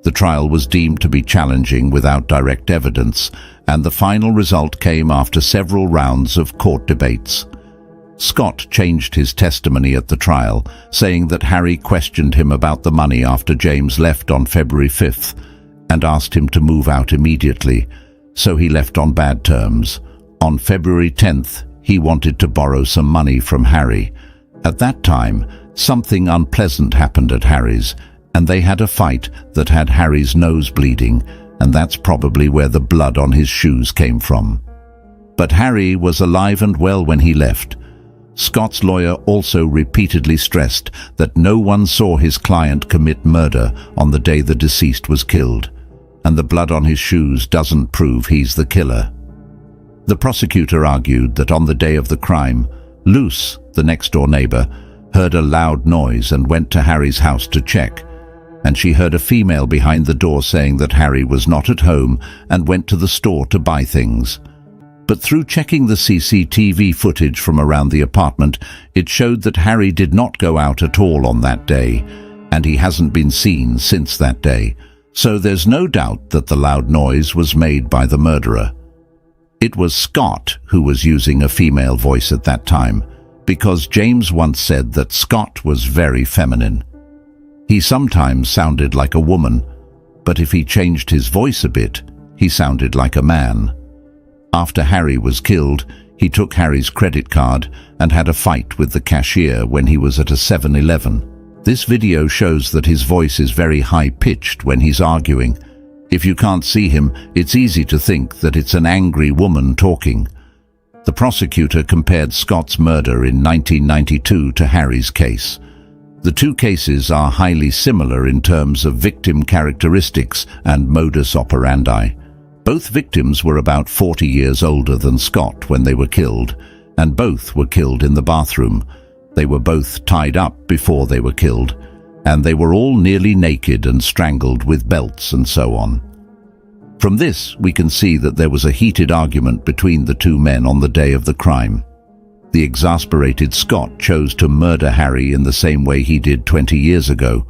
The trial was deemed to be challenging without direct evidence, and the final result came after several rounds of court debates. Scott changed his testimony at the trial, saying that Harry questioned him about the money after James left on February 5th and asked him to move out immediately, so he left on bad terms. On February 10th, he wanted to borrow some money from Harry. At that time, something unpleasant happened at Harry's, and they had a fight that had Harry's nose bleeding, and that's probably where the blood on his shoes came from. But Harry was alive and well when he left. Scott's lawyer also repeatedly stressed that no one saw his client commit murder on the day the deceased was killed, and the blood on his shoes doesn't prove he's the killer. The prosecutor argued that on the day of the crime, Luce, the next-door neighbor, heard a loud noise and went to Harry's house to check, and she heard a female behind the door saying that Harry was not at home and went to the store to buy things. But through checking the CCTV footage from around the apartment, it showed that Harry did not go out at all on that day, and he hasn't been seen since that day, so there's no doubt that the loud noise was made by the murderer. It was Scott who was using a female voice at that time, because James once said that Scott was very feminine. He sometimes sounded like a woman, but if he changed his voice a bit, he sounded like a man. After Harry was killed, he took Harry's credit card and had a fight with the cashier when he was at a 7-Eleven. This video shows that his voice is very high-pitched when he's arguing. If you can't see him, it's easy to think that it's an angry woman talking. The prosecutor compared Scott's murder in 1992 to Harry's case. The two cases are highly similar in terms of victim characteristics and modus operandi. Both victims were about 40 years older than Scott when they were killed, and both were killed in the bathroom. They were both tied up before they were killed, and they were all nearly naked and strangled with belts and so on. From this, we can see that there was a heated argument between the two men on the day of the crime. The exasperated Scott chose to murder Harry in the same way he did 20 years ago.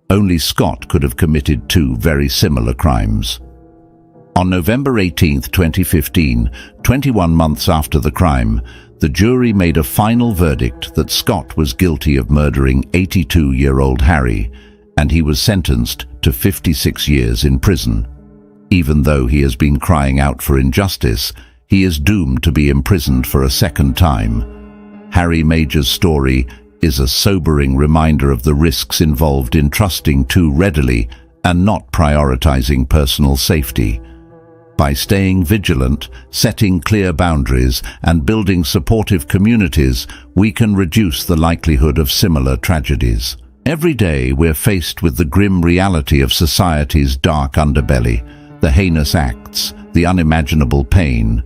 Only Scott could have committed two very similar crimes. On November 18, 2015, 21 months after the crime, the jury made a final verdict that Scott was guilty of murdering 82-year-old Harry, and he was sentenced to 56 years in prison. Even though he has been crying out for injustice, he is doomed to be imprisoned for a second time. Harry Major's story is a sobering reminder of the risks involved in trusting too readily and not prioritizing personal safety. By staying vigilant, setting clear boundaries, and building supportive communities, we can reduce the likelihood of similar tragedies. Every day we're faced with the grim reality of society's dark underbelly, the heinous acts, the unimaginable pain.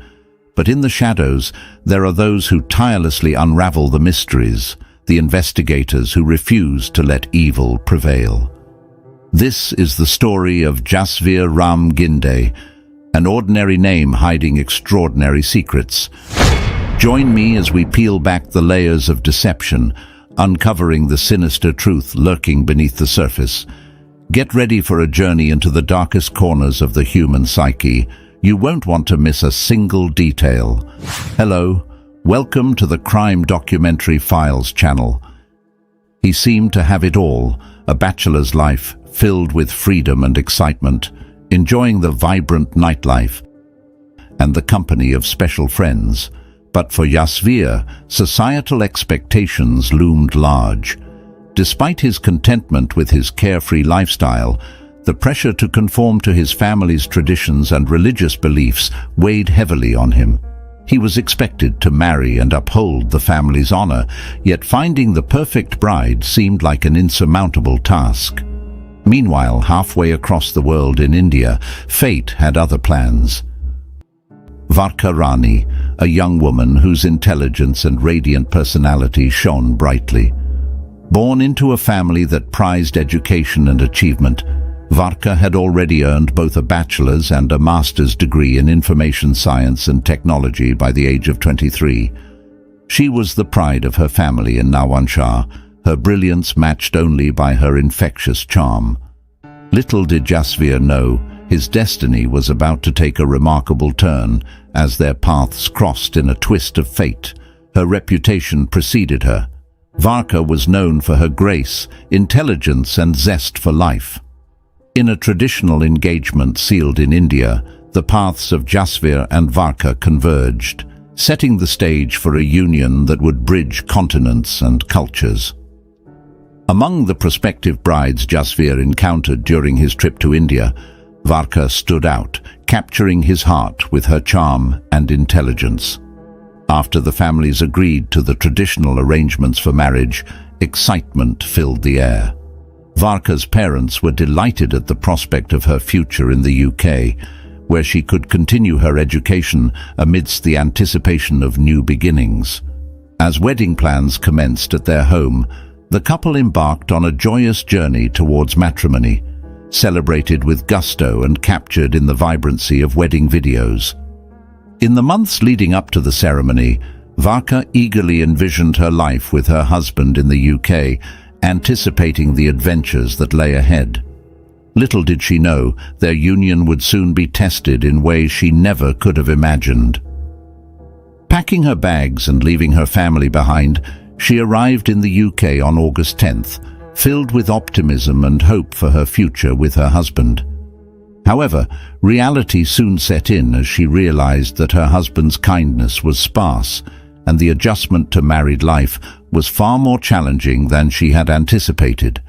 But in the shadows, there are those who tirelessly unravel the mysteries, the investigators who refuse to let evil prevail. This is the story of Jasvir Ram Ginde, an ordinary name hiding extraordinary secrets. Join me as we peel back the layers of deception, uncovering the sinister truth lurking beneath the surface. Get ready for a journey into the darkest corners of the human psyche. You won't want to miss a single detail. Hello, welcome to the Crime Documentary Files channel. He seemed to have it all, a bachelor's life filled with freedom and excitement, enjoying the vibrant nightlife and the company of special friends. But for Jasvir, societal expectations loomed large. Despite his contentment with his carefree lifestyle, the pressure to conform to his family's traditions and religious beliefs weighed heavily on him. He was expected to marry and uphold the family's honor, yet finding the perfect bride seemed like an insurmountable task. Meanwhile, halfway across the world in India, fate had other plans. Varka Rani, a young woman whose intelligence and radiant personality shone brightly. Born into a family that prized education and achievement, Varka had already earned both a bachelor's and a master's degree in information science and technology by the age of 23. She was the pride of her family in Nawanshah, her brilliance matched only by her infectious charm. Little did Jasvir know, his destiny was about to take a remarkable turn as their paths crossed in a twist of fate. Her reputation preceded her. Varka was known for her grace, intelligence, and zest for life. In a traditional engagement sealed in India, the paths of Jasvir and Varka converged, setting the stage for a union that would bridge continents and cultures. Among the prospective brides Jasvir encountered during his trip to India, Varka stood out, capturing his heart with her charm and intelligence. After the families agreed to the traditional arrangements for marriage, excitement filled the air. Varka's parents were delighted at the prospect of her future in the UK, where she could continue her education amidst the anticipation of new beginnings. As wedding plans commenced at their home, the couple embarked on a joyous journey towards matrimony, celebrated with gusto and captured in the vibrancy of wedding videos. In the months leading up to the ceremony, Varka eagerly envisioned her life with her husband in the UK, anticipating the adventures that lay ahead. Little did she know, their union would soon be tested in ways she never could have imagined. Packing her bags and leaving her family behind, she arrived in the UK on August 10th, filled with optimism and hope for her future with her husband. However, reality soon set in as she realized that her husband's kindness was sparse, and the adjustment to married life was far more challenging than she had anticipated.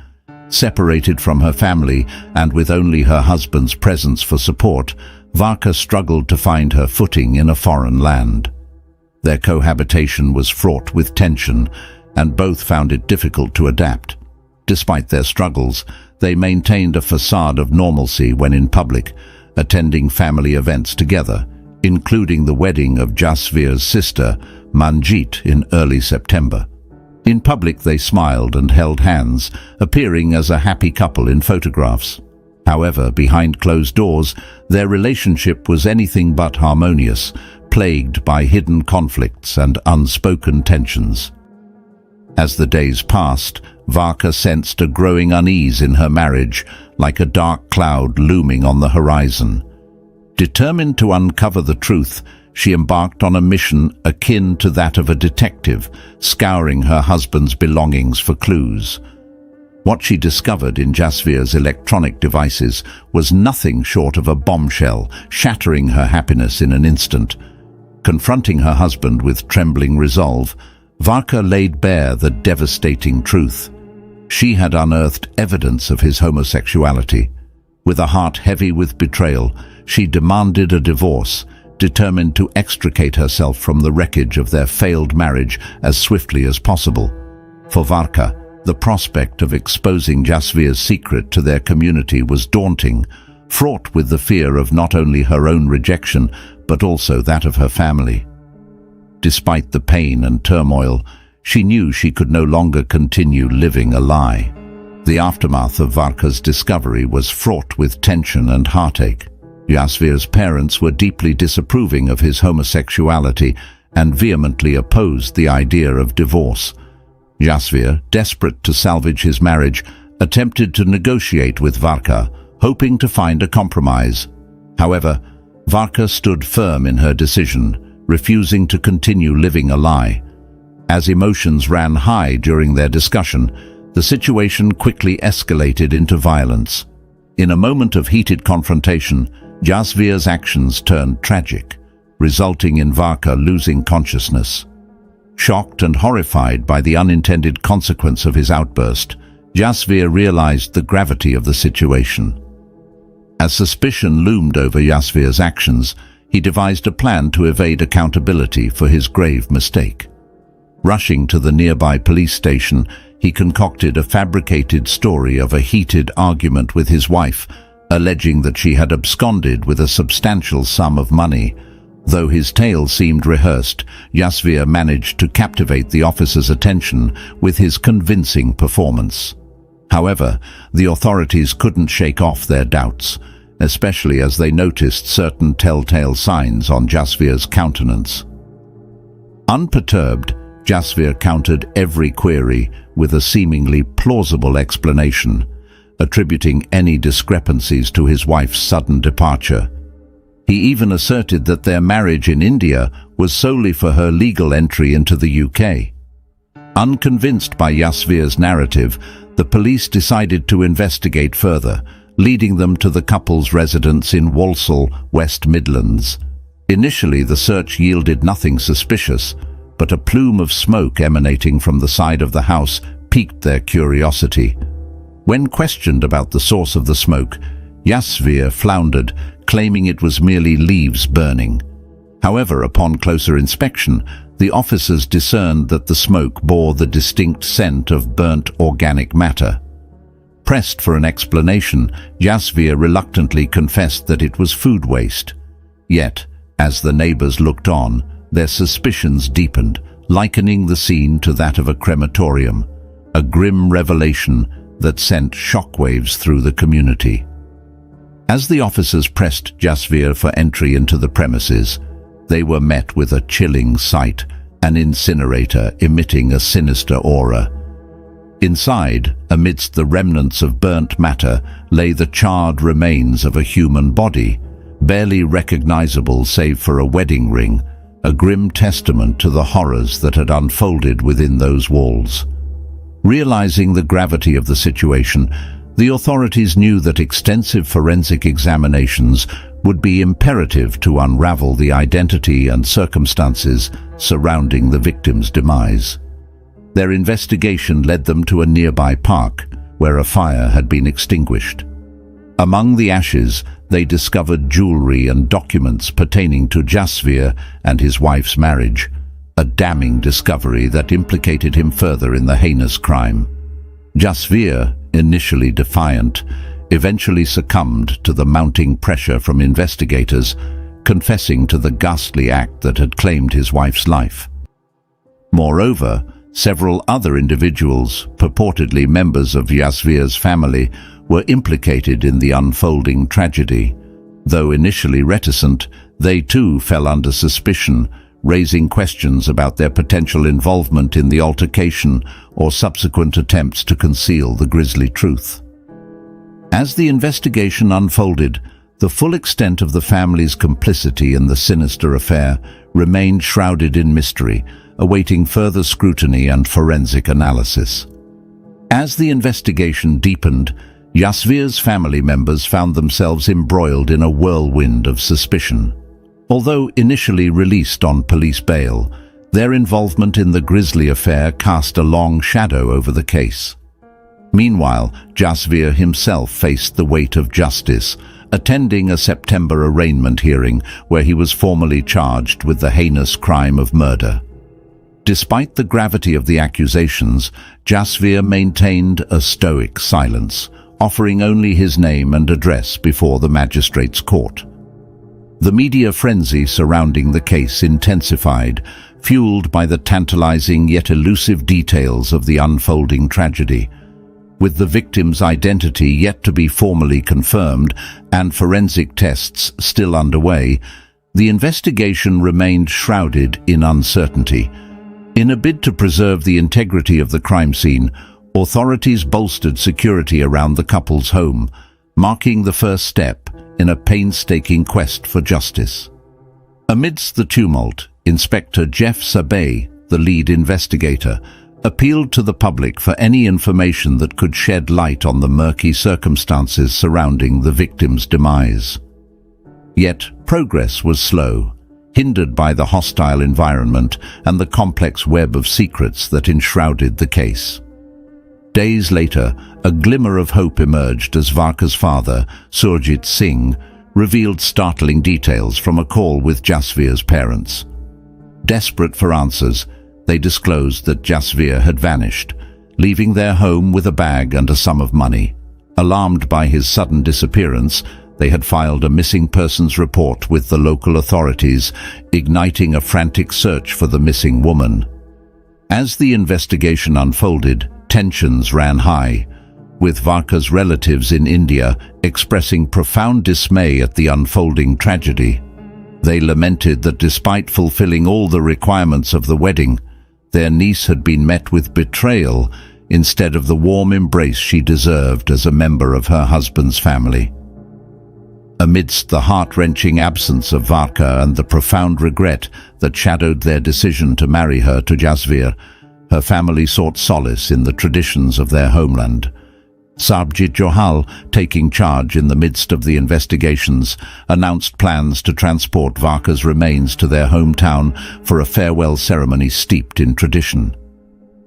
Separated from her family and with only her husband's presence for support, Varka struggled to find her footing in a foreign land. Their cohabitation was fraught with tension, and both found it difficult to adapt. Despite their struggles, they maintained a facade of normalcy when in public, attending family events together, including the wedding of Jasvir's sister, Manjeet, in early September. In public they smiled and held hands, appearing as a happy couple in photographs. However, behind closed doors, their relationship was anything but harmonious, plagued by hidden conflicts and unspoken tensions. As the days passed, Varka sensed a growing unease in her marriage, like a dark cloud looming on the horizon. Determined to uncover the truth, she embarked on a mission akin to that of a detective, scouring her husband's belongings for clues. What she discovered in Jasvir's electronic devices was nothing short of a bombshell, shattering her happiness in an instant. Confronting her husband with trembling resolve, Varka laid bare the devastating truth. She had unearthed evidence of his homosexuality. With a heart heavy with betrayal, she demanded a divorce, determined to extricate herself from the wreckage of their failed marriage as swiftly as possible. For Varka, the prospect of exposing Jasvir's secret to their community was daunting, fraught with the fear of not only her own rejection, but also that of her family. Despite the pain and turmoil, she knew she could no longer continue living a lie. The aftermath of Varka's discovery was fraught with tension and heartache. Jasvir's parents were deeply disapproving of his homosexuality and vehemently opposed the idea of divorce. Jasvir, desperate to salvage his marriage, attempted to negotiate with Varka, hoping to find a compromise. However, Varka stood firm in her decision, refusing to continue living a lie. As emotions ran high during their discussion, the situation quickly escalated into violence. In a moment of heated confrontation, Jasvir's actions turned tragic, resulting in Varka losing consciousness. Shocked and horrified by the unintended consequence of his outburst, Jasvir realized the gravity of the situation. As suspicion loomed over Jasvir's actions, he devised a plan to evade accountability for his grave mistake. Rushing to the nearby police station, he concocted a fabricated story of a heated argument with his wife, alleging that she had absconded with a substantial sum of money. Though his tale seemed rehearsed, Jasvir managed to captivate the officer's attention with his convincing performance. However, the authorities couldn't shake off their doubts, especially as they noticed certain telltale signs on Jasvir's countenance. Unperturbed, Jasvir countered every query with a seemingly plausible explanation, attributing any discrepancies to his wife's sudden departure. He even asserted that their marriage in India was solely for her legal entry into the UK. Unconvinced by Jasvir's narrative, the police decided to investigate further, leading them to the couple's residence in Walsall, West Midlands. Initially, the search yielded nothing suspicious, but a plume of smoke emanating from the side of the house piqued their curiosity. When questioned about the source of the smoke, Jasvir floundered, claiming it was merely leaves burning. However, upon closer inspection, the officers discerned that the smoke bore the distinct scent of burnt organic matter. Pressed for an explanation, Jasvir reluctantly confessed that it was food waste. Yet, as the neighbors looked on, their suspicions deepened, likening the scene to that of a crematorium, a grim revelation that sent shockwaves through the community. As the officers pressed Jasvir for entry into the premises, they were met with a chilling sight, an incinerator emitting a sinister aura. Inside, amidst the remnants of burnt matter, lay the charred remains of a human body, barely recognizable save for a wedding ring, a grim testament to the horrors that had unfolded within those walls. Realizing the gravity of the situation, the authorities knew that extensive forensic examinations would be imperative to unravel the identity and circumstances surrounding the victim's demise. Their investigation led them to a nearby park, where a fire had been extinguished. Among the ashes, they discovered jewelry and documents pertaining to Jasvir and his wife's marriage, a damning discovery that implicated him further in the heinous crime. Jasvir, initially defiant, eventually succumbed to the mounting pressure from investigators, confessing to the ghastly act that had claimed his wife's life. Moreover, several other individuals, purportedly members of Jasvir's family, were implicated in the unfolding tragedy. Though initially reticent, they too fell under suspicion, raising questions about their potential involvement in the altercation or subsequent attempts to conceal the grisly truth. As the investigation unfolded, the full extent of the family's complicity in the sinister affair remained shrouded in mystery, awaiting further scrutiny and forensic analysis. As the investigation deepened, Jasvir's family members found themselves embroiled in a whirlwind of suspicion. Although initially released on police bail, their involvement in the grisly affair cast a long shadow over the case. Meanwhile, Jasvir himself faced the weight of justice, attending a September arraignment hearing where he was formally charged with the heinous crime of murder. Despite the gravity of the accusations, Jasvir maintained a stoic silence, offering only his name and address before the magistrate's court. The media frenzy surrounding the case intensified, fueled by the tantalizing yet elusive details of the unfolding tragedy. With the victim's identity yet to be formally confirmed and forensic tests still underway, the investigation remained shrouded in uncertainty. In a bid to preserve the integrity of the crime scene, authorities bolstered security around the couple's home, marking the first step in a painstaking quest for justice. Amidst the tumult, Inspector Jeff Sabay, the lead investigator, appealed to the public for any information that could shed light on the murky circumstances surrounding the victim's demise. Yet progress was slow, hindered by the hostile environment and the complex web of secrets that enshrouded the case. Days later, a glimmer of hope emerged as Varka's father, Surjit Singh, revealed startling details from a call with Jasvir's parents. Desperate for answers, they disclosed that Jasvir had vanished, leaving their home with a bag and a sum of money. Alarmed by his sudden disappearance, they had filed a missing persons report with the local authorities, igniting a frantic search for the missing woman. As the investigation unfolded, tensions ran high, with Varka's relatives in India expressing profound dismay at the unfolding tragedy. They lamented that despite fulfilling all the requirements of the wedding, their niece had been met with betrayal instead of the warm embrace she deserved as a member of her husband's family. Amidst the heart-wrenching absence of Varka and the profound regret that shadowed their decision to marry her to Jasvir, her family sought solace in the traditions of their homeland. Sarbjit Johal, taking charge in the midst of the investigations, announced plans to transport Varka's remains to their hometown for a farewell ceremony steeped in tradition.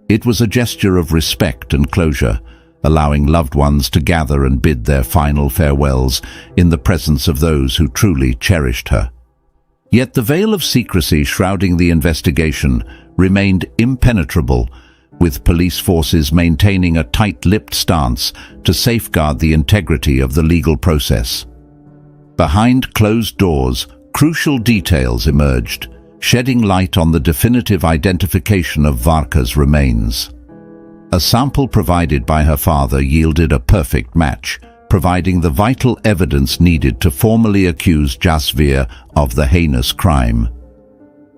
It was a gesture of respect and closure, allowing loved ones to gather and bid their final farewells in the presence of those who truly cherished her. Yet the veil of secrecy shrouding the investigation remained impenetrable, with police forces maintaining a tight-lipped stance to safeguard the integrity of the legal process. Behind closed doors, crucial details emerged, shedding light on the definitive identification of Varka's remains. A sample provided by her father yielded a perfect match, providing the vital evidence needed to formally accuse Jasvir of the heinous crime.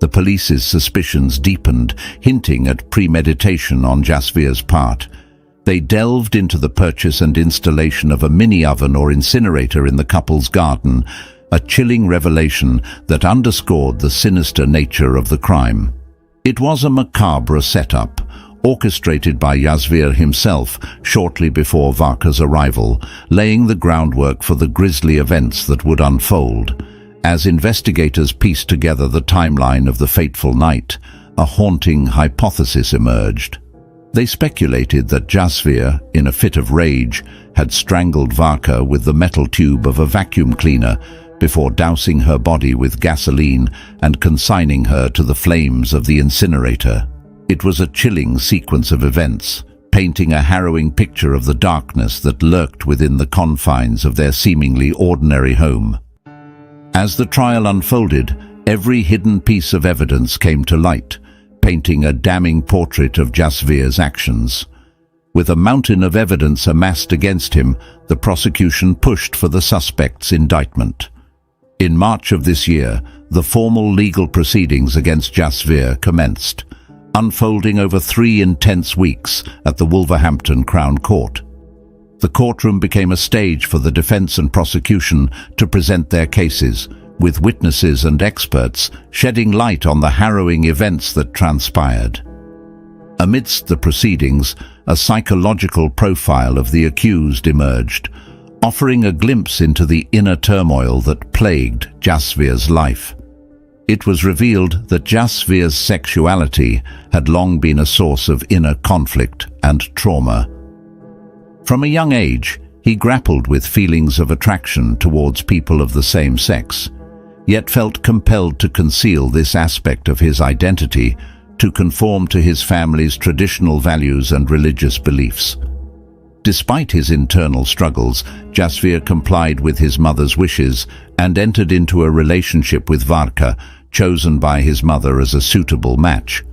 The police's suspicions deepened, hinting at premeditation on Jasvir's part. They delved into the purchase and installation of a mini-oven or incinerator in the couple's garden, a chilling revelation that underscored the sinister nature of the crime. It was a macabre setup, orchestrated by Jasvir himself shortly before Varka's arrival, laying the groundwork for the grisly events that would unfold. As investigators pieced together the timeline of the fateful night, a haunting hypothesis emerged. They speculated that Jasvir, in a fit of rage, had strangled Varka with the metal tube of a vacuum cleaner before dousing her body with gasoline and consigning her to the flames of the incinerator. It was a chilling sequence of events, painting a harrowing picture of the darkness that lurked within the confines of their seemingly ordinary home. As the trial unfolded, every hidden piece of evidence came to light, painting a damning portrait of Jasvir's actions. With a mountain of evidence amassed against him, the prosecution pushed for the suspect's indictment. In March of this year, the formal legal proceedings against Jasvir commenced, unfolding over 3 intense weeks at the Wolverhampton Crown Court. The courtroom became a stage for the defense and prosecution to present their cases, with witnesses and experts shedding light on the harrowing events that transpired. Amidst the proceedings, a psychological profile of the accused emerged, offering a glimpse into the inner turmoil that plagued Jasvir's life. It was revealed that Jasvir's sexuality had long been a source of inner conflict and trauma. From a young age, he grappled with feelings of attraction towards people of the same sex, yet felt compelled to conceal this aspect of his identity to conform to his family's traditional values and religious beliefs. Despite his internal struggles, Jasvir complied with his mother's wishes and entered into a relationship with Varka, chosen by his mother as a suitable match.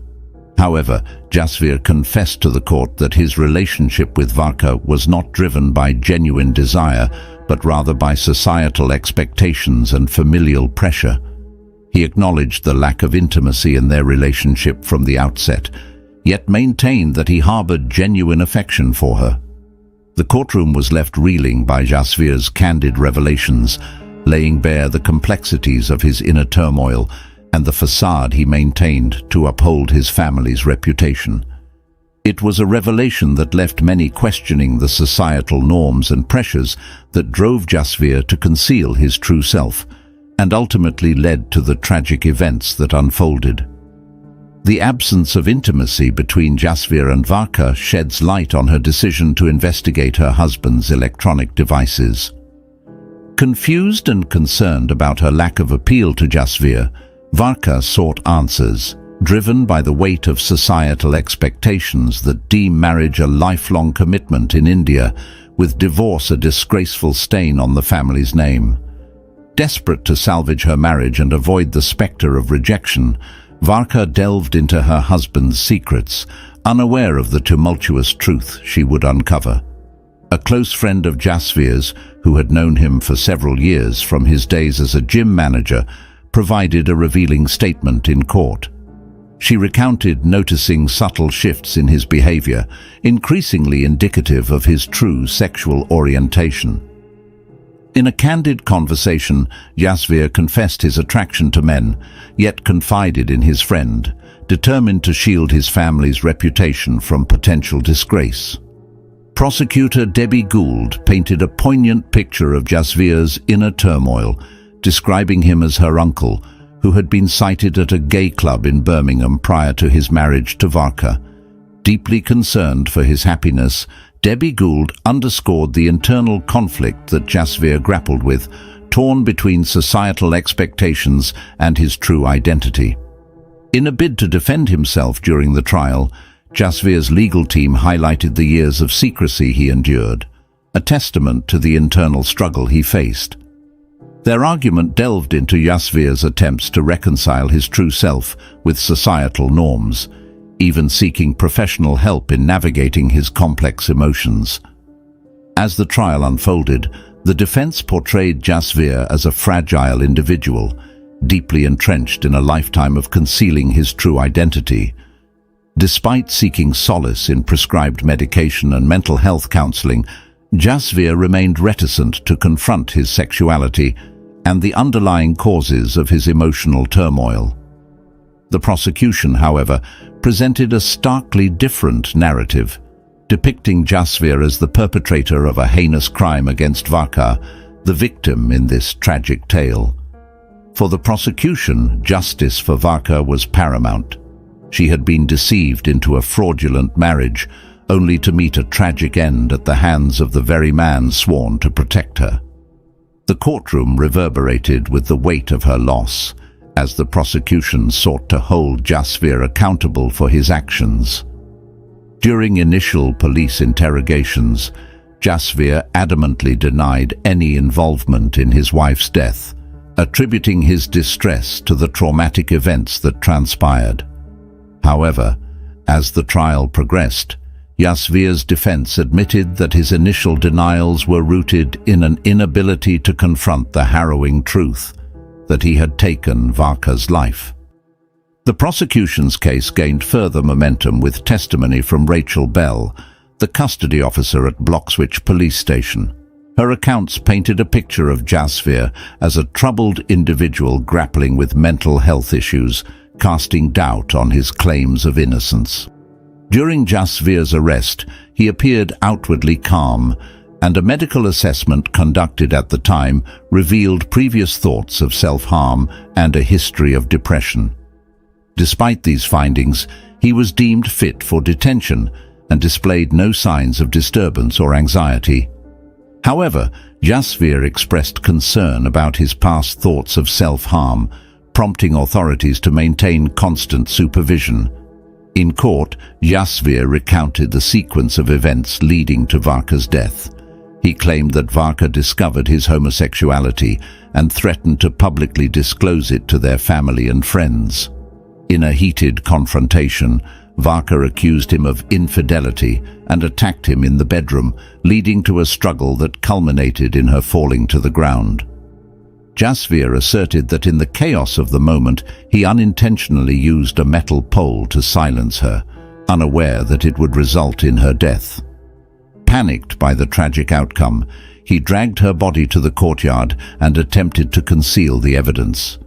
However, Jasvir confessed to the court that his relationship with Varka was not driven by genuine desire, but rather by societal expectations and familial pressure. He acknowledged the lack of intimacy in their relationship from the outset, yet maintained that he harbored genuine affection for her. The courtroom was left reeling by Jasvir's candid revelations, laying bare the complexities of his inner turmoil and the facade he maintained to uphold his family's reputation. It was a revelation that left many questioning the societal norms and pressures that drove Jasvir to conceal his true self, and ultimately led to the tragic events that unfolded. The absence of intimacy between Jasvir and Varka sheds light on her decision to investigate her husband's electronic devices. Confused and concerned about her lack of appeal to Jasvir, Varka sought answers, driven by the weight of societal expectations that deem marriage a lifelong commitment in India, with divorce a disgraceful stain on the family's name. Desperate to salvage her marriage and avoid the spectre of rejection, Varka delved into her husband's secrets, unaware of the tumultuous truth she would uncover. A close friend of Jasvir's, who had known him for several years from his days as a gym manager, provided a revealing statement in court. She recounted noticing subtle shifts in his behavior, increasingly indicative of his true sexual orientation. In a candid conversation, Jasvir confessed his attraction to men, yet confided in his friend, determined to shield his family's reputation from potential disgrace. Prosecutor Debbie Gould painted a poignant picture of Jasvir's inner turmoil, describing him as her uncle, who had been sighted at a gay club in Birmingham prior to his marriage to Varka. Deeply concerned for his happiness, Debbie Gould underscored the internal conflict that Jasvir grappled with, torn between societal expectations and his true identity. In a bid to defend himself during the trial, Jasvir's legal team highlighted the years of secrecy he endured, a testament to the internal struggle he faced. Their argument delved into Jasvir's attempts to reconcile his true self with societal norms, even seeking professional help in navigating his complex emotions. As the trial unfolded, the defense portrayed Jasvir as a fragile individual, deeply entrenched in a lifetime of concealing his true identity. Despite seeking solace in prescribed medication and mental health counseling, Jasvir remained reticent to confront his sexuality and the underlying causes of his emotional turmoil. The prosecution, however, presented a starkly different narrative, depicting Jasvir as the perpetrator of a heinous crime against Varka, the victim in this tragic tale. For the prosecution, justice for Varka was paramount. She had been deceived into a fraudulent marriage, only to meet a tragic end at the hands of the very man sworn to protect her. The courtroom reverberated with the weight of her loss, as the prosecution sought to hold Jasvir accountable for his actions. During initial police interrogations, Jasvir adamantly denied any involvement in his wife's death, attributing his distress to the traumatic events that transpired. However, as the trial progressed, Jasvir's defense admitted that his initial denials were rooted in an inability to confront the harrowing truth. that he had taken Varka's life. The prosecution's case gained further momentum with testimony from Rachel Bell, the custody officer at Bloxwich Police Station. Her accounts painted a picture of Jasvir as a troubled individual grappling with mental health issues, casting doubt on his claims of innocence. During Jasvir's arrest, he appeared outwardly calm, and a medical assessment conducted at the time revealed previous thoughts of self-harm and a history of depression. Despite these findings, he was deemed fit for detention and displayed no signs of disturbance or anxiety. However, Jasvir expressed concern about his past thoughts of self-harm, prompting authorities to maintain constant supervision. In court, Jasvir recounted the sequence of events leading to Varka's death. He claimed that Varka discovered his homosexuality and threatened to publicly disclose it to their family and friends. In a heated confrontation, Varka accused him of infidelity and attacked him in the bedroom, leading to a struggle that culminated in her falling to the ground. Jasvir asserted that in the chaos of the moment, he unintentionally used a metal pole to silence her, unaware that it would result in her death. Panicked by the tragic outcome, he dragged her body to the courtyard and attempted to conceal the evidence.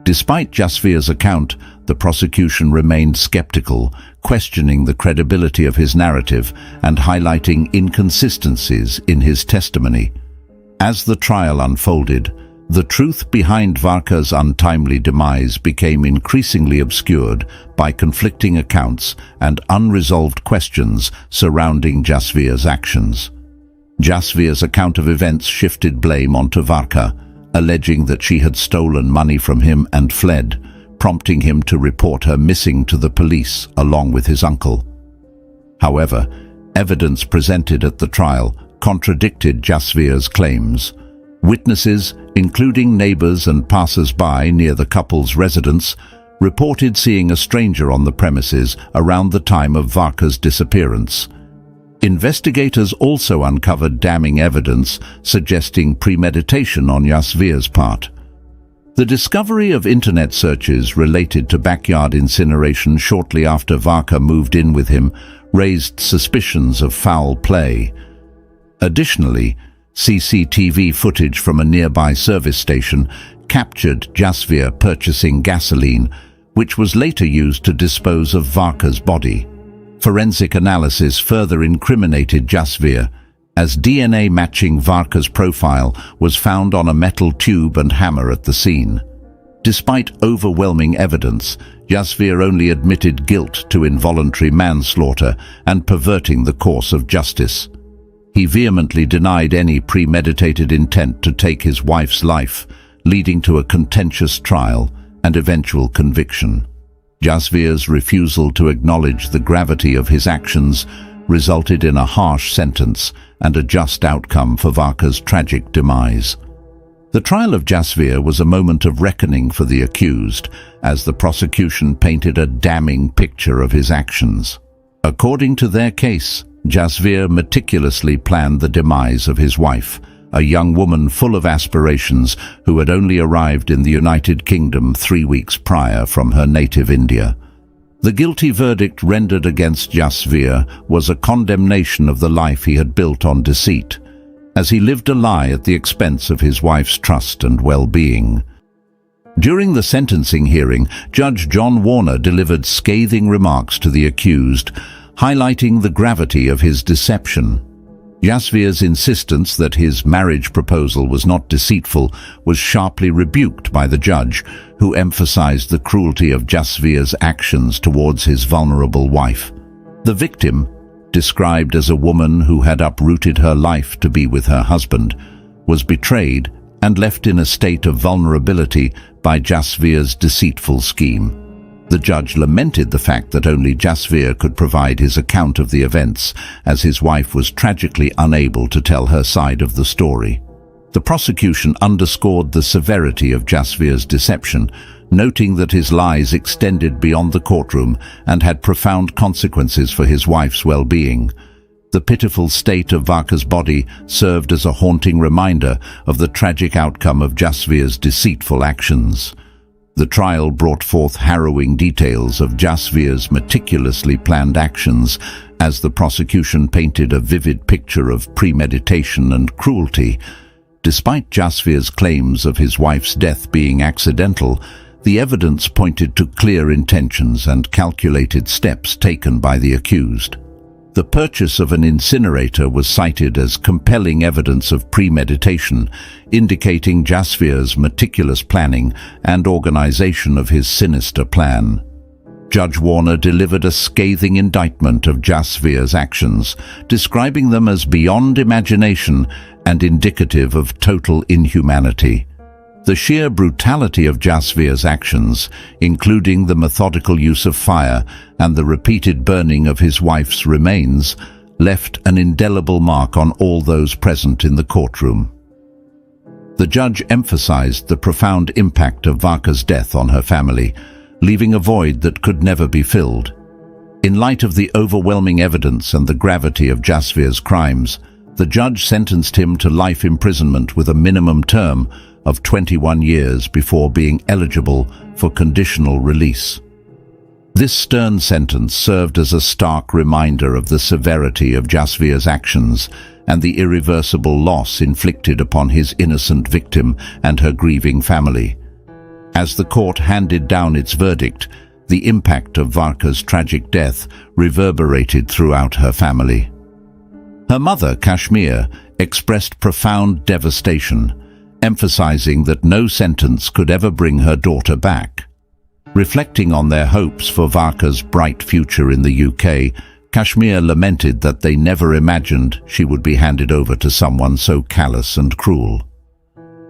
Despite Jasvir's account, the prosecution remained skeptical, questioning the credibility of his narrative and highlighting inconsistencies in his testimony. As the trial unfolded, the truth behind Varka's untimely demise became increasingly obscured by conflicting accounts and unresolved questions surrounding Jasvir's actions. Jasvir's account of events shifted blame onto Varka, alleging that she had stolen money from him and fled, prompting him to report her missing to the police along with his uncle. However, evidence presented at the trial contradicted Jasvir's claims. Witnesses, including neighbors and passers-by near the couple's residence, reported seeing a stranger on the premises around the time of Varka's disappearance. Investigators also uncovered damning evidence suggesting premeditation on Jasvir's part. The discovery of internet searches related to backyard incineration shortly after Varka moved in with him raised suspicions of foul play. Additionally, CCTV footage from a nearby service station captured Jasvir purchasing gasoline, which was later used to dispose of Varka's body. Forensic analysis further incriminated Jasvir, as DNA matching Varka's profile was found on a metal tube and hammer at the scene. Despite overwhelming evidence, Jasvir only admitted guilt to involuntary manslaughter and perverting the course of justice. He vehemently denied any premeditated intent to take his wife's life, leading to a contentious trial and eventual conviction. Jasvir's refusal to acknowledge the gravity of his actions resulted in a harsh sentence and a just outcome for Varka's tragic demise. The trial of Jasvir was a moment of reckoning for the accused, as the prosecution painted a damning picture of his actions. According to their case, Jasvir meticulously planned the demise of his wife, a young woman full of aspirations who had only arrived in the United Kingdom 3 weeks prior from her native India. The guilty verdict rendered against Jasvir was a condemnation of the life he had built on deceit, as he lived a lie at the expense of his wife's trust and well-being. During the sentencing hearing, Judge John Warner delivered scathing remarks to the accused, highlighting the gravity of his deception. Jasvir's insistence that his marriage proposal was not deceitful was sharply rebuked by the judge, who emphasized the cruelty of Jasvir's actions towards his vulnerable wife. The victim, described as a woman who had uprooted her life to be with her husband, was betrayed and left in a state of vulnerability by Jasvir's deceitful scheme. The judge lamented the fact that only Jasvir could provide his account of the events, as his wife was tragically unable to tell her side of the story. The prosecution underscored the severity of Jasvir's deception, noting that his lies extended beyond the courtroom and had profound consequences for his wife's well-being. The pitiful state of Varka's body served as a haunting reminder of the tragic outcome of Jasvir's deceitful actions. The trial brought forth harrowing details of Jasvir's meticulously planned actions as the prosecution painted a vivid picture of premeditation and cruelty. Despite Jasvir's claims of his wife's death being accidental, the evidence pointed to clear intentions and calculated steps taken by the accused. The purchase of an incinerator was cited as compelling evidence of premeditation, indicating Jasvir's meticulous planning and organization of his sinister plan. Judge Wone delivered a scathing indictment of Jasvir's actions, describing them as beyond imagination and indicative of total inhumanity. The sheer brutality of Jasvir's actions, including the methodical use of fire and the repeated burning of his wife's remains, left an indelible mark on all those present in the courtroom. The judge emphasized the profound impact of Varka's death on her family, leaving a void that could never be filled. In light of the overwhelming evidence and the gravity of Jasvir's crimes, the judge sentenced him to life imprisonment with a minimum term of 21 years before being eligible for conditional release. This stern sentence served as a stark reminder of the severity of Jasvir's actions and the irreversible loss inflicted upon his innocent victim and her grieving family. As the court handed down its verdict, the impact of Varka's tragic death reverberated throughout her family. Her mother, Kashmir, expressed profound devastation, emphasizing that no sentence could ever bring her daughter back. Reflecting on their hopes for Varka's bright future in the UK, Kashmir lamented that they never imagined she would be handed over to someone so callous and cruel.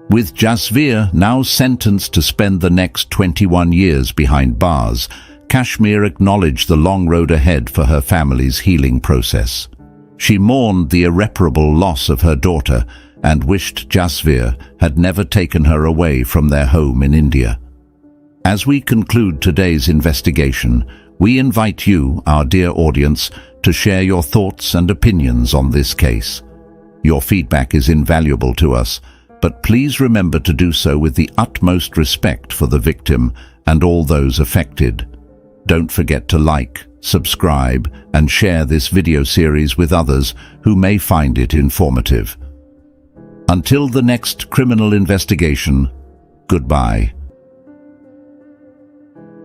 With Jasvir now sentenced to spend the next 21 years behind bars, Kashmir acknowledged the long road ahead for her family's healing process. She mourned the irreparable loss of her daughter and wished Jasvir had never taken her away from their home in India. As we conclude today's investigation, we invite you, our dear audience, to share your thoughts and opinions on this case. Your feedback is invaluable to us, but please remember to do so with the utmost respect for the victim and all those affected. Don't forget to like, subscribe, and share this video series with others who may find it informative. Until the next criminal investigation, goodbye.